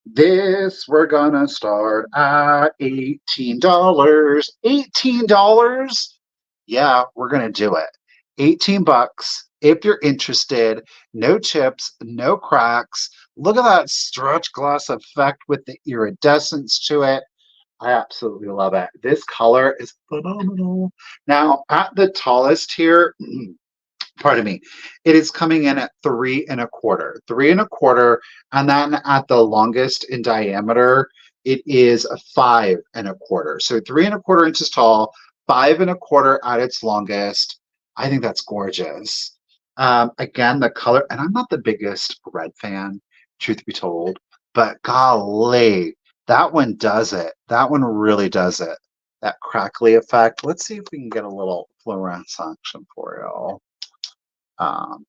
This we're gonna start at $18. $18? Yeah, we're gonna do it. 18 bucks if you're interested. No chips, no cracks. Look at that stretch glass effect with the iridescence to it. I absolutely love it. This color is phenomenal. Now, at the tallest here, pardon me, it is coming in at 3 1/4, 3 1/4, and then at the longest in diameter, it is a 5 1/4. So 3 1/4 inches tall, 5 1/4 at its longest. I think that's gorgeous. Again, the color, and I'm not the biggest red fan, truth be told, but golly, that one does it. That one really does it. That crackly effect. Let's see if we can get a little fluorescence action for you.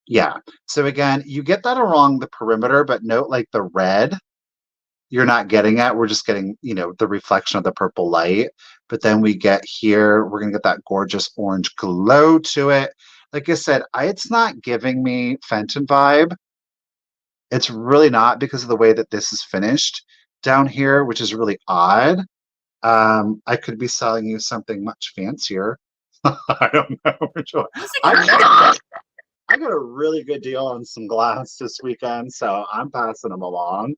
Yeah. So again, you get that along the perimeter, but note like the red, you're not getting it. We're just getting, the reflection of the purple light. But then we get here, we're going to get that gorgeous orange glow to it. Like I said, it's not giving me Fenton vibe. It's really not because of the way that this is finished down here, which is really odd. I could be selling you something much fancier. I don't know. I got a really good deal on some glass this weekend, so I'm passing them along.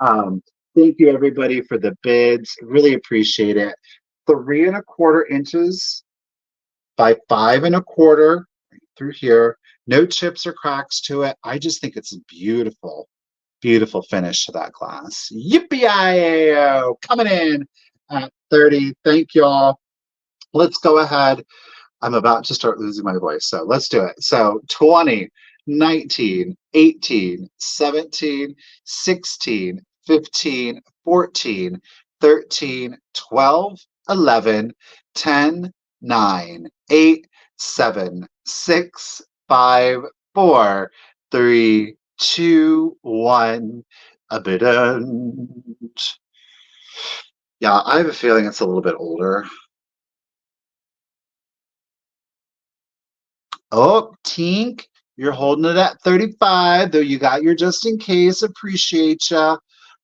Thank you, everybody, for the bids. Really appreciate it. 3 1/4 inches by 5 1/4 right through here. No chips or cracks to it. I just think it's a beautiful, beautiful finish to that glass. Yippee-yi-yo! Coming in at 30. Thank y'all. Let's go ahead. I'm about to start losing my voice, so let's do it. So 20, 19, 18, 17, 16, 15, 14, 13, 12, 11, 10, 9, 8, 7, 6, 5, 4, 3, 2, 1. A bit. Yeah, I have a feeling it's a little bit older. Oh, Tink, you're holding it at 35, though you got your just in case. Appreciate ya.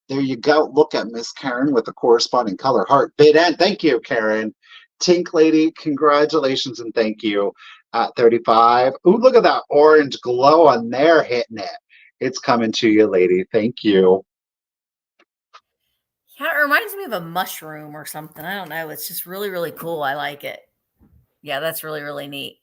There you go. Look at Miss Karen with the corresponding color heart bid in. Thank you, Karen. Tink lady, congratulations and thank you at 35. Ooh, look at that orange glow on there hitting it. It's coming to you, lady. Thank you. Yeah, it reminds me of a mushroom or something. I don't know. It's just really, really cool. I like it. Yeah, that's really, really neat.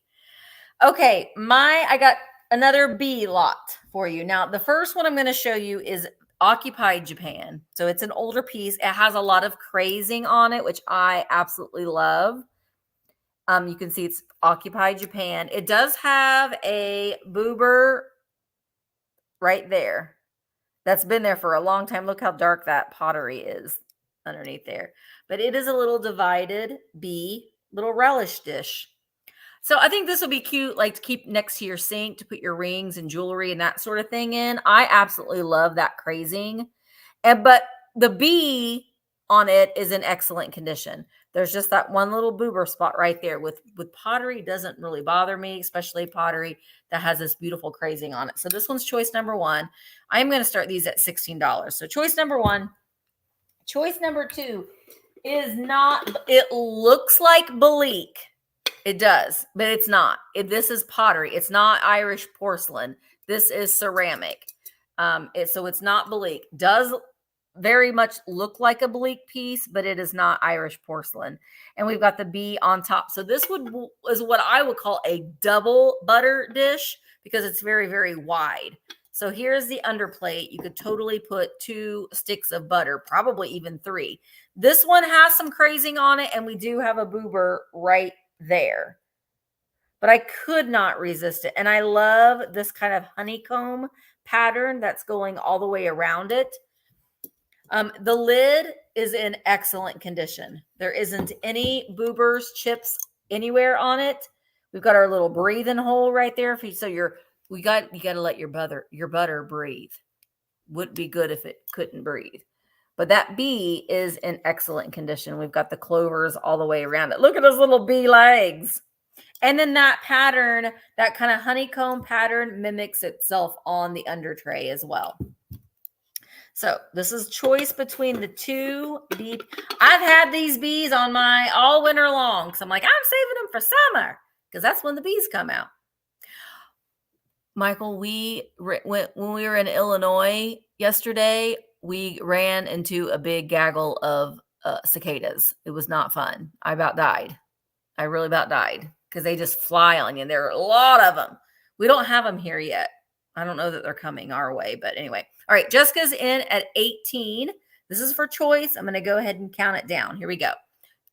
Okay, I got another B lot for you. Now, the first one I'm going to show you is Occupied Japan. So it's an older piece. It has a lot of crazing on it, which I absolutely love. You can see it's Occupied Japan. It does have a boober right there. That's been there for a long time. Look how dark that pottery is underneath there. But it is a little divided B, little relish dish. So I think this will be cute, like to keep next to your sink to put your rings and jewelry and that sort of thing in. I absolutely love that crazing. But the B on it is in excellent condition. There's just that one little boober spot right there. With pottery, doesn't really bother me, especially pottery that has this beautiful crazing on it. So this one's choice number one. I'm going to start these at $16. So choice number one. Choice number two is not, it looks like Bisque. It does, but it's not. This is pottery. It's not Irish porcelain. This is ceramic. So it's not Bisque. Does very much look like a Bisque piece, but it is not Irish porcelain. And we've got the B on top. So this is what I would call a double butter dish because it's very, very wide. So here's the underplate. You could totally put 2 sticks of butter, probably even 3. This one has some crazing on it, and we do have a boober right there. But I could not resist it. And I love this kind of honeycomb pattern that's going all the way around it. The lid is in excellent condition. There isn't any boobers, chips anywhere on it. We've got our little breathing hole right there. You got to let your butter breathe. Wouldn't be good if it couldn't breathe. But that B is in excellent condition. We've got the clovers all the way around it. Look at those little bee legs. And then that pattern, that kind of honeycomb pattern mimics itself on the under tray as well. So this is choice between the 2 B. I've had these bees on my all winter long. So I'm like, I'm saving them for summer because that's when the bees come out. Michael, when we were in Illinois yesterday, we ran into a big gaggle of cicadas. It was not fun. I about died. I really about died because they just fly on you. And there are a lot of them. We don't have them here yet. I don't know that they're coming our way, but anyway. All right, Jessica's in at 18. This is for choice. I'm going to go ahead and count it down. Here we go.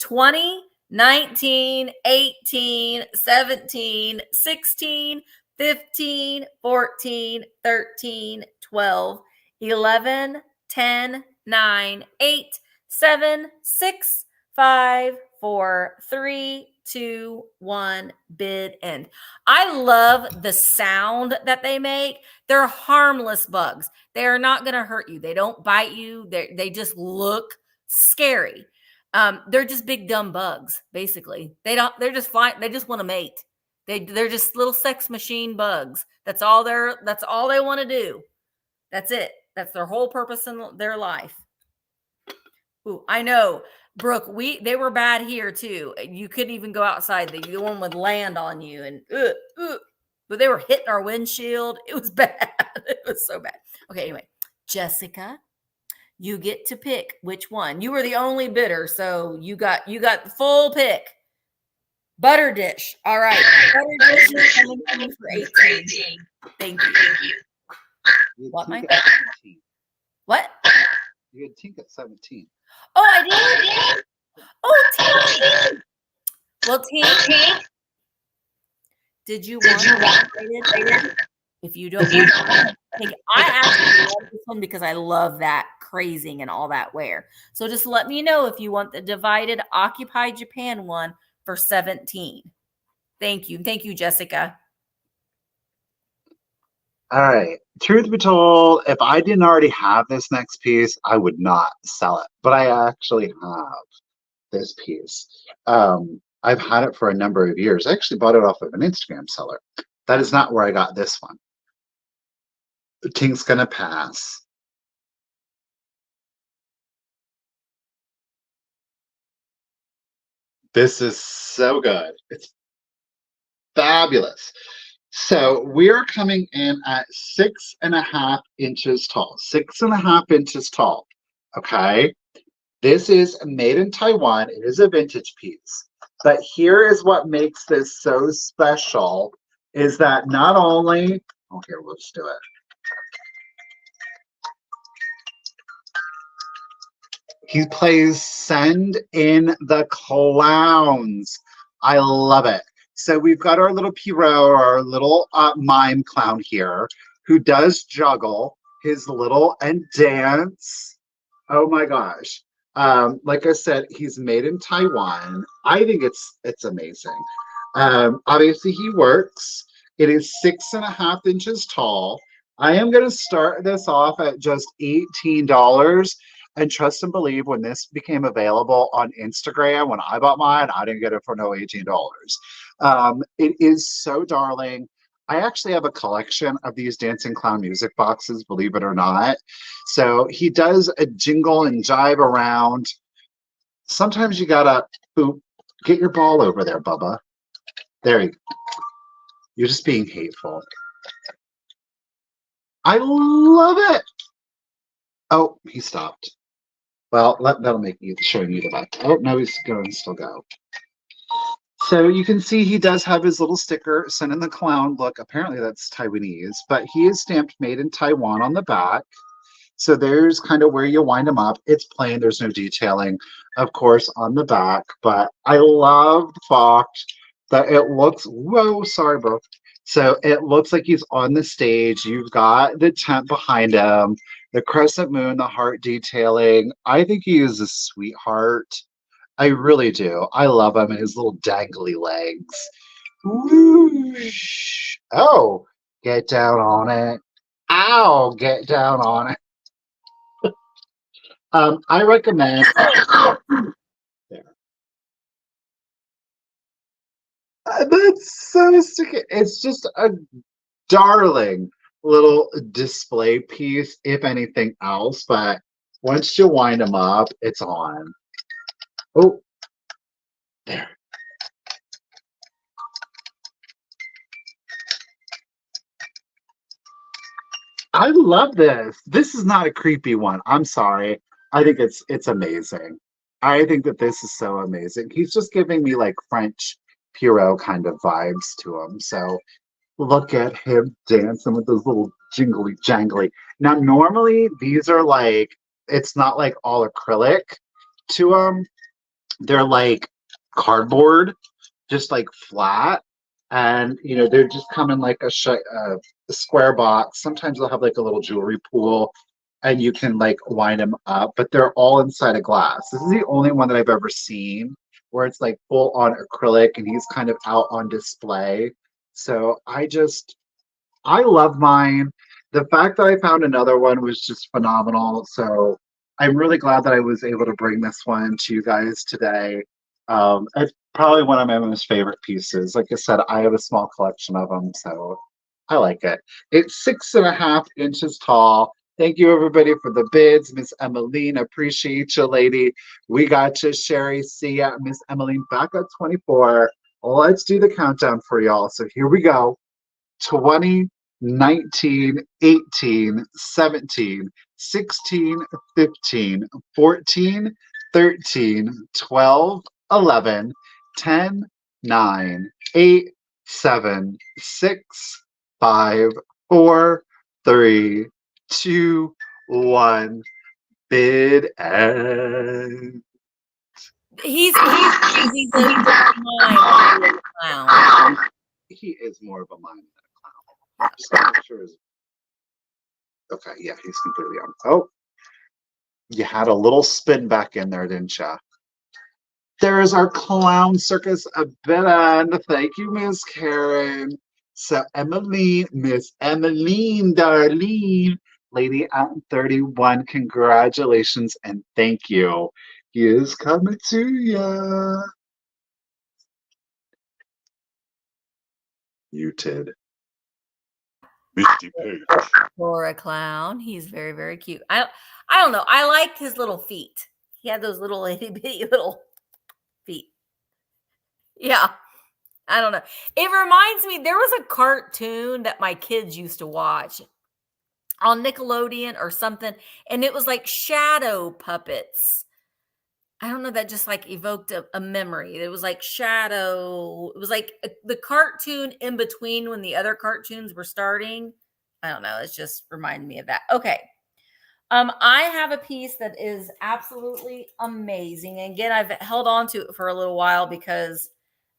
20, 19, 18, 17, 16, 15, 14, 13, 12, 11, 10, 9, 8, 7, 6, 5, 4, 3, 2, 1, bid end. I love the sound that they make. They're harmless bugs. They are not going to hurt you. They don't bite you. They just look scary. They're just big dumb bugs, basically. They're just flying. They just want to mate. They're just little sex machine bugs. That's all they want to do. That's it. That's their whole purpose in their life. Ooh, I know. Brooke, they were bad here too. You couldn't even go outside. The one would land on you and but they were hitting our windshield. It was bad. It was so bad. Okay, anyway. Jessica, you get to pick which one. You were the only bidder, so you got the full pick. Butter dish. All right. Butter dish is coming to you for 18. Thank you. What, Mike? What? You had Tink at 17. Oh, I did? Oh, Tink. Well, Tink, did you want it? If you don't want it, I actually love this one because I love that crazing and all that wear. So just let me know if you want the divided Occupy Japan one for 17. Thank you. Thank you, Jessica. All right. Truth be told, if I didn't already have this next piece, I would not sell it. But I actually have this piece. I've had it for a number of years. I actually bought it off of an Instagram seller. That is not where I got this one. Tink's gonna pass. This is so good. It's fabulous. So we're coming in at 6.5 inches tall. 6.5 inches tall. Okay. This is made in Taiwan. It is a vintage piece. But here is what makes this so special is that not only, oh, here, let's do it. He plays Send in the Clowns. I love it. So we've got our little Pierrot, our little mime clown here, who does juggle his little and dance. Oh my gosh. Like I said, he's made in Taiwan. I think it's amazing. Obviously he works. It is 6.5 inches tall. I am going to start this off at just $18. And trust and believe, when this became available on Instagram, when I bought mine, I didn't get it for no $18. It is so darling. I actually have a collection of these dancing clown music boxes, believe it or not. So he does a jingle and jive around. Sometimes you gotta get your ball over there, Bubba. There you go. You're just being hateful. I love it. Oh, he stopped. Well, that'll make you showing you the back. Oh, no, he's going to still go. So you can see he does have his little sticker, Send in the Clown. Look, apparently that's Taiwanese, but he is stamped made in Taiwan on the back. So there's kind of where you wind him up. It's plain. There's no detailing, of course, on the back. But I love the fact that it looks, whoa, sorry, bro. So it looks like he's on the stage. You've got the tent behind him, the crescent moon, the heart detailing. I think he is a sweetheart. I really do. I love him and his little dangly legs. Whoosh. Oh, get down on it. Ow, get down on it. I recommend. There. That's so sticky. It's just a darling little display piece, if anything else. But once you wind them up, it's on. Oh, there. I love this. This is not a creepy one. I'm sorry. I think it's amazing. I think that this is so amazing. He's just giving me like French Pierrot kind of vibes to him. So look at him dancing with those little jingly jangly. Now, normally these are like, it's not like all acrylic to them. They're like cardboard, just like flat. And, they're just come in like a square box. Sometimes they'll have like a little jewelry pool and you can like wind them up, but they're all inside a glass. This is the only one that I've ever seen where it's like full on acrylic and he's kind of out on display. So I love mine. The fact that I found another one was just phenomenal. So I'm really glad that I was able to bring this one to you guys today. It's probably one of my most favorite pieces. Like I said, I have a small collection of them, so I like it. It's 6.5 inches tall. Thank you, everybody, for the bids. Miss Emmeline, appreciate you, lady. We got you, Sherry. See ya, Miss Emmeline, back at 24. Let's do the countdown for y'all. So here we go. 20, 19, 18, 17, 16, 15, 14, 13, 12, 11, 10, 9, 8, 7, 6, 5, 4, 3, 2, 1. Bid end. He's crazy, so he's a clown. He is more of a mime than a clown. Just gotta make sure okay, yeah, he's completely on. Oh, you had a little spin back in there, didn't you? There's our clown circus a bit end. Thank you, Miss Karen. So Emmeline, Miss Emmeline, Darlene, lady at 31, congratulations and thank you. He is coming to ya. Muted. Misty Pate. For a clown, he's very, very cute. I don't know. I liked his little feet. He had those little itty bitty little feet. Yeah. I don't know. It reminds me, there was a cartoon that my kids used to watch on Nickelodeon or something, and it was like shadow puppets. I don't know, that just like evoked a memory. It was like shadow. It was like the cartoon in between when the other cartoons were starting. I don't know. It's just reminded me of that. Okay. I have a piece that is absolutely amazing. And again, I've held on to it for a little while because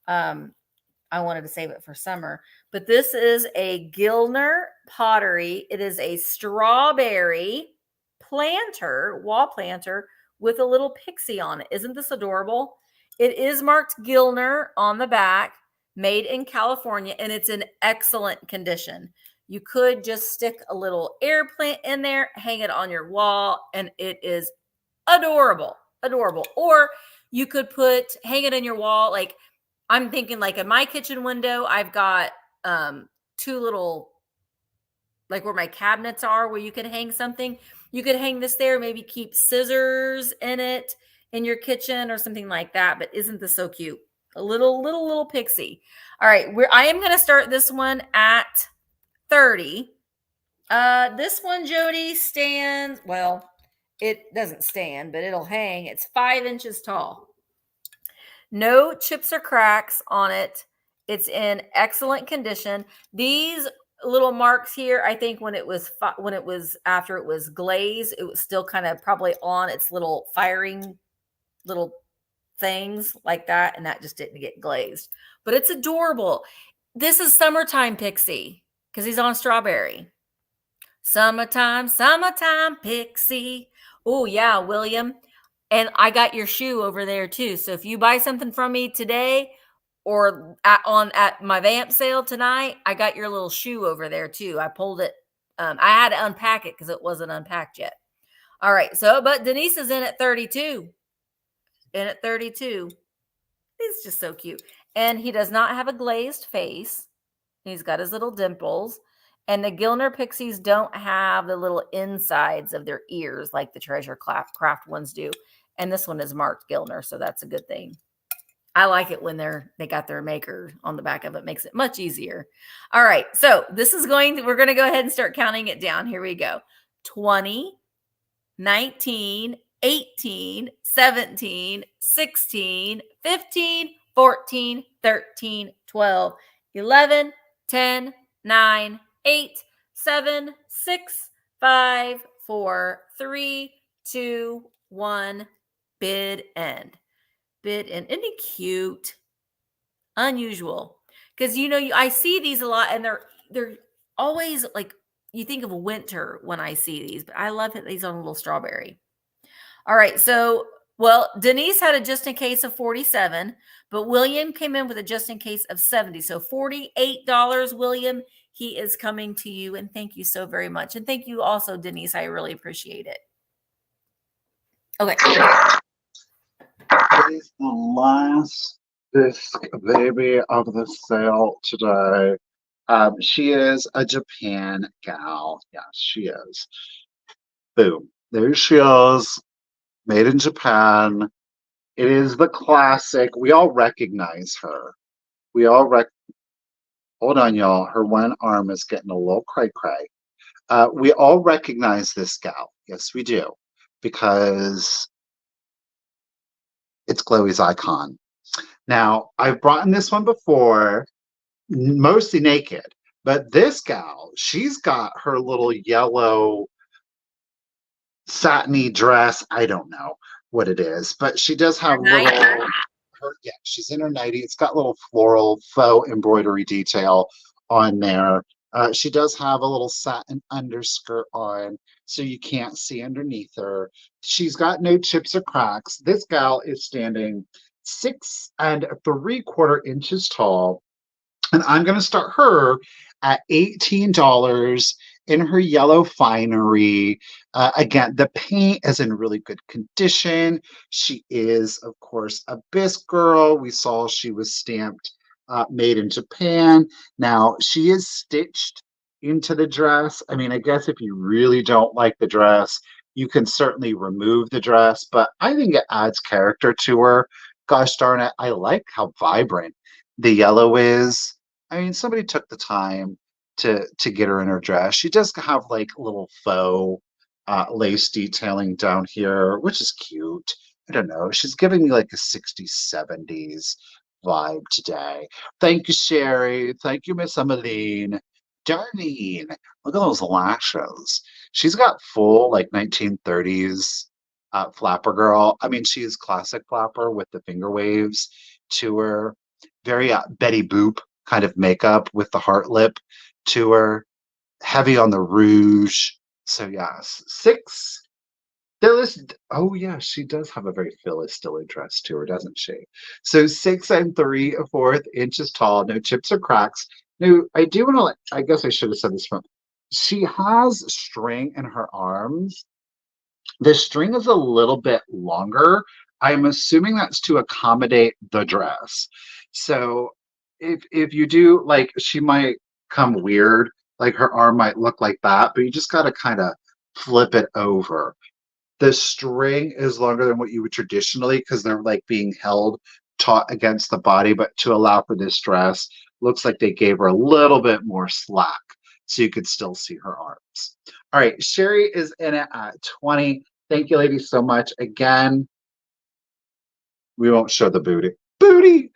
I wanted to save it for summer. But this is a Gilner Pottery. It is a strawberry planter, wall planter with a little pixie on it. Isn't this adorable? It is marked Gilner on the back, made in California, and it's in excellent condition. You could just stick a little air plant in there, hang it on your wall, and it is adorable, adorable. Or you could hang it in your wall. Like I'm thinking like in my kitchen window, I've got two little, like where my cabinets are, where you can hang something. You could hang this there, maybe keep scissors in it in your kitchen or something like that. But isn't this so cute? A little pixie. All right, I am going to start this one at 30. This one, Jody, stands, well, it doesn't stand, but it'll hang. It's 5 inches tall. No chips or cracks on it. It's in excellent condition. These little marks here, I think when it was after it was glazed, it was still kind of probably on its little firing little things like that, and that just didn't get glazed. But it's adorable. This is summertime pixie because he's on strawberry. Summertime pixie. Oh yeah, William. And I got your shoe over there too. So if you buy something from me today or at my vamp sale tonight, I got your little shoe over there too. I pulled it. I had to unpack it because it wasn't unpacked yet. All right. So, but Denise is in at 32. In at 32. He's just so cute. And he does not have a glazed face. He's got his little dimples. And the Gilner Pixies don't have the little insides of their ears like the Treasure Craft ones do. And this one is marked Gilner, so that's a good thing. I like it when they got their maker on the back of it. Makes it much easier. All right. So we're going to go ahead and start counting it down. Here we go. 20, 19, 18, 17, 16, 15, 14, 13, 12, 11, 10, 9, 8, 7, 6, 5, 4, 3, 2, 1. Bid end. Bid end. Isn't it cute? Unusual. Because I see these a lot, and they're always like, you think of winter when I see these, but I love these on a little strawberry. All right, so Denise had a just in case of 47, but William came in with a just in case of 70. So $48, William. He is coming to you, and thank you so very much. And thank you also, Denise. I really appreciate it. Okay. It is the last Bisque baby of the sale today. She is a Japan gal. Yes, she is. Boom. There she is. Made in Japan. It is the classic. We all recognize her. We all hold on, y'all. Her one arm is getting a little cray-cray. We all recognize this gal. Yes, we do. Because it's Chloe's icon. Now, I've brought in this one before, mostly naked, but this gal, she's got her little yellow satiny dress. I don't know what it is, but she does have she's in her nightie. It's got little floral faux embroidery detail on there. She does have a little satin underskirt on, so you can't see underneath her. She's got no chips or cracks. This gal is standing 6 3/4 inches tall, and I'm going to start her at $18 in her yellow finery. Again, the paint is in really good condition. She is, of course, a Bisque girl. We saw she was stamped made in Japan. Now, she is stitched into the dress. I mean, I guess if you really don't like the dress, you can certainly remove the dress, but I think it adds character to her. Gosh darn it, I like how vibrant the yellow is. I mean, somebody took the time to get her in her dress. She does have like little faux lace detailing down here, which is cute. I don't know. She's giving me like a 60s, 70s vibe today. Thank you, Sherry. Thank you, Miss Emmeline. Darlene, look at those lashes. She's got full like 1930s flapper girl. I mean, she's classic flapper with the finger waves to her. Very Betty Boop kind of makeup with the heart lip to her. Heavy on the rouge. So yes, 6. Phyllis, oh yeah, she does have a very Phyllis Diller dress to her, doesn't she? So 6 3/4 inches tall, no chips or cracks. Now, I do want to, I guess I should have said this from. She has string in her arms. The string is a little bit longer. I'm assuming that's to accommodate the dress. So if you do, like, she might come weird, like her arm might look like that, but you just got to kind of flip it over. The string is longer than what you would traditionally, because they're like being held taut against the body, but to allow for this dress, looks like they gave her a little bit more slack so you could still see her arms. All right, Sherry is in it at 20. Thank you, ladies, so much. Again, we won't show the booty. Booty!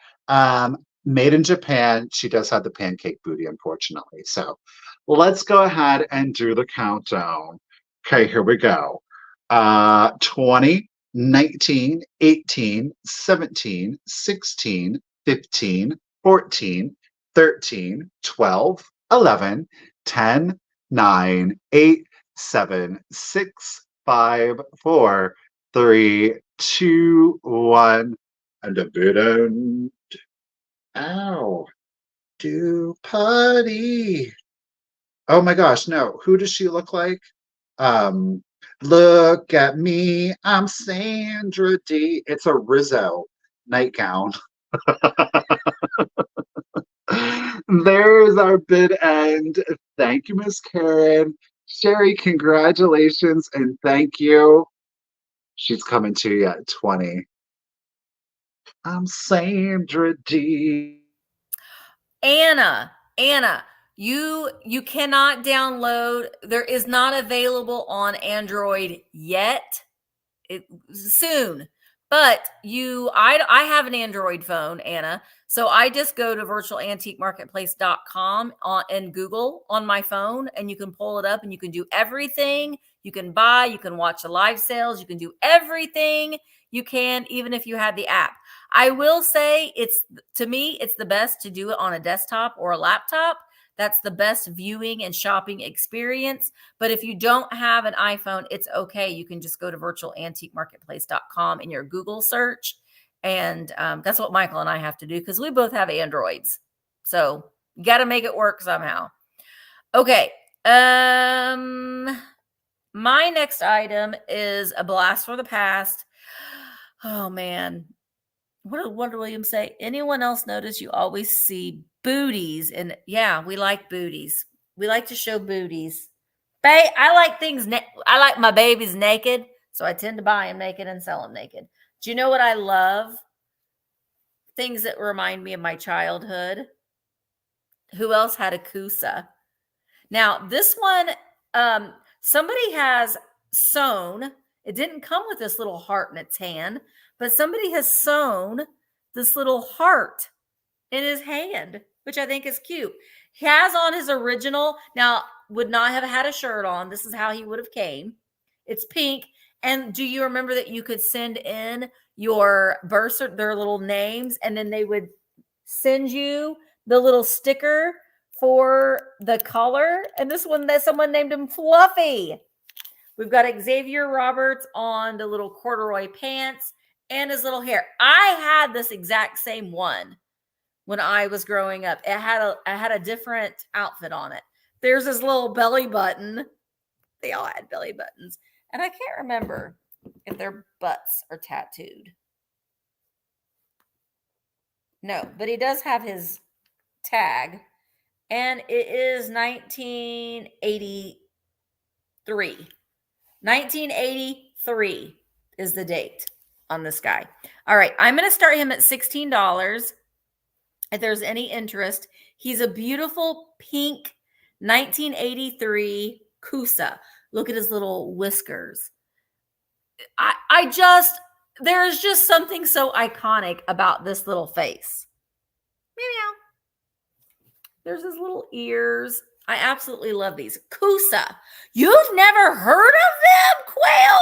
Made in Japan. She does have the pancake booty, unfortunately. So let's go ahead and do the countdown. Okay, here we go. 20, 19, 18, 17, 16, 15, 14, 13, 12, 11, 10, 9, 8, 7, 6, 5, 4, 3, 2, 1, and a bit end. Ow. Do putty. Oh my gosh, no. Who does she look like? Look at me, I'm Sandra D. It's a Rizzo nightgown. There's our bid end. Thank you, Miss Karen. Sherry, congratulations and thank you. She's coming to you at 20. I'm Sandra D. Anna, you cannot download. There is not available on Android yet. Soon. But I have an Android phone, Anna. So I just go to virtualantiquemarketplace.com and Google on my phone, and you can pull it up and you can do everything. You can buy, you can watch the live sales, you can do everything you can, even if you had the app. I will say to me, it's the best to do it on a desktop or a laptop. That's the best viewing and shopping experience. But if you don't have an iPhone, it's okay. You can just go to virtualantiquemarketplace.com in your Google search. And that's what Michael and I have to do because we both have Androids. So you got to make it work somehow. Okay. My next item is a blast from the past. Oh, man. What did William say? Anyone else notice you always see booties? And yeah, we like booties. We like to show booties. I like things. I like my babies naked, so I tend to buy them naked and sell them naked. Do you know what I love? Things that remind me of my childhood. Who else had a kusa? Now this one, somebody has sewn. It didn't come with this little heart in its hand, but somebody has sewn this little heart in his hand, which I think is cute. He has on his original. Now, would not have had a shirt on. This is how he would have came. It's pink. And do you remember that you could send in your their little names, and then they would send you the little sticker for the color? And this one, that someone named him Fluffy. We've got Xavier Roberts on the little corduroy pants and his little hair. I had this exact same one when I was growing up. I had a different outfit on it. There's this little belly button. They all had belly buttons. And I can't remember if their butts are tattooed. No, but he does have his tag. And it is 1983. 1983 is the date on this guy. All right, I'm going to start him at $16. If there's any interest, he's a beautiful pink 1983 Kusa. Look at his little whiskers. There is just something so iconic about this little face. Meow. There's his little ears. I absolutely love these. Kusa. You've never heard of them, Quail?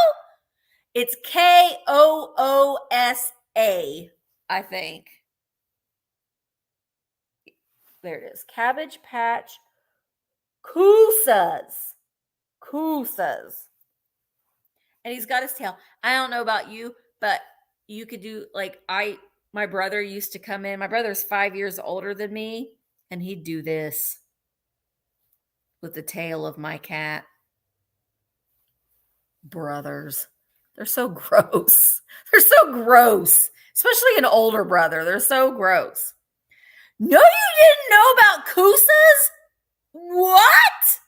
It's Koosa, I think. There it is. Cabbage Patch Kusas. And he's got his tail. I don't know about you, but you could do my brother used to come in. My brother's 5 years older than me, and he'd do this with the tail of my cat. Brothers. They're so gross. They're so gross. Especially an older brother. They're so gross. No, you didn't know about Kusas? What?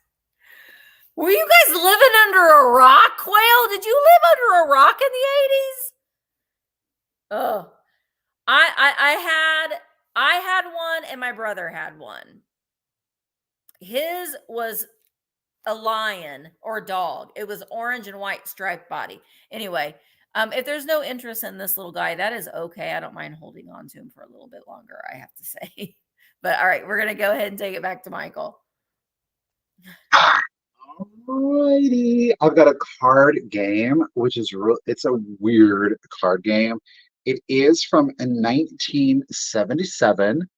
Were you guys living under a rock, Quail? Did you live under a rock in the 80s? Oh, I had one and my brother had one. His was a lion or a dog. It was orange and white striped body. Anyway, if there's no interest in this little guy, that is okay. I don't mind holding on to him for a little bit longer, I have to say. But all right, we're going to go ahead and take it back to Michael. Alrighty. I've got a card game, which is it's a weird card game. It is from 1977.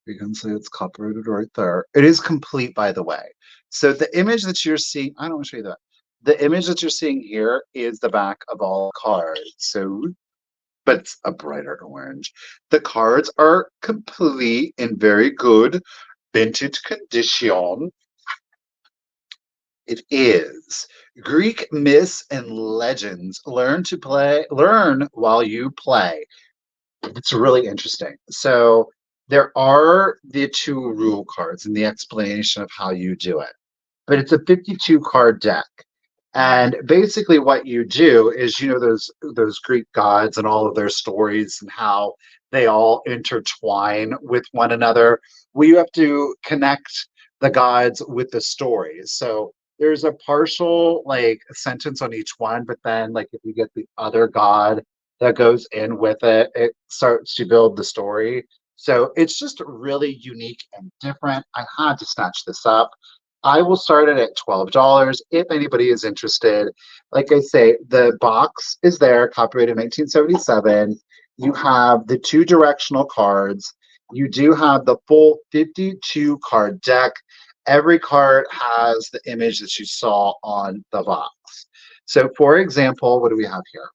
You can see it's copyrighted right there. It is complete, by the way. So the image that you're seeing, I don't want to show you that. The image that you're seeing here is the back of all cards. So, but it's a brighter orange. The cards are complete in very good vintage condition. It is Greek myths and legends. Learn while you play. It's really interesting. So there are the 2 rule cards and the explanation of how you do it. But it's a 52 card deck. And basically what you do is, you know, those Greek gods and all of their stories and how they all intertwine with one another. Well, you have to connect the gods with the stories. So there's a partial like sentence on each one, but then like if you get the other god that goes in with it, it starts to build the story. So it's just really unique and different. I had to snatch this up. I will start it at $12 if anybody is interested. Like I say, the box is there, copyrighted 1977. You have the 2 directional cards. You do have the full 52 card deck. Every card has the image that you saw on the box. So, for example, what do we have here?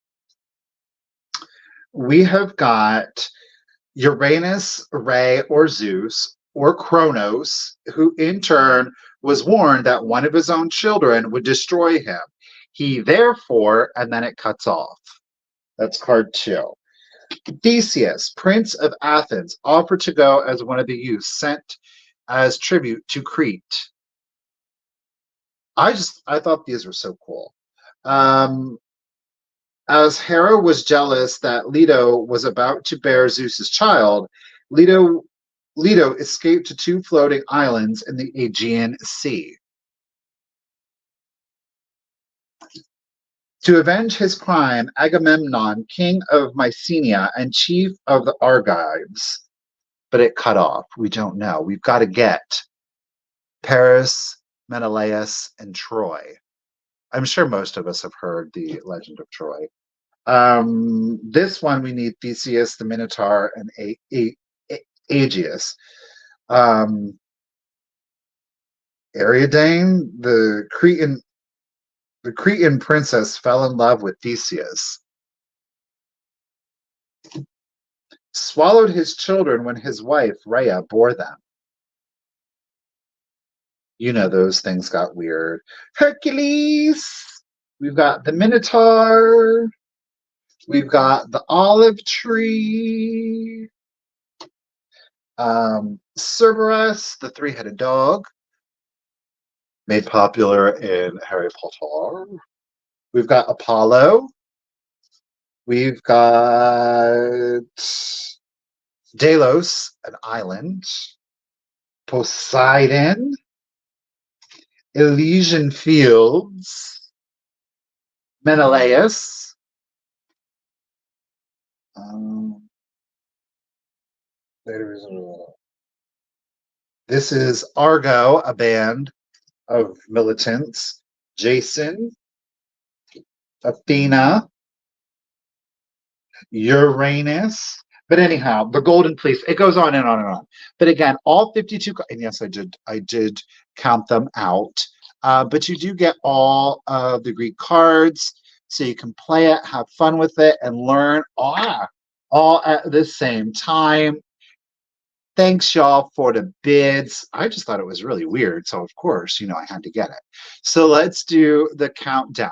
We have got Uranus, Re, or Zeus, or Kronos, who in turn was warned that one of his own children would destroy him. He therefore, and then it cuts off. That's card 2. Theseus, Prince of Athens, offered to go as one of the youths sent as tribute to Crete. I thought these were so cool. As Hera was jealous that Leto was about to bear Zeus's child, Leto escaped to 2 floating islands in the Aegean Sea. To avenge his crime, Agamemnon, king of Mycenae and chief of the Argives, but it cut off. We don't know. We've got to get Paris, Menelaus, and Troy. I'm sure most of us have heard the legend of Troy. This one we need Theseus, the Minotaur, and Aegeus. Ariadne, the Cretan princess, fell in love with Theseus. Swallowed his children when his wife Rhea bore them. You know those things got weird. Hercules. We've got the Minotaur. We've got the olive tree. Cerberus, the 3-headed dog, made popular in Harry Potter. We've got Apollo. We've got Delos, an island. Poseidon. Elysian Fields. Menelaus. This is Argo, a band of militants. Jason, Athena, Uranus. But anyhow, the Golden Fleece. It goes on and on and on. But again, all 52, and yes, I did count them out. But you do get all of the Greek cards, so you can play it, have fun with it, and learn all at the same time. Thanks, y'all, for the bids. I just thought it was really weird. So, of course, I had to get it. So let's do the countdown.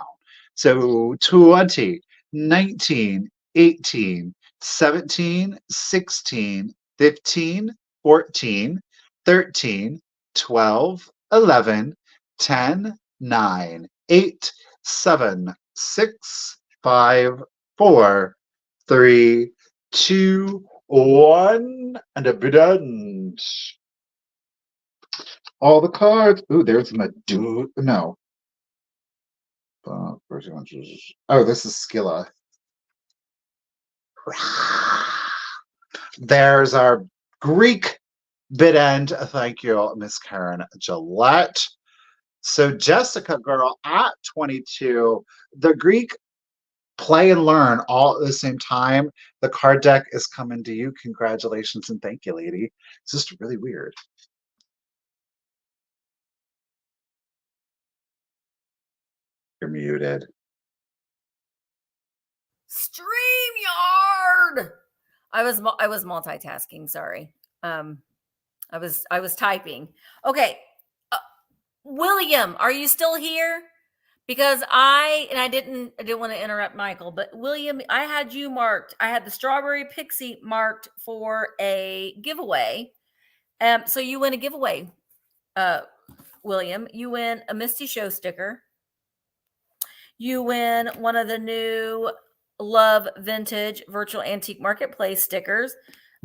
So 20, 19, 18, 17, 16, 15, 14, 13, 12, 11, 10, 9, 8, 7, 6, 5, 4, 3, 2, 1, and a bidend. All the cards. Ooh, there's Medusa. No. Oh, this is Scylla. There's our Greek bidend. Thank you, Miss Karen Gillette. So Jessica girl at 22, the Greek play and learn all at the same time. The card deck is coming to you. Congratulations and thank you, lady. It's just really weird. You're muted. StreamYard. I was multitasking. Sorry. I was typing. Okay. William, are you still here? Because I didn't want to interrupt Michael, but William, I had you marked. I had the strawberry pixie marked for a giveaway. So you win a giveaway, William. You win a Misty Show sticker. You win one of the new Love Vintage Virtual Antique Marketplace stickers,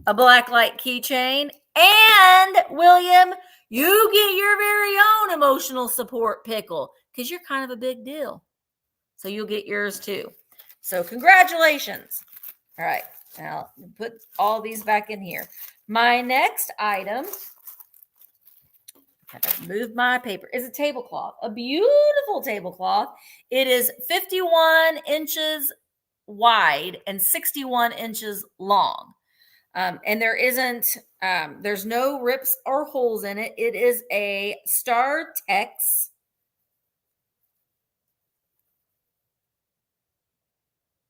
a black light keychain, and William, you get your very own emotional support pickle because you're kind of a big deal. So you'll get yours too. So congratulations. All right, now put all these back in here. My next item, I have to move my paper, is a tablecloth, a beautiful tablecloth. It is 51 inches wide and 61 inches long. And there isn't, there's no rips or holes in it. It is a Star Tex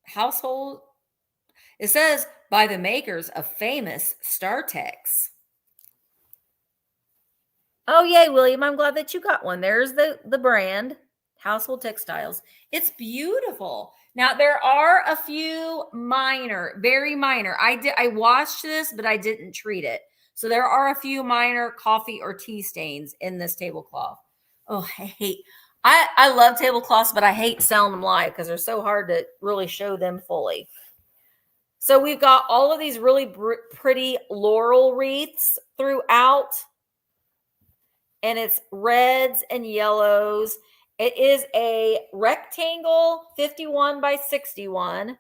household. It says by the makers of famous Star Tex. Oh, yay, William. I'm glad that you got one. There's the brand, Household Textiles. It's beautiful. Now, there are a few minor, very minor. I washed this, but I didn't treat it. So there are a few minor coffee or tea stains in this tablecloth. Oh, I love tablecloths, but I hate selling them live because they're so hard to really show them fully. So we've got all of these really pretty laurel wreaths throughout. And it's reds and yellows. It is a rectangle 51 by 61.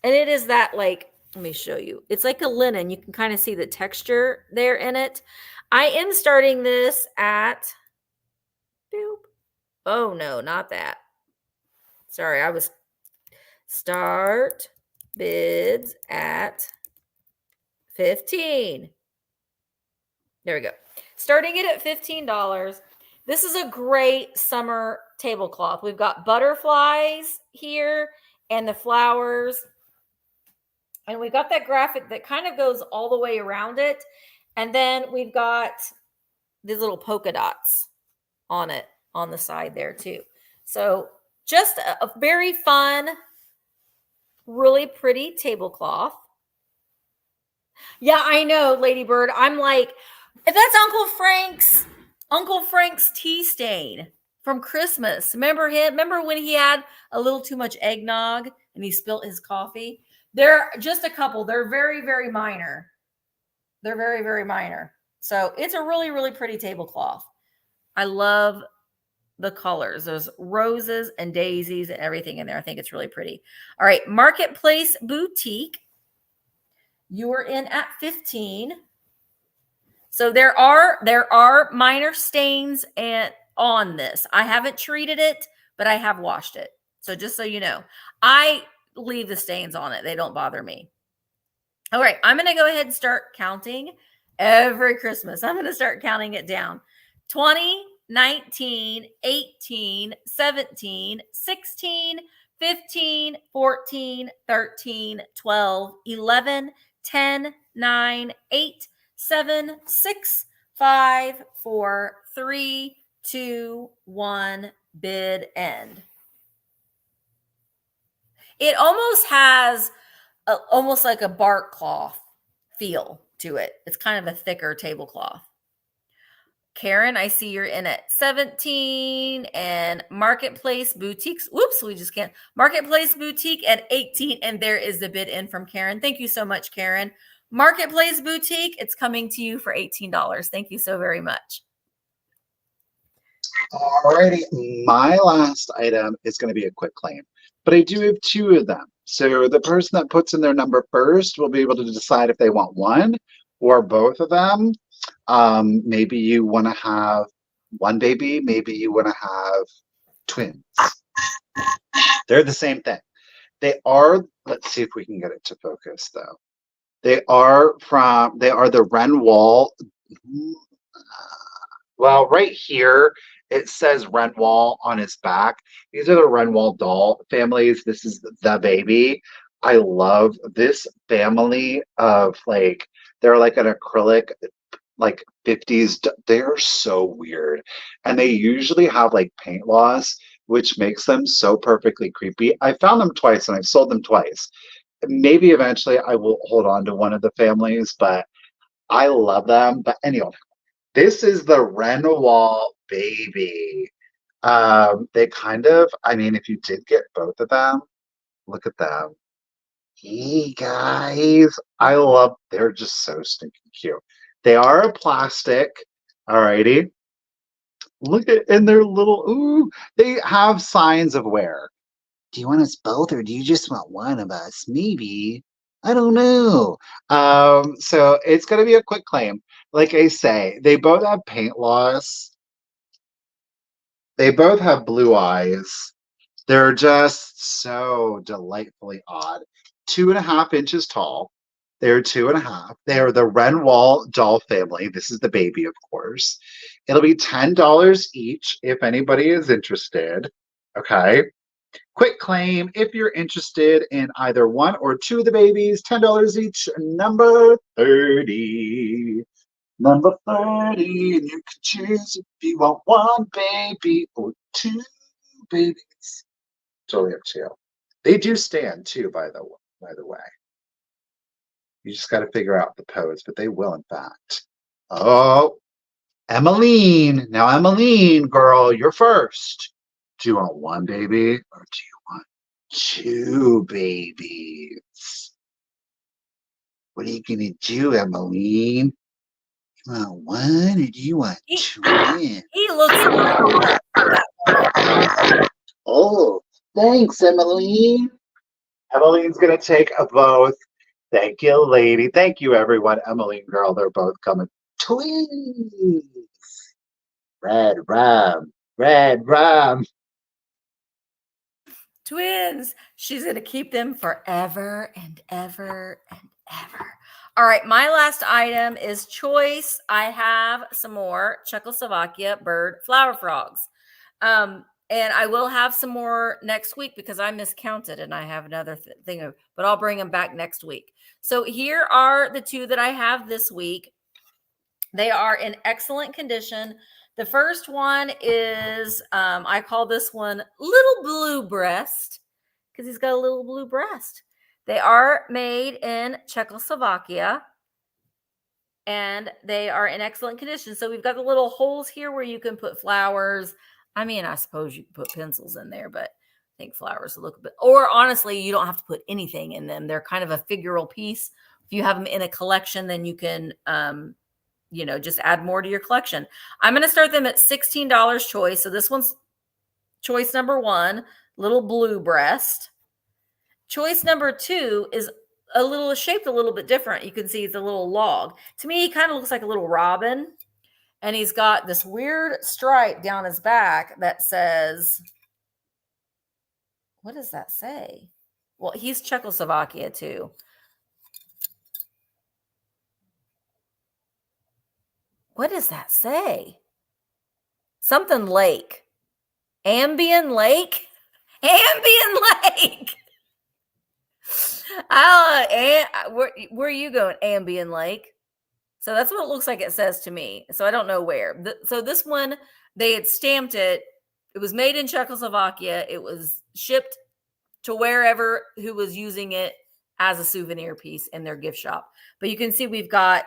And it is that, like, let me show you. It's like a linen. You can kind of see the texture there in it. I am starting this at, oh no, not that. Sorry, I was start bids at 15. There we go. Starting it at $15. This is a great summer tablecloth. We've got butterflies here and the flowers. And we've got that graphic that kind of goes all the way around it. And then we've got these little polka dots on it on the side there too. So just a very fun, really pretty tablecloth. Yeah, I know, Ladybird. I'm like, that's Uncle Frank's tea stain from Christmas. Remember him? Remember when he had a little too much eggnog and he spilt his coffee? They're just a couple. They're very, very minor. They're very, very minor. So it's a really, really pretty tablecloth. I love the colors. There's roses and daisies and everything in there. I think it's really pretty. All right, Marketplace Boutique. You are in at 15. So there are minor stains on this. I haven't treated it, but I have washed it. So just so you know, I leave the stains on it. They don't bother me. All right, I'm going to go ahead and start counting every Christmas. I'm going to start counting it down. 20, 19, 18, 17, 16, 15, 14, 13, 12, 11, 10, 9, 8, 7, 6, 5, 4, 3, 2, 1, bid end. It almost has almost like a bark cloth feel to it. It's kind of a thicker tablecloth. Karen, I see you're in at 17 and Marketplace Boutiques. Whoops, we just can't. Marketplace Boutique at 18. And there is the bid in from Karen. Thank you so much, Karen. Marketplace Boutique, it's coming to you for $18. Thank you so very much. Alrighty, my last item is going to be a quick claim, but I do have two of them. So the person that puts in their number first will be able to decide if they want one or both of them. Maybe you want to have one baby, maybe you want to have twins. They're the same thing. They are, let's see if we can get it to focus though. They are the Renwall. Well, right here, it says Renwall on his back. These are the Renwall doll families. This is the baby. I love this family of like, they're like an acrylic, like 50s. They're so weird. And they usually have like paint loss, which makes them so perfectly creepy. I found them twice and I've sold them twice. Maybe eventually I will hold on to one of the families, but I love them. But anyway, this is the Renwall baby. They kind of, I mean, if you did get both of them, look at them. Hey guys, I love, they're just so stinking cute. They are a plastic, alrighty. Look at, and they're little, ooh, they have signs of wear. Do you want us both or do you just want one of us? Maybe. I don't know. So it's gonna be a quick claim. Like I say, they both have paint loss. They both have blue eyes. They're just so delightfully odd. 2.5 inches tall. They're 2.5. They are the Renwall doll family. This is the baby, of course. It'll be $10 each if anybody is interested. Okay. Quick claim if you're interested in either one or two of the babies, $10 each. Number 30. Number 30. And you can choose if you want one baby or two babies. Totally up to you. They do stand too, by the way. You just got to figure out the pose, but they will, in fact. Oh, Emmeline. Now, Emmeline, girl, you're first. Do you want one baby or do you want two babies? What are you going to do, Emmeline? You want one or do you want twins? He looks a little rough for that one. Oh, thanks, Emmeline. Emmeline's going to take a both. Thank you, lady. Thank you, everyone. Emmeline, girl, they're both coming. Twins. Red rum. Red rum. Twins. She's going to keep them forever and ever and ever. All right. My last item is choice. I have some more Czechoslovakia bird flower frogs. And I will have some more next week because I miscounted and I have another thing, but I'll bring them back next week. So here are the two that I have this week. They are in excellent condition. The first one is, I call this one Little Blue Breast because he's got a little blue breast. They are made in Czechoslovakia and they are in excellent condition. So we've got the little holes here where you can put flowers. I mean, I suppose you could put pencils in there, but I think flowers look a bit, or honestly, you don't have to put anything in them. They're kind of a figural piece. If you have them in a collection, then you can, just add more to your collection. I'm going to start them at $16 choice. So this one's choice number 1, little blue breast. Choice number 2 is shaped a little bit different. You can see it's a little log. To me, he kind of looks like a little robin. And he's got this weird stripe down his back that says, what does that say? Well, he's Czechoslovakia too. What does that say? Something lake. Ambien Lake? Ambien Lake. Where are you going? Ambien Lake. So that's what it looks like it says to me. So I don't know where. So this one, they had stamped it. It was made in Czechoslovakia. It was shipped to wherever who was using it as a souvenir piece in their gift shop. But you can see we've got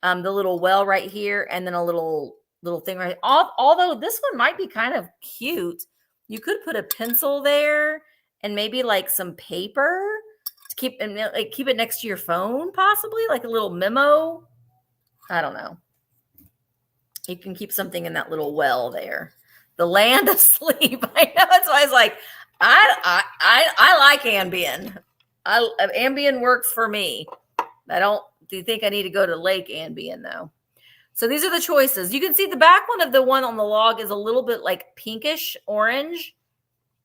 the little well right here and then a little thing right here. Although this one might be kind of cute. You could put a pencil there and maybe like some paper to keep it next to your phone, possibly like a little memo. I don't know. You can keep something in that little well there. The land of sleep. I know. That's why I was like, I like Ambien. Ambien works for me. Do you think I need to go to Lake Ambien though? So these are the choices. You can see the back one of the one on the log is a little bit like pinkish orange.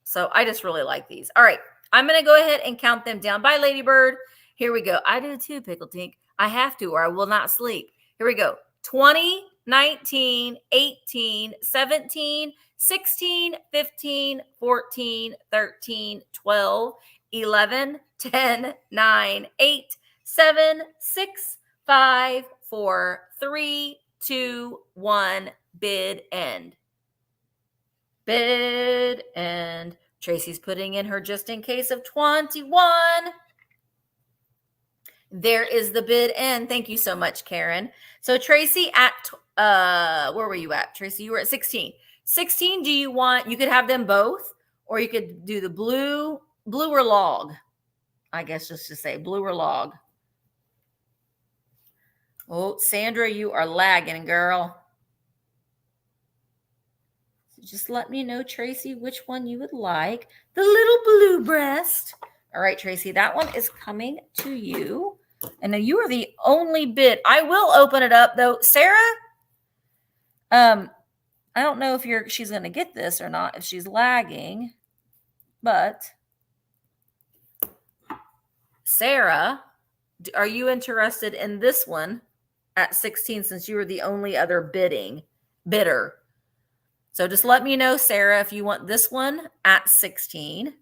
So I just really like these. All right. I'm going to go ahead and count them down. Bye, Ladybird. Here we go. I do too, Pickle Tink. I have to or I will not sleep. Here we go. 20, 19, 18, 17, 16, 15, 14, 13, 12, 11, 10, 9, 8, 7, 6, 5, 4, 3, 2, 1. Bid end. Bid end. Tracy's putting in her just in case of 21. There is the bid end. Thank you so much, Karen. So Tracy at, where were you at? Tracy, you were at 16. 16, do you want, you could have them both, or you could do the blue or log. I guess just to say blue or log. Oh, Sandra, you are lagging, girl. So just let me know, Tracy, which one you would like. The little blue breast. All right, Tracy, that one is coming to you. And now you are the only bid. I will open it up though. Sarah, I don't know if she's going to get this or not, if she's lagging, but Sarah, are you interested in this one at 16 since you were the only other bidder? So just let me know, Sarah, if you want this one at 16.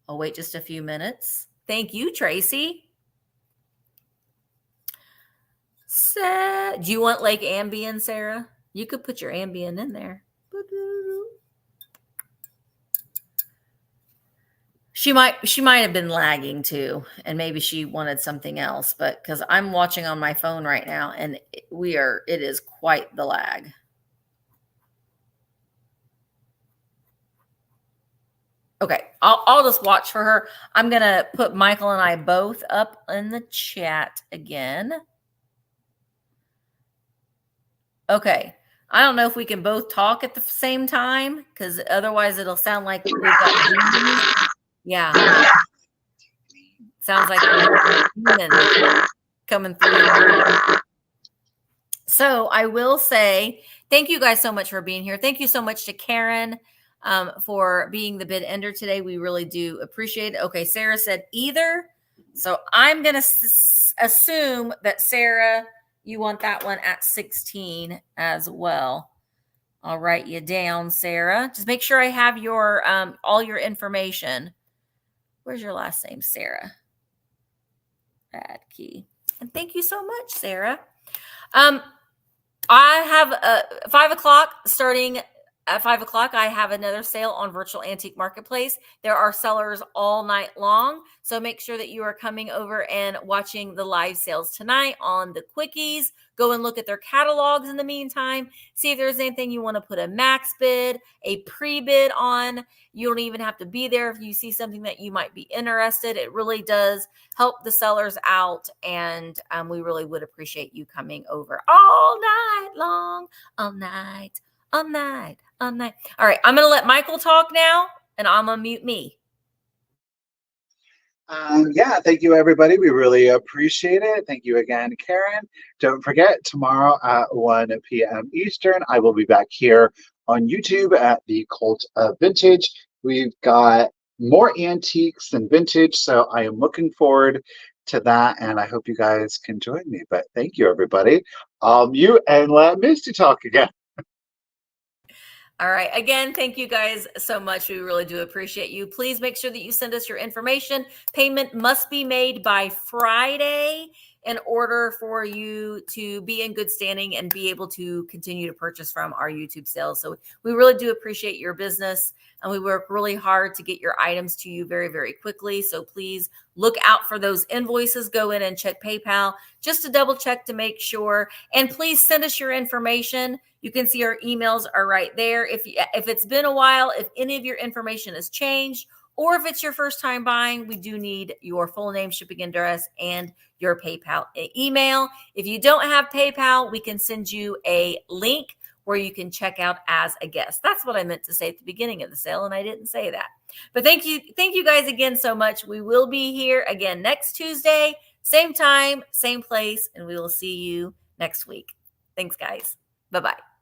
I'll wait just a few minutes. Thank you, Tracy. Do you want Lake Ambien, Sarah? You could put your Ambien in there. She might have been lagging too, and maybe she wanted something else, but because I'm watching on my phone right now and it is quite the lag. Okay, I'll just watch for her. I'm going to put Michael and I both up in the chat again. Okay. I don't know if we can both talk at the same time because otherwise it'll sound like we've got yeah. Sounds like coming through. So I will say thank you guys so much for being here. Thank you so much to Karen for being the bid ender today. We really do appreciate it. Okay, Sarah said either. So I'm going to assume that Sarah, you want that one at 16 as well. I'll write you down, Sarah. Just make sure I have your all your information. Where's your last name, Sarah? Add key. And thank you so much, Sarah. I have 5 o'clock starting. At 5 o'clock, I have another sale on Virtual Antique Marketplace. There are sellers all night long. So make sure that you are coming over and watching the live sales tonight on the quickies. Go and look at their catalogs in the meantime. See if there's anything you want to put a max bid, a pre-bid on. You don't even have to be there if you see something that you might be interested. It really does help the sellers out. And we really would appreciate you coming over all night long, all night. All night. All right, I'm going to let Michael talk now, and I'm going to mute me. Yeah, thank you, everybody. We really appreciate it. Thank you again, Karen. Don't forget, tomorrow at 1 p.m. Eastern, I will be back here on YouTube at the Cult of Vintage. We've got more antiques and vintage, so I am looking forward to that, and I hope you guys can join me. But thank you, everybody. You and let Misty talk again. All right. Again, thank you guys so much. We really do appreciate you. Please make sure that you send us your information. Payment must be made by Friday in order for you to be in good standing and be able to continue to purchase from our YouTube sales. So we really do appreciate your business, and we work really hard to get your items to you very, very quickly. So please look out for those invoices. Go in and check PayPal just to double check to make sure. And please send us your information. You can see our emails are right there. If it's been a while, if any of your information has changed, or if it's your first time buying, we do need your full name, shipping address, and your PayPal email. If you don't have PayPal, we can send you a link where you can check out as a guest. That's what I meant to say at the beginning of the sale, and I didn't say that. But thank you guys again so much. We will be here again next Tuesday, same time, same place, and we will see you next week. Thanks, guys. Bye-bye.